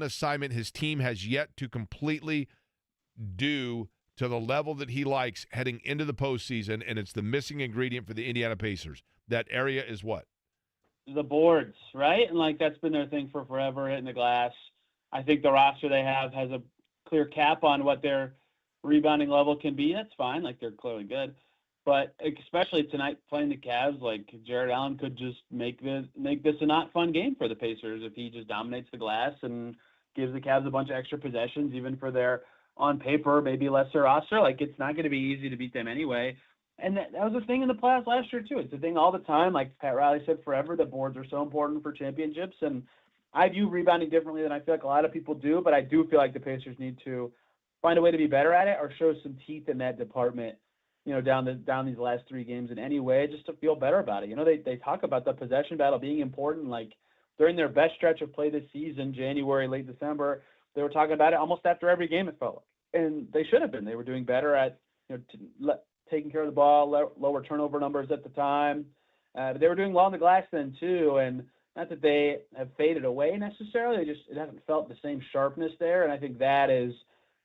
assignment his team has yet to completely do to the level that he likes heading into the postseason, and it's the missing ingredient for the Indiana Pacers. That area is what? The boards, right? And like that's been their thing for forever, hitting the glass. I think the roster they have has a clear cap on what their rebounding level can be. That's fine. Like they're clearly good. But especially tonight playing the Cavs, like Jared Allen could just make this a not fun game for the Pacers if he just dominates the glass and gives the Cavs a bunch of extra possessions, even for their on paper maybe lesser roster. Like it's not going to be easy to beat them anyway. And that was a thing in the playoffs last year too. It's a thing all the time. Like Pat Riley said forever, the boards are so important for championships. And I view rebounding differently than I feel like a lot of people do, but I do feel like the Pacers need to find a way to be better at it or show some teeth in that department, down these last 3 games in any way, just to feel better about it. They talk about the possession battle being important. Like during their best stretch of play this season, January, late December, they were talking about it almost after every game, it felt like. And they should have been. They were doing better at, taking care of the ball, lower turnover numbers at the time. But they were doing well on the glass then too. And not that they have faded away necessarily. It hasn't felt the same sharpness there. And I think that is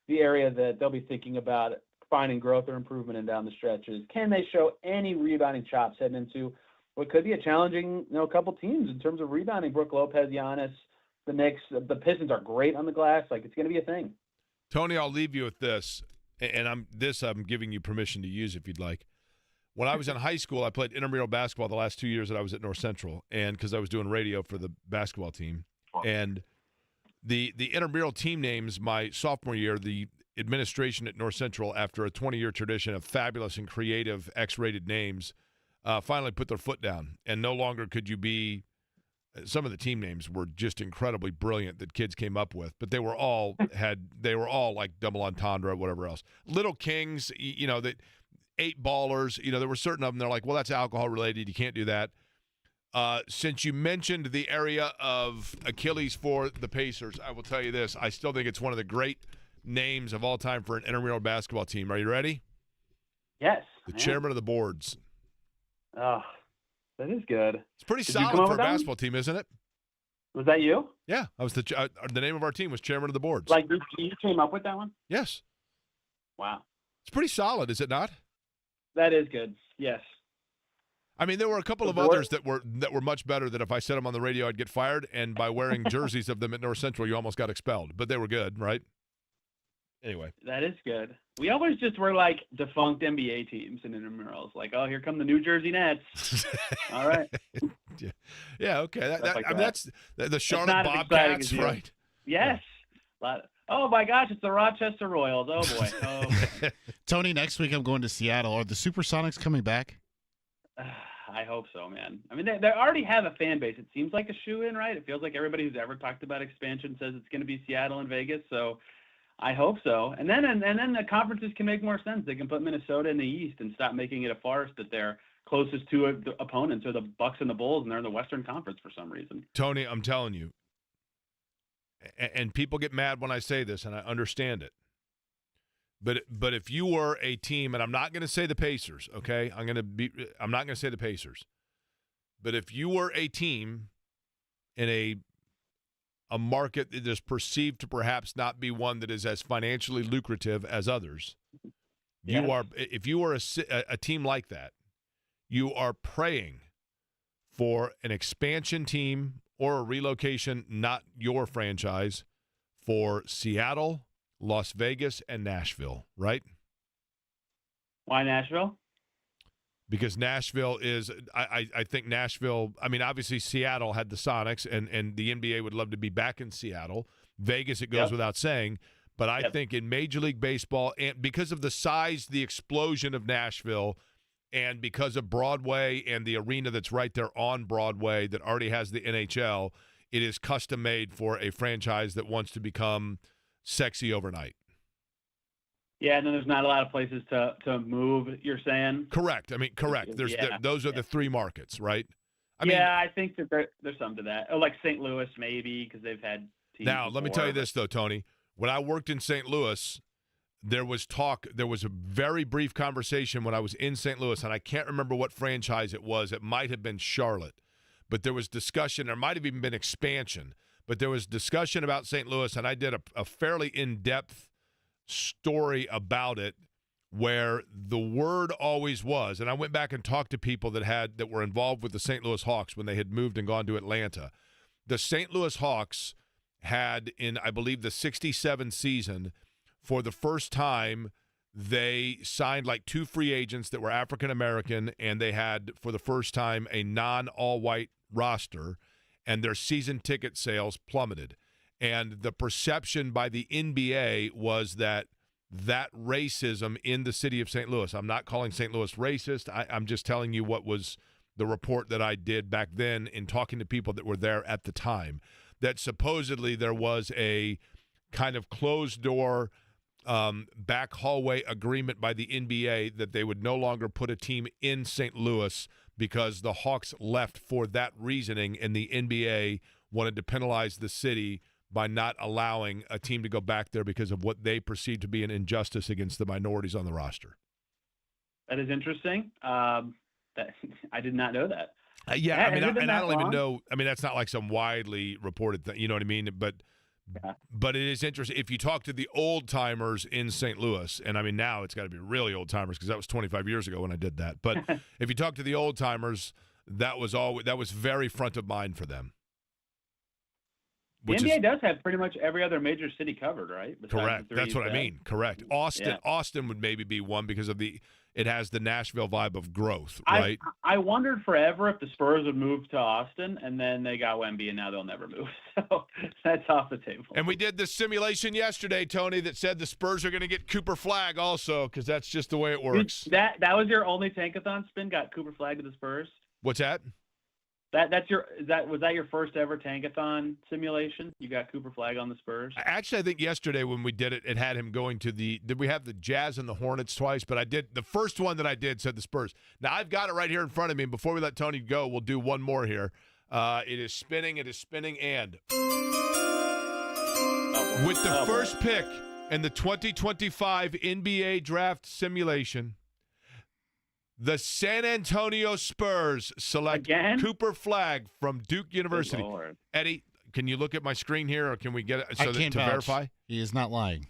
the area that they'll be thinking about finding growth or improvement in down the stretches. Can they show any rebounding chops heading into what could be a challenging, couple teams in terms of rebounding? Brook Lopez, Giannis, the Knicks, the Pistons are great on the glass. Like it's going to be a thing. Tony, I'll leave you with this, and I'm giving you permission to use if you'd like. When I was in high school, I played intramural basketball the last 2 years that I was at North Central, and because I was doing radio for the basketball team. And the intramural team names my sophomore year, the administration at North Central, after a 20-year tradition of fabulous and creative X-rated names, finally put their foot down. And no longer could you be some of the team names were just incredibly brilliant that kids came up with, but they were all like double entendre, whatever else. Little Kings, that 8 ballers, there were certain of them. They're like, well, that's alcohol related. You can't do that. Since you mentioned the area of Achilles for the Pacers, I will tell you this. I still think it's one of the great names of all time for an intramural basketball team. Are you ready? Yes. The chairman of the boards. Oh, that is good. It's pretty Did you solid come up for a with that one? basketball team, isn't it? Was that you? Yeah, I was the name of our team was chairman of the boards. Like you came up with that one? Yes. Wow. It's pretty solid, is it not? That is good. Yes. I mean, there were a couple of others that were much better that if I said them on the radio, I'd get fired. And by wearing jerseys of them at North Central, you almost got expelled. But they were good, right? Anyway. That is good. We always just were like defunct NBA teams in intramurals. Like, oh, here come the New Jersey Nets. All right. Yeah, okay. That's the Charlotte not as exciting Bobcats, as you. right? Yes. Oh, my gosh, it's the Rochester Royals. Oh, boy. Oh. Tony, next week I'm going to Seattle. Are the Supersonics coming back? I hope so, man. I mean, they already have a fan base. It seems like a shoe-in, right? It feels like everybody who's ever talked about expansion says it's going to be Seattle and Vegas. So I hope so. And then the conferences can make more sense. They can put Minnesota in the East and stop making it a farce that they're closest to the opponents are the Bucks and the Bulls, and they're in the Western Conference for some reason. Tony, I'm telling you, and people get mad when I say this, and I understand it. But if you were a team, and I'm not going to say the Pacers, okay? I'm not going to say the Pacers. But if you were a team in a market that is perceived to perhaps not be one that is as financially lucrative as others, Yes. if you are a team like that, you are praying for an expansion team or a relocation, not your franchise, for Seattle, Las Vegas, and Nashville, right? Why Nashville? Because Nashville is – I think Nashville – I mean, obviously Seattle had the Sonics, and the NBA would love to be back in Seattle. Vegas, it goes without saying. But I think in Major League Baseball, and because of the size, the explosion of Nashville, and because of Broadway and the arena that's right there on Broadway that already has the NHL, it is custom-made for a franchise that wants to become – sexy overnight. Yeah, and then there's not a lot of places to move, you're saying? Correct. I mean, correct. Those are the 3 markets, right? I think that there's some to that. Oh, like St. Louis maybe, because they've had teams Now, let me before. tell you this, though, Tony. When I worked in St. Louis, there was a very brief conversation when I was in St. Louis, and I can't remember what franchise it was. It might have been Charlotte. But there was discussion. There might have even been expansion. But there was discussion about St. Louis, and I did a fairly in-depth story about it where the word always was, and I went back and talked to people that were involved with the St. Louis Hawks when they had moved and gone to Atlanta. The St. Louis Hawks had, in, I believe, the 67 season, for the first time, they signed like 2 free agents that were African-American, and they had, for the first time, a non-all-white roster, and their season ticket sales plummeted. And the perception by the NBA was that racism in the city of St. Louis, I'm not calling St. Louis racist, I'm just telling you what was the report that I did back then in talking to people that were there at the time, that supposedly there was a kind of closed-door back hallway agreement by the NBA that they would no longer put a team in St. Louis because the Hawks left for that reasoning, and the NBA wanted to penalize the city by not allowing a team to go back there because of what they perceived to be an injustice against the minorities on the roster. That is interesting. I did not know that. I don't even know. I mean, that's not like some widely reported thing. You know what I mean? But it is interesting. If you talk to the old-timers in St. Louis, and I mean now it's got to be really old-timers because that was 25 years ago when I did that. But if you talk to the old-timers, that was very front of mind for them. The NBA does have pretty much every other major city covered, right? Besides correct. That's what I mean. Correct. Austin would maybe be one because of it has the Nashville vibe of growth, right? I wondered forever if the Spurs would move to Austin, and then they got Wemby, and now they'll never move. So that's off the table. And we did this simulation yesterday, Tony, that said the Spurs are going to get Cooper Flagg also because that's just the way it works. That was your only tankathon spin? Got Cooper Flagg to the Spurs? What's that? Was that your first ever Tankathon simulation? You got Cooper Flagg on the Spurs? Actually, I think yesterday when we did it, it had him going to did we have the Jazz and the Hornets twice? But I did, the first one that I did said the Spurs. Now, I've got it right here in front of me. And before we let Tony go, we'll do one more here. It is spinning, and with the first pick in the 2025 NBA draft simulation, the San Antonio Spurs select Cooper Flagg from Duke University. Eddie, can you look at my screen here, or can we get it I can't to vouch. verify? He is not lying.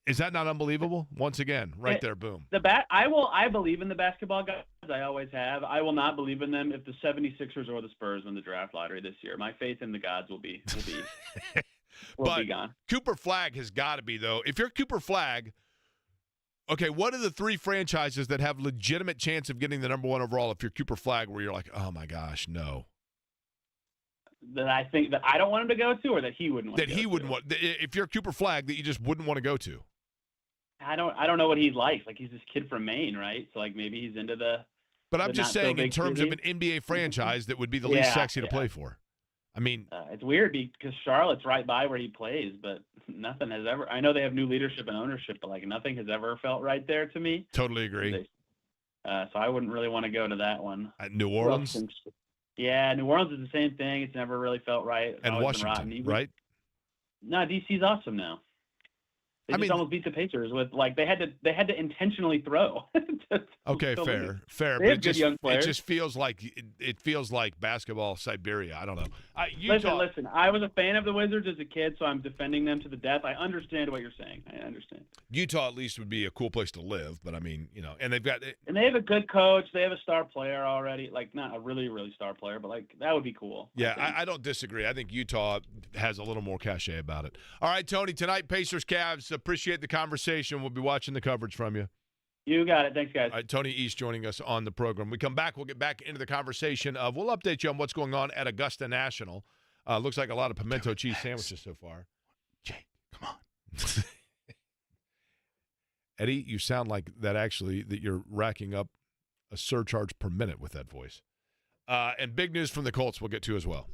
Is that not unbelievable? Once again, right there, boom. I believe in the basketball guys. I always have. I will not believe in them if the 76ers or the Spurs win the draft lottery this year. My faith in the gods will be gone. Cooper Flagg has got to be, though. If you're Cooper Flagg, okay, what are the three franchises that have legitimate chance of getting the number one overall if you're Cooper Flagg, where you're like, oh my gosh, no? That I think that I don't want him to go to, or that he wouldn't want that he wouldn't want. If you're Cooper Flagg, that you just wouldn't want to go to. I don't know what he's like. Like, he's this kid from Maine, right? So like maybe he's into the. But I'm just saying, in terms of an NBA franchise, that would be the least sexy to play for. I mean, it's weird because Charlotte's right by where he plays, but nothing has ever. I know they have new leadership and ownership, but like nothing has ever felt right there to me. Totally agree. So I wouldn't really want to go to that one. New Orleans. Yeah, New Orleans is the same thing. It's never really felt right. And Washington, right? No, DC's awesome now. They almost beat the Pacers with they had to intentionally throw. Okay, fair. They have good young players. It just feels like basketball Siberia. I don't know. Utah, Listen. I was a fan of the Wizards as a kid, so I'm defending them to the death. I understand what you're saying. I understand. Utah at least would be a cool place to live, but I mean, and they've got and they have a good coach. They have a star player already, like not a really really star player, but like that would be cool. Yeah, I don't disagree. I think Utah has a little more cachet about it. All right, Tony. Tonight, Pacers Cavs. Appreciate the conversation. We'll be watching the coverage from you. You got it. Thanks, guys. All right, Tony East joining us on the program. We come back, we'll get back into the conversation of, we'll update you on what's going on at Augusta National. Looks like a lot of pimento cheese sandwiches so far. Jake, come on. Eddie, you sound like that you're racking up a surcharge per minute with that voice. And big news from the Colts we'll get to as well.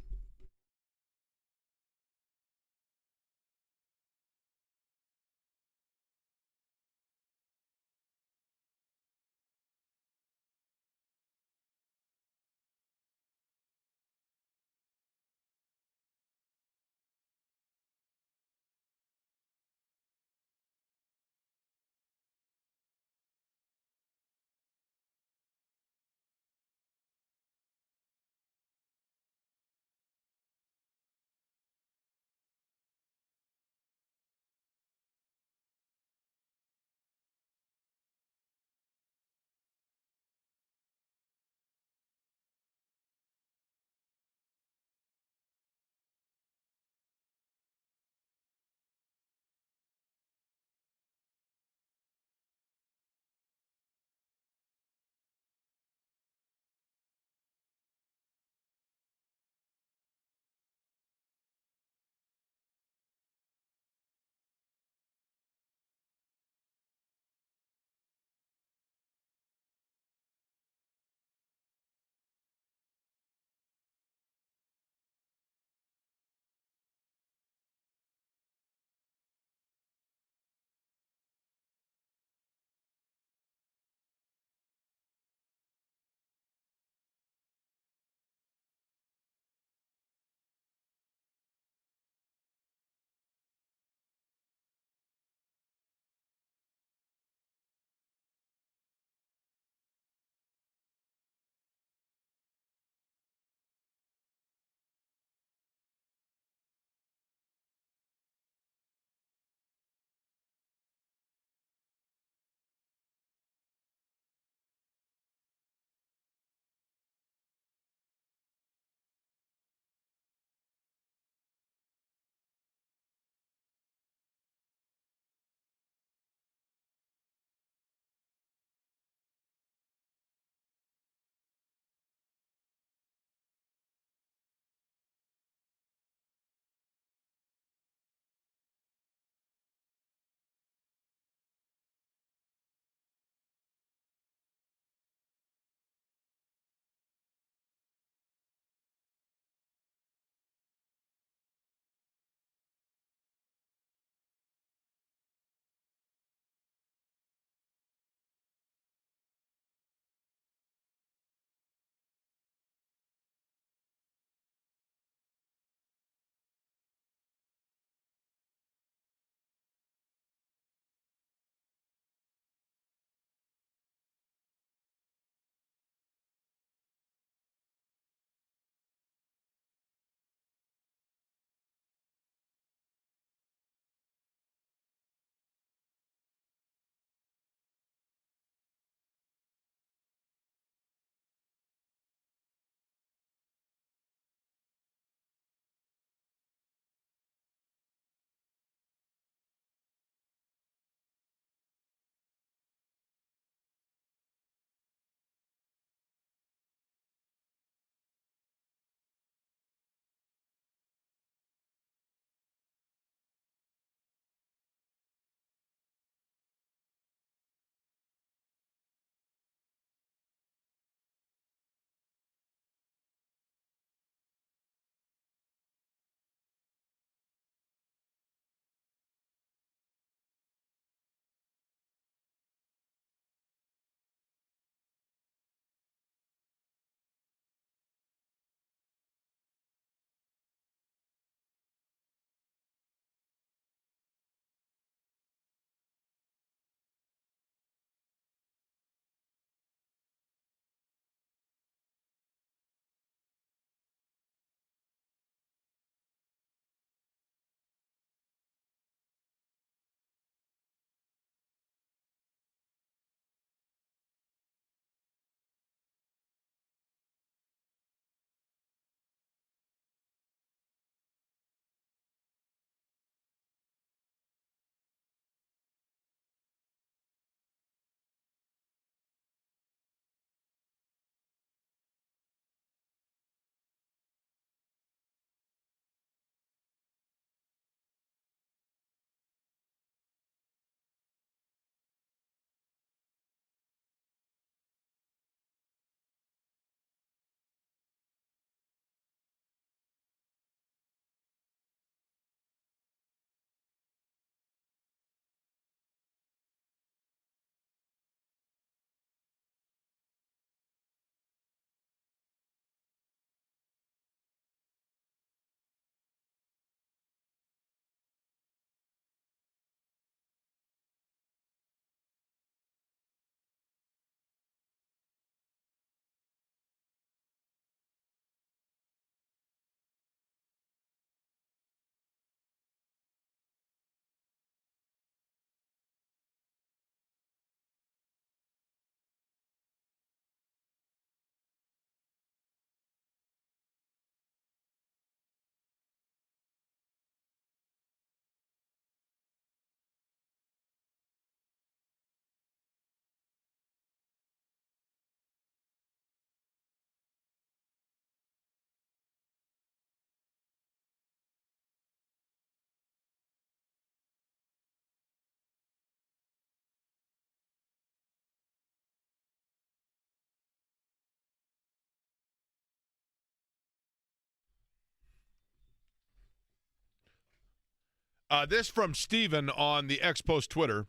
This from Steven on the X Post Twitter.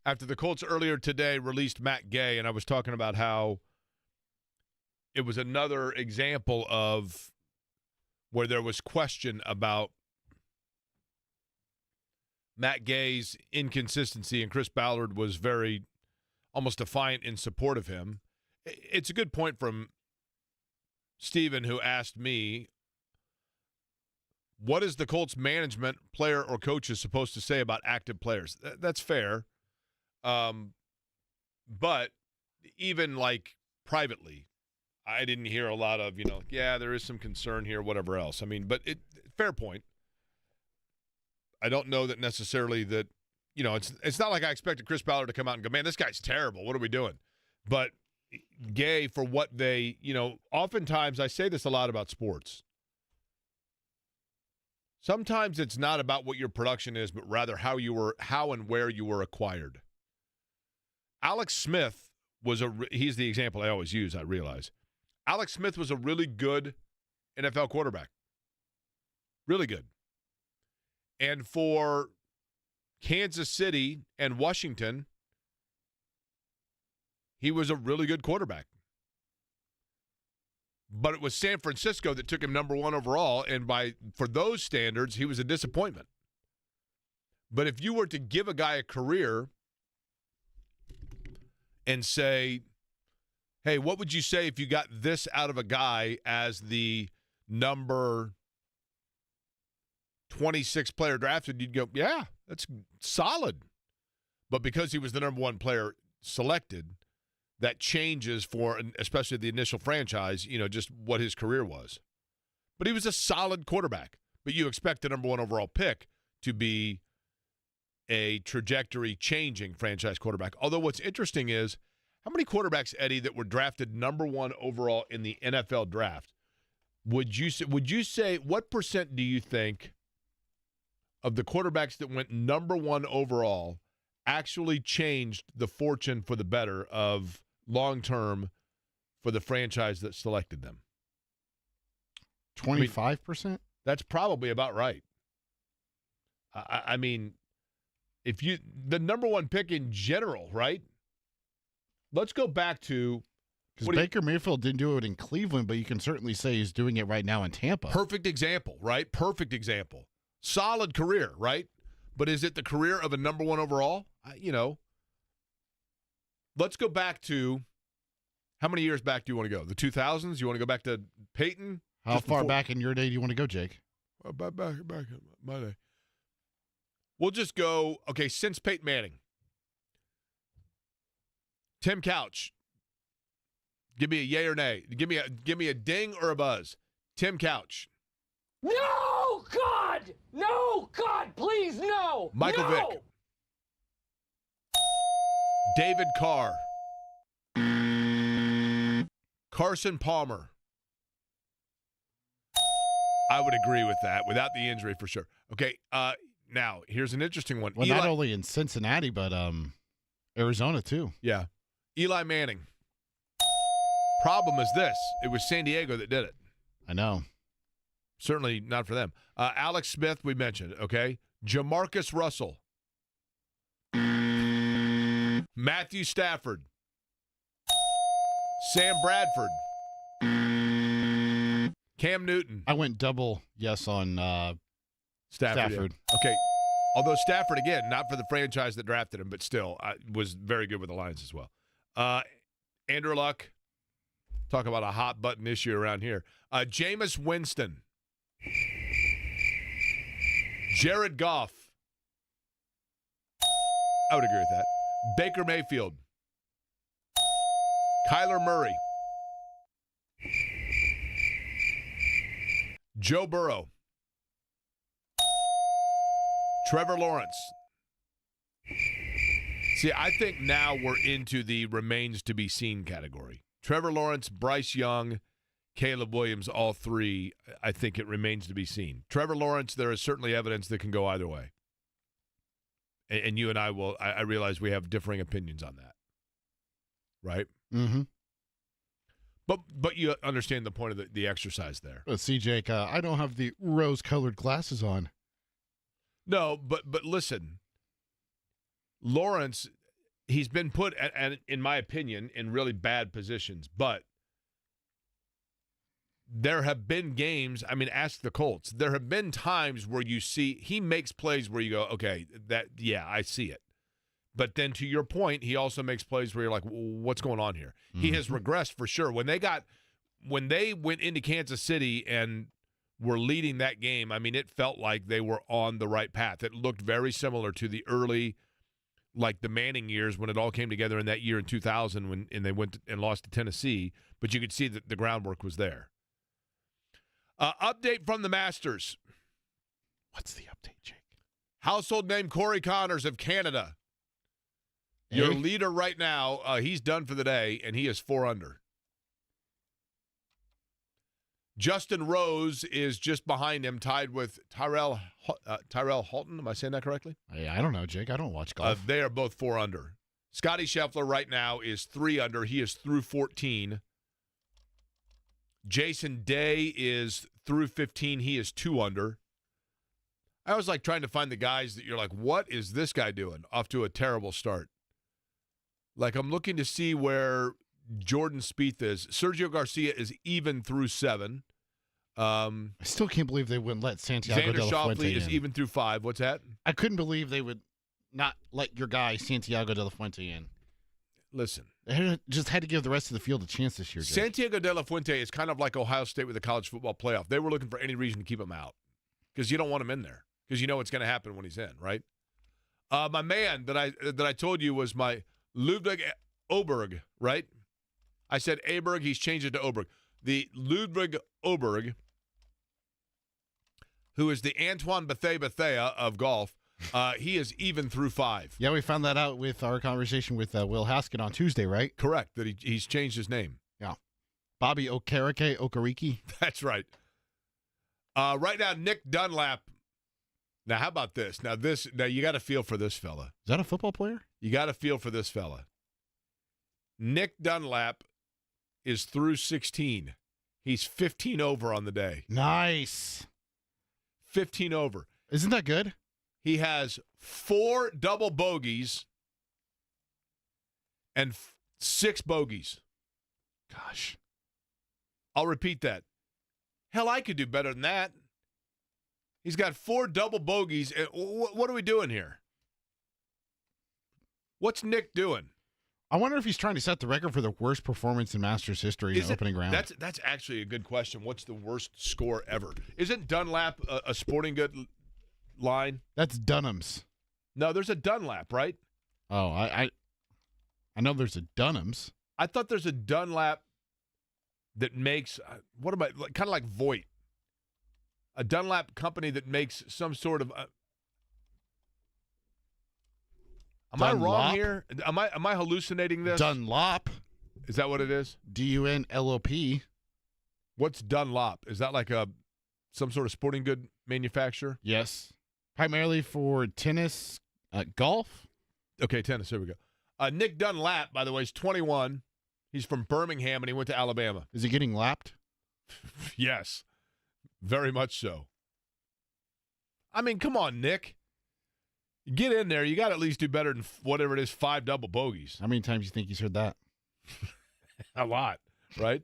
After the Colts earlier today released Matt Gay, and I was talking about how it was another example of where there was question about Matt Gay's inconsistency, and Chris Ballard was very almost defiant in support of him. It's a good point from Steven, who asked me, what is the Colts management, player, or coaches supposed to say about active players? That's fair. But even like privately, I didn't hear a lot of, yeah, there is some concern here, whatever else. I mean, but fair point. I don't know that necessarily that, it's not like I expected Chris Ballard to come out and go, man, this guy's terrible. What are we doing? But Gay, for what they, oftentimes I say this a lot about sports. Sometimes it's not about what your production is, but rather how and where you were acquired. Alex Smith he's the example I always use, I realize. Alex Smith was a really good NFL quarterback. Really good. And for Kansas City and Washington, he was a really good quarterback. But it was San Francisco that took him number 1 overall, and for those standards, he was a disappointment. But if you were to give a guy a career and say, hey, what would you say if you got this out of a guy as the number 26 player drafted? You'd go, yeah, that's solid. But because he was the number 1 player selected, that changes for, especially the initial franchise, just what his career was. But he was a solid quarterback. But you expect the number 1 overall pick to be a trajectory-changing franchise quarterback. Although what's interesting is, how many quarterbacks, Eddie, that were drafted number 1 overall in the NFL draft, would you say, what percent do you think of the quarterbacks that went number 1 overall actually changed the fortune for the better of long-term for the franchise that selected them? 25%? That's probably about right. I mean, the number 1 pick in general, right? Let's go back to, because Baker Mayfield didn't do it in Cleveland, but you can certainly say he's doing it right now in Tampa. Perfect example, right? Perfect example. Solid career, right? But is it the career of a number 1 overall? Let's go back to, how many years back do you want to go? The 2000s? You want to go back to Peyton? How far back in your day do you want to go, Jake? Back in my day. We'll just go, okay, since Peyton Manning. Tim Couch. Give me a yay or nay. Give me a ding or a buzz. Tim Couch. No, God! No, God, please, no! Michael Vick. David Carr. Carson Palmer. I would agree with that, without the injury for sure. Okay, now, here's an interesting one. Well, not only in Cincinnati, but Arizona, too. Yeah. Eli Manning. Problem is this. It was San Diego that did it. I know. Certainly not for them. Alex Smith, we mentioned, okay? Jamarcus Russell. Matthew Stafford. Sam Bradford. Cam Newton. I went double yes on Stafford. Yeah. Okay. Although Stafford, again, not for the franchise that drafted him, but still was very good with the Lions as well. Andrew Luck. Talk about a hot button issue around here. Jameis Winston. Jared Goff. I would agree with that. Baker Mayfield. Kyler Murray. Joe Burrow. Trevor Lawrence. See, I think now we're into the remains to be seen category. Trevor Lawrence, Bryce Young, Caleb Williams, all three, I think it remains to be seen. Trevor Lawrence, there is certainly evidence that can go either way. And you and I realize we have differing opinions on that. Right? Mm-hmm. But you understand the point of the exercise there. See, Jake, I don't have the rose-colored glasses on. No, but listen, Lawrence, he's been put, and in my opinion, in really bad positions. But there have been games. I mean, ask the Colts. There have been times where you see he makes plays where you go, okay, I see it. But then to your point, he also makes plays where you're like, what's going on here? Mm-hmm. He has regressed for sure. When they went into Kansas City and were leading that game, I mean, it felt like they were on the right path. It looked very similar to the early, like the Manning years when it all came together in that year in 2000 and they went and lost to Tennessee. But you could see that the groundwork was there. Update from the Masters. What's the update, Jake? Household name Corey Connors of Canada. Your leader right now, he's done for the day, and he is 4 under. Justin Rose is just behind him, tied with Tyrell Halton. Am I saying that correctly? I don't know, Jake. I don't watch golf. They are both 4 under. Scotty Scheffler right now is 3 under. He is through 14. Jason Day is through 15. He is 2 under. I always like trying to find the guys that you're like, what is this guy doing? Off to a terrible start. Like, I'm looking to see where Jordan Spieth is. Sergio Garcia is even through 7. I still can't believe they wouldn't let Santiago Xander de la Fuente Schauffele is even through 5. What's that? I couldn't believe they would not let your guy Santiago de la Fuente in. Listen. They just had to give the rest of the field a chance this year, Jake. Santiago de la Fuente is kind of like Ohio State with the college football playoff. They were looking for any reason to keep him out because you don't want him in there because you know what's going to happen when he's in, right? My man that I told you was my Ludwig Oberg, right? I said Aberg. He's changed it to Oberg. The Ludwig Oberg, who is the Antoine Bethea of golf, he is even through 5. Yeah, we found that out with our conversation with Will Haskett on Tuesday, right? Correct, that he's changed his name. Yeah. Bobby Okereke. That's right. Right now, Nick Dunlap. Now, how about this? Now, you got to feel for this fella. Is that a football player? You got to feel for this fella. Nick Dunlap is through 16. He's 15 over on the day. Nice. 15 over. Isn't that good? He has 4 double bogeys and 6 bogeys. Gosh. I'll repeat that. Hell, I could do better than that. He's got 4 double bogeys. What are we doing here? What's Nick doing? I wonder if he's trying to set the record for the worst performance in Masters history in opening round. That's actually a good question. What's the worst score ever? Isn't Dunlap a sporting good line? That's Dunham's. No, there's a Dunlap, right? Oh, I know there's a Dunham's. I thought there's a Dunlap that makes kind of like Voight, a Dunlap company that makes some sort of. Am I wrong here? Am I hallucinating this? Dunlop. Is that what it is? DUNLOP. What's Dunlop? Is that like some sort of sporting good manufacturer? Yes. Primarily for tennis, golf. Okay, tennis. Here we go. Nick Dunlap, by the way, is 21. He's from Birmingham, and he went to Alabama. Is he getting lapped? Yes. Very much so. I mean, come on, Nick. Get in there. You got to at least do better than whatever it is, 5 double bogeys. How many times do you think he's heard that? A lot, right?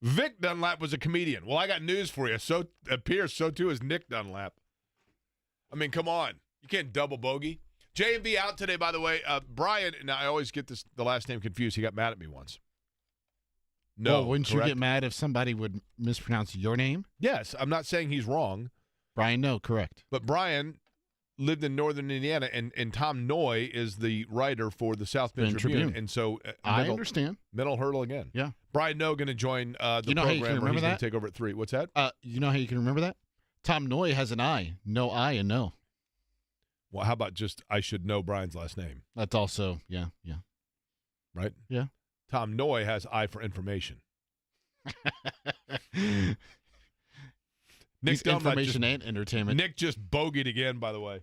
Vic Dunlap was a comedian. Well, I got news for you. So appears so too is Nick Dunlap. I mean, come on. You can't double bogey. J&B out today, by the way. Brian, now I always get the last name confused. He got mad at me once. No, well, wouldn't you get mad if somebody would mispronounce your name? Yes, I'm not saying he's wrong. Brian, no, correct. But Brian lived in northern Indiana, and Tom Noy is the writer for the South Bend Tribune. And so I understand. Mental hurdle again. Yeah. Brian Noy going to join the you know program how you can remember he's that? going to take over at 3. What's that? You know how you can remember that? Tom Noy has an I. No I and no. Well, how about just I should know Brian's last name? That's also, yeah. Right? Yeah. Tom Noy has I for information. Nick information and entertainment. Nick just bogeyed again, by the way.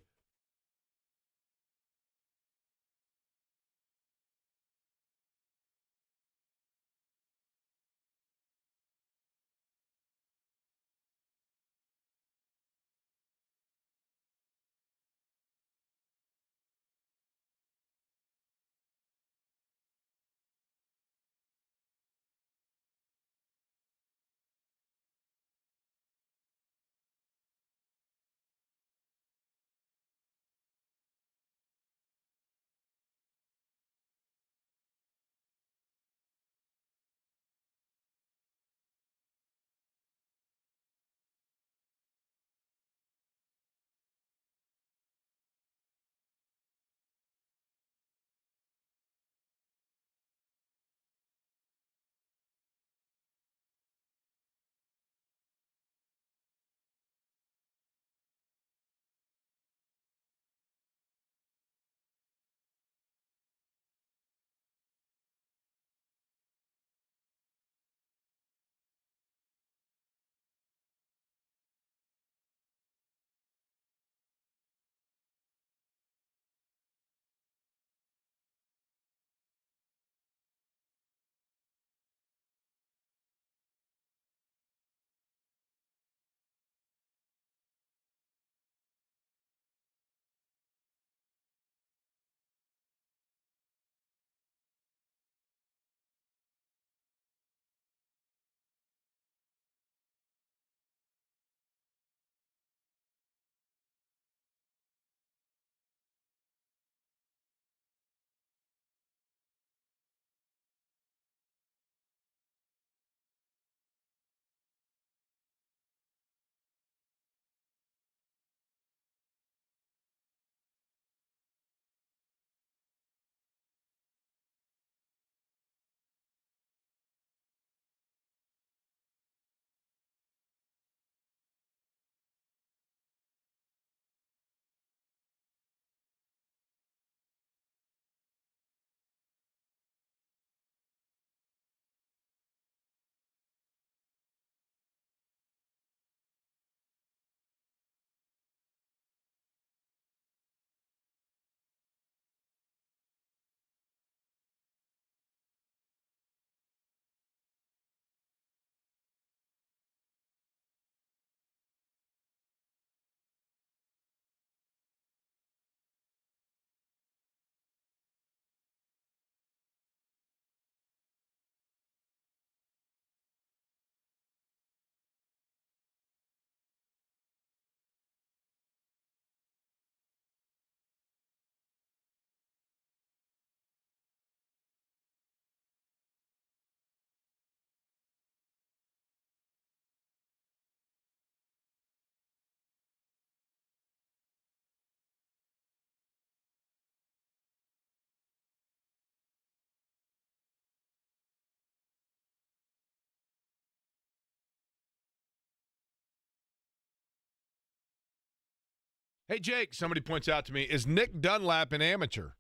Hey, Jake, somebody points out to me, is Nick Dunlap an amateur?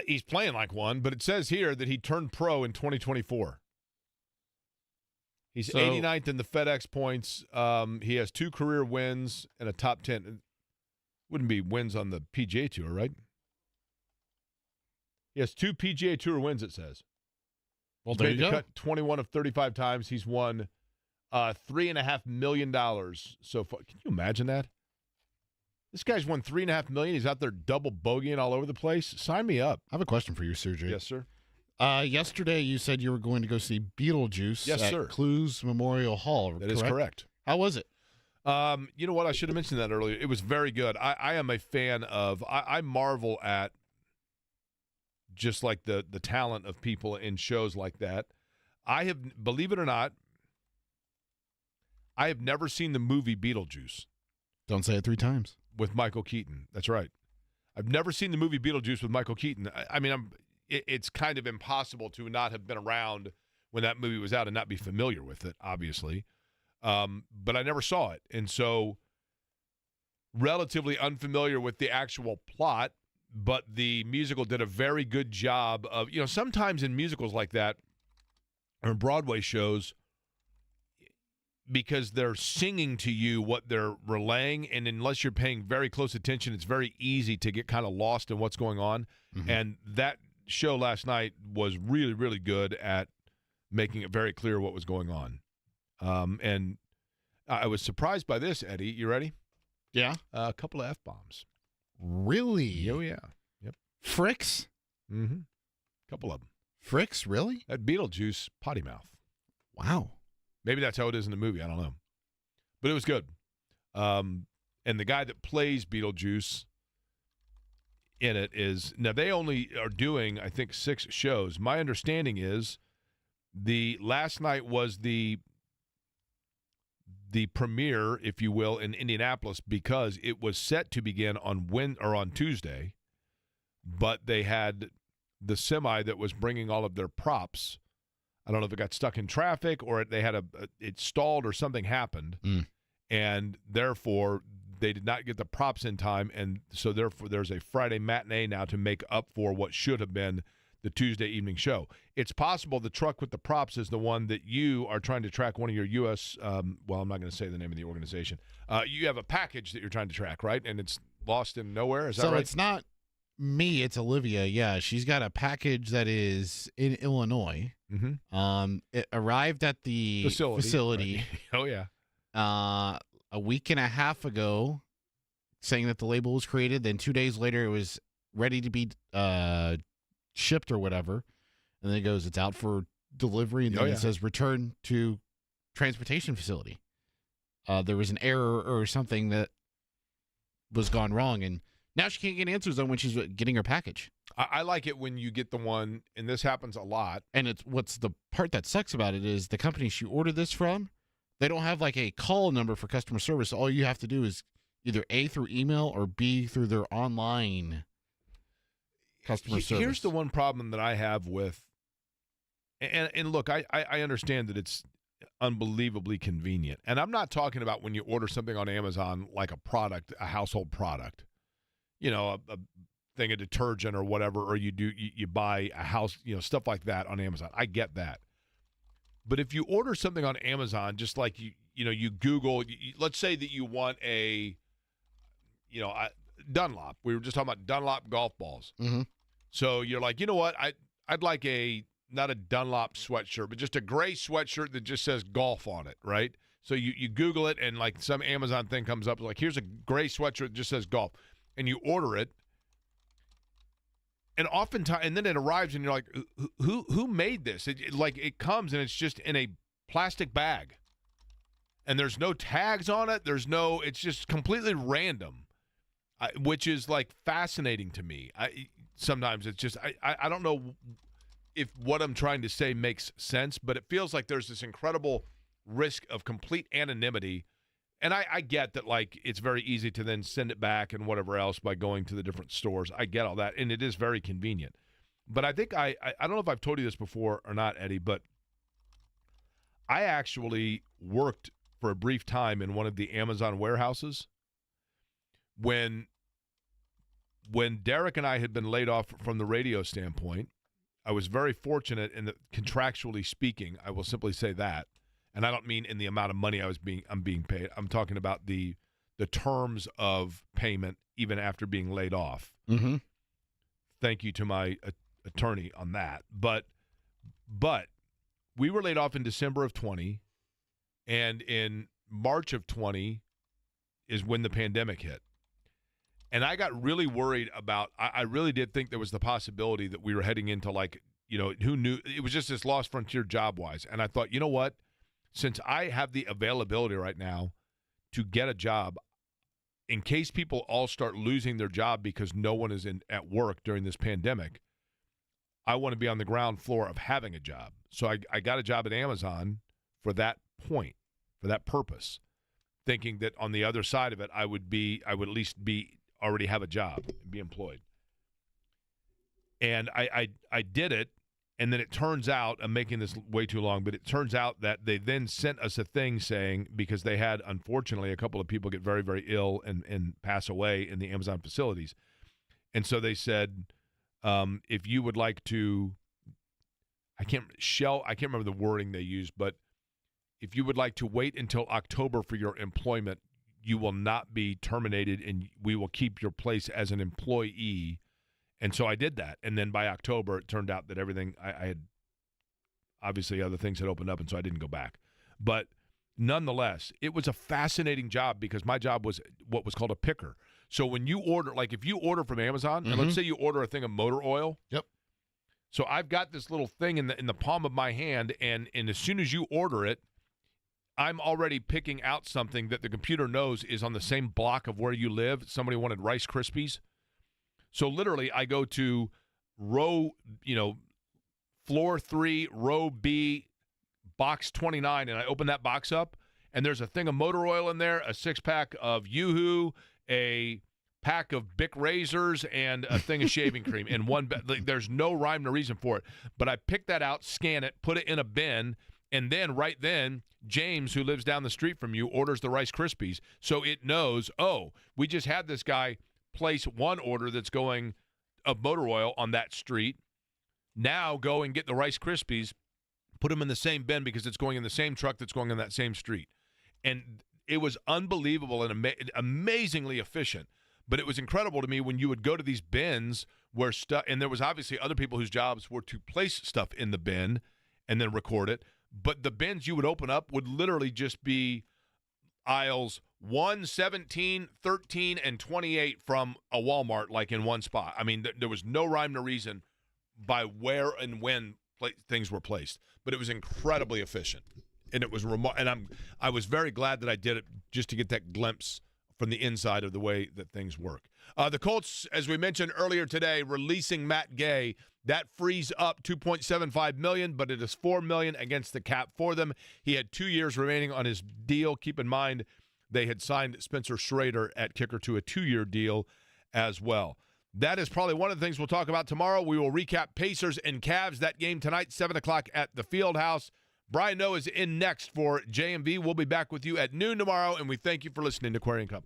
He's playing like one, but it says here that he turned pro in 2024. He's 89th in the FedEx points. He has 2 career wins and a top 10. Wouldn't be wins on the PGA Tour, right? He has 2 PGA Tour wins, it says. Well, He's there made you the go. cut 21 of 35 times. He's won $3.5 million so far. Can you imagine that? This guy's won $3.5 million. He's out there double bogeying all over the place. Sign me up. I have a question for you, Sergey. Yes, sir. Yesterday, you said you were going to go see Beetlejuice Yes, at sir. Clues Memorial Hall. That is correct. How was it? You know what? I should have mentioned that earlier. It was very good. I am a fan of. I marvel at just like the talent of people in shows like that. I have, believe it or not, I have never seen the movie Beetlejuice Don't say it 3 times. with Michael Keaton. That's right. I've never seen the movie Beetlejuice with Michael Keaton. I mean, it's kind of impossible to not have been around when that movie was out and not be familiar with it, obviously. But I never saw it. And so relatively unfamiliar with the actual plot, but the musical did a very good job of, sometimes in musicals like that or in Broadway shows, because they're singing to you what they're relaying, and unless you're paying very close attention, it's very easy to get kind of lost in what's going on. Mm-hmm. And that show last night was really, really good at making it very clear what was going on. And I was surprised by this, Eddie. You ready? Yeah. A couple of F-bombs. Really? Oh, yeah. Yep. Fricks? Mm-hmm. Couple of them. Fricks? Really? That Beetlejuice potty mouth. Wow. Maybe that's how it is in the movie. I don't know. But it was good. And the guy that plays Beetlejuice in it is – now, they only are doing, I think, 6 shows. My understanding is the last night was the premiere, if you will, in Indianapolis because it was set to begin on Tuesday, but they had the semi that was bringing all of their props. I don't know if it got stuck in traffic or they had it stalled or something happened, and therefore they did not get the props in time, and so therefore there's a Friday matinee now to make up for what should have been the Tuesday evening show. It's possible the truck with the props is the one that you are trying to track one of your U.S. Well, I'm not going to say the name of the organization. You have a package that you're trying to track, right? And it's lost in nowhere. Is that right? So it's not me, it's Olivia. Yeah, she's got a package that is in Illinois. Mm-hmm. It arrived at the facility. Right. Oh, yeah. A week and a half ago, saying that the label was created. Then 2 days later, it was ready to be shipped or whatever. And then it goes, it's out for delivery. And then it says return to transportation facility. There was an error or something that was gone wrong. And now she can't get answers on when she's getting her package. I like it when you get the one, and this happens a lot. And it's what's the part that sucks about it is the company she ordered this from, they don't have like a call number for customer service. All you have to do is either A, through email, or B, through their online customer service. Here's the one problem that I have with, and look, I understand that it's unbelievably convenient. And I'm not talking about when you order something on Amazon like a product, a household product, a thing of detergent or whatever, or you buy a house, stuff like that on Amazon. I get that. But if you order something on Amazon, just like you Google, let's say that you want a Dunlop. We were just talking about Dunlop golf balls. Mm-hmm. So you're like, you know what? I'd like not a Dunlop sweatshirt, but just a gray sweatshirt that just says golf on it, right? So you Google it, and like some Amazon thing comes up, like, here's a gray sweatshirt that just says golf. And you order it, and oftentimes, and then it arrives, and you're like, who made this? It comes, and it's just in a plastic bag, and there's no tags on it. It's just completely random, which is like fascinating to me. Sometimes it's just I don't know if what I'm trying to say makes sense, but it feels like there's this incredible risk of complete anonymity. And I get that, like, it's very easy to then send it back and whatever else by going to the different stores. I get all that, and it is very convenient. But I think I don't know if I've told you this before or not, Eddie, but I actually worked for a brief time in one of the Amazon warehouses when Derek and I had been laid off from the radio standpoint, I was very fortunate in that, contractually speaking, I will simply say that, and I don't mean in the amount of money I'm being paid. I'm talking about the terms of payment even after being laid off. Mm-hmm. Thank you to my attorney on that. But we were laid off in December of 20, and in March of 20 is when the pandemic hit. And I got really worried about, I really did think there was the possibility that we were heading into, like, who knew? It was just this lost frontier job-wise. And I thought, you know what? Since I have the availability right now to get a job, in case people all start losing their job because no one is at work during this pandemic, I want to be on the ground floor of having a job. So I got a job at Amazon for that point, for that purpose, thinking that on the other side of it, I would at least already have a job and be employed. And I did it, and then it turns out, I'm making this way too long, but it turns out that they then sent us a thing saying, because they had, unfortunately, a couple of people get very, very ill and pass away in the Amazon facilities. And so they said, if you would like to, I can't remember the wording they used, but if you would like to wait until October for your employment, you will not be terminated, and we will keep your place as an employee. And so I did that. And then by October, it turned out that everything, I had, obviously other things had opened up, and so I didn't go back. But nonetheless, it was a fascinating job because my job was what was called a picker. So when you order, like if you order from Amazon, and let's say you order a thing of motor oil. Yep. So I've got this little thing in the palm of my hand, and as soon as you order it, I'm already picking out something that the computer knows is on the same block of where you live. Somebody wanted Rice Krispies. So literally I go to floor 3, row B, box 29, and I open that box up, and there's a thing of motor oil in there, a 6-pack of Yoo-Hoo, a pack of Bic razors, and a thing of shaving cream in one. There's no rhyme or reason for it. But I pick that out, scan it, put it in a bin, and then right then, James, who lives down the street from you, orders the Rice Krispies. So it knows, oh, we just had this guy place one order that's going of motor oil on that street. Now go and get the Rice Krispies, put them in the same bin because it's going in the same truck that's going on that same street. And it was unbelievable and amazingly efficient. But it was incredible to me when you would go to these bins where stuff, and there was obviously other people whose jobs were to place stuff in the bin and then record it. But the bins you would open up would literally just be aisles 1, 17, 13, and 28 from a Walmart, like in one spot. I mean, there was no rhyme or reason by where and when things were placed. But it was incredibly efficient. And it was I was very glad that I did it just to get that glimpse from the inside of the way that things work. The Colts, as we mentioned earlier today, releasing Matt Gay. That frees up $2.75 million, but it is $4 million against the cap for them. He had 2 years remaining on his deal. Keep in mind, they had signed Spencer Schrader at kicker to a 2-year deal as well. That is probably one of the things we'll talk about tomorrow. We will recap Pacers and Cavs. That game tonight, 7 o'clock at the Fieldhouse. Brian Noah is in next for JMV. We'll be back with you at noon tomorrow, and we thank you for listening to Query & Company.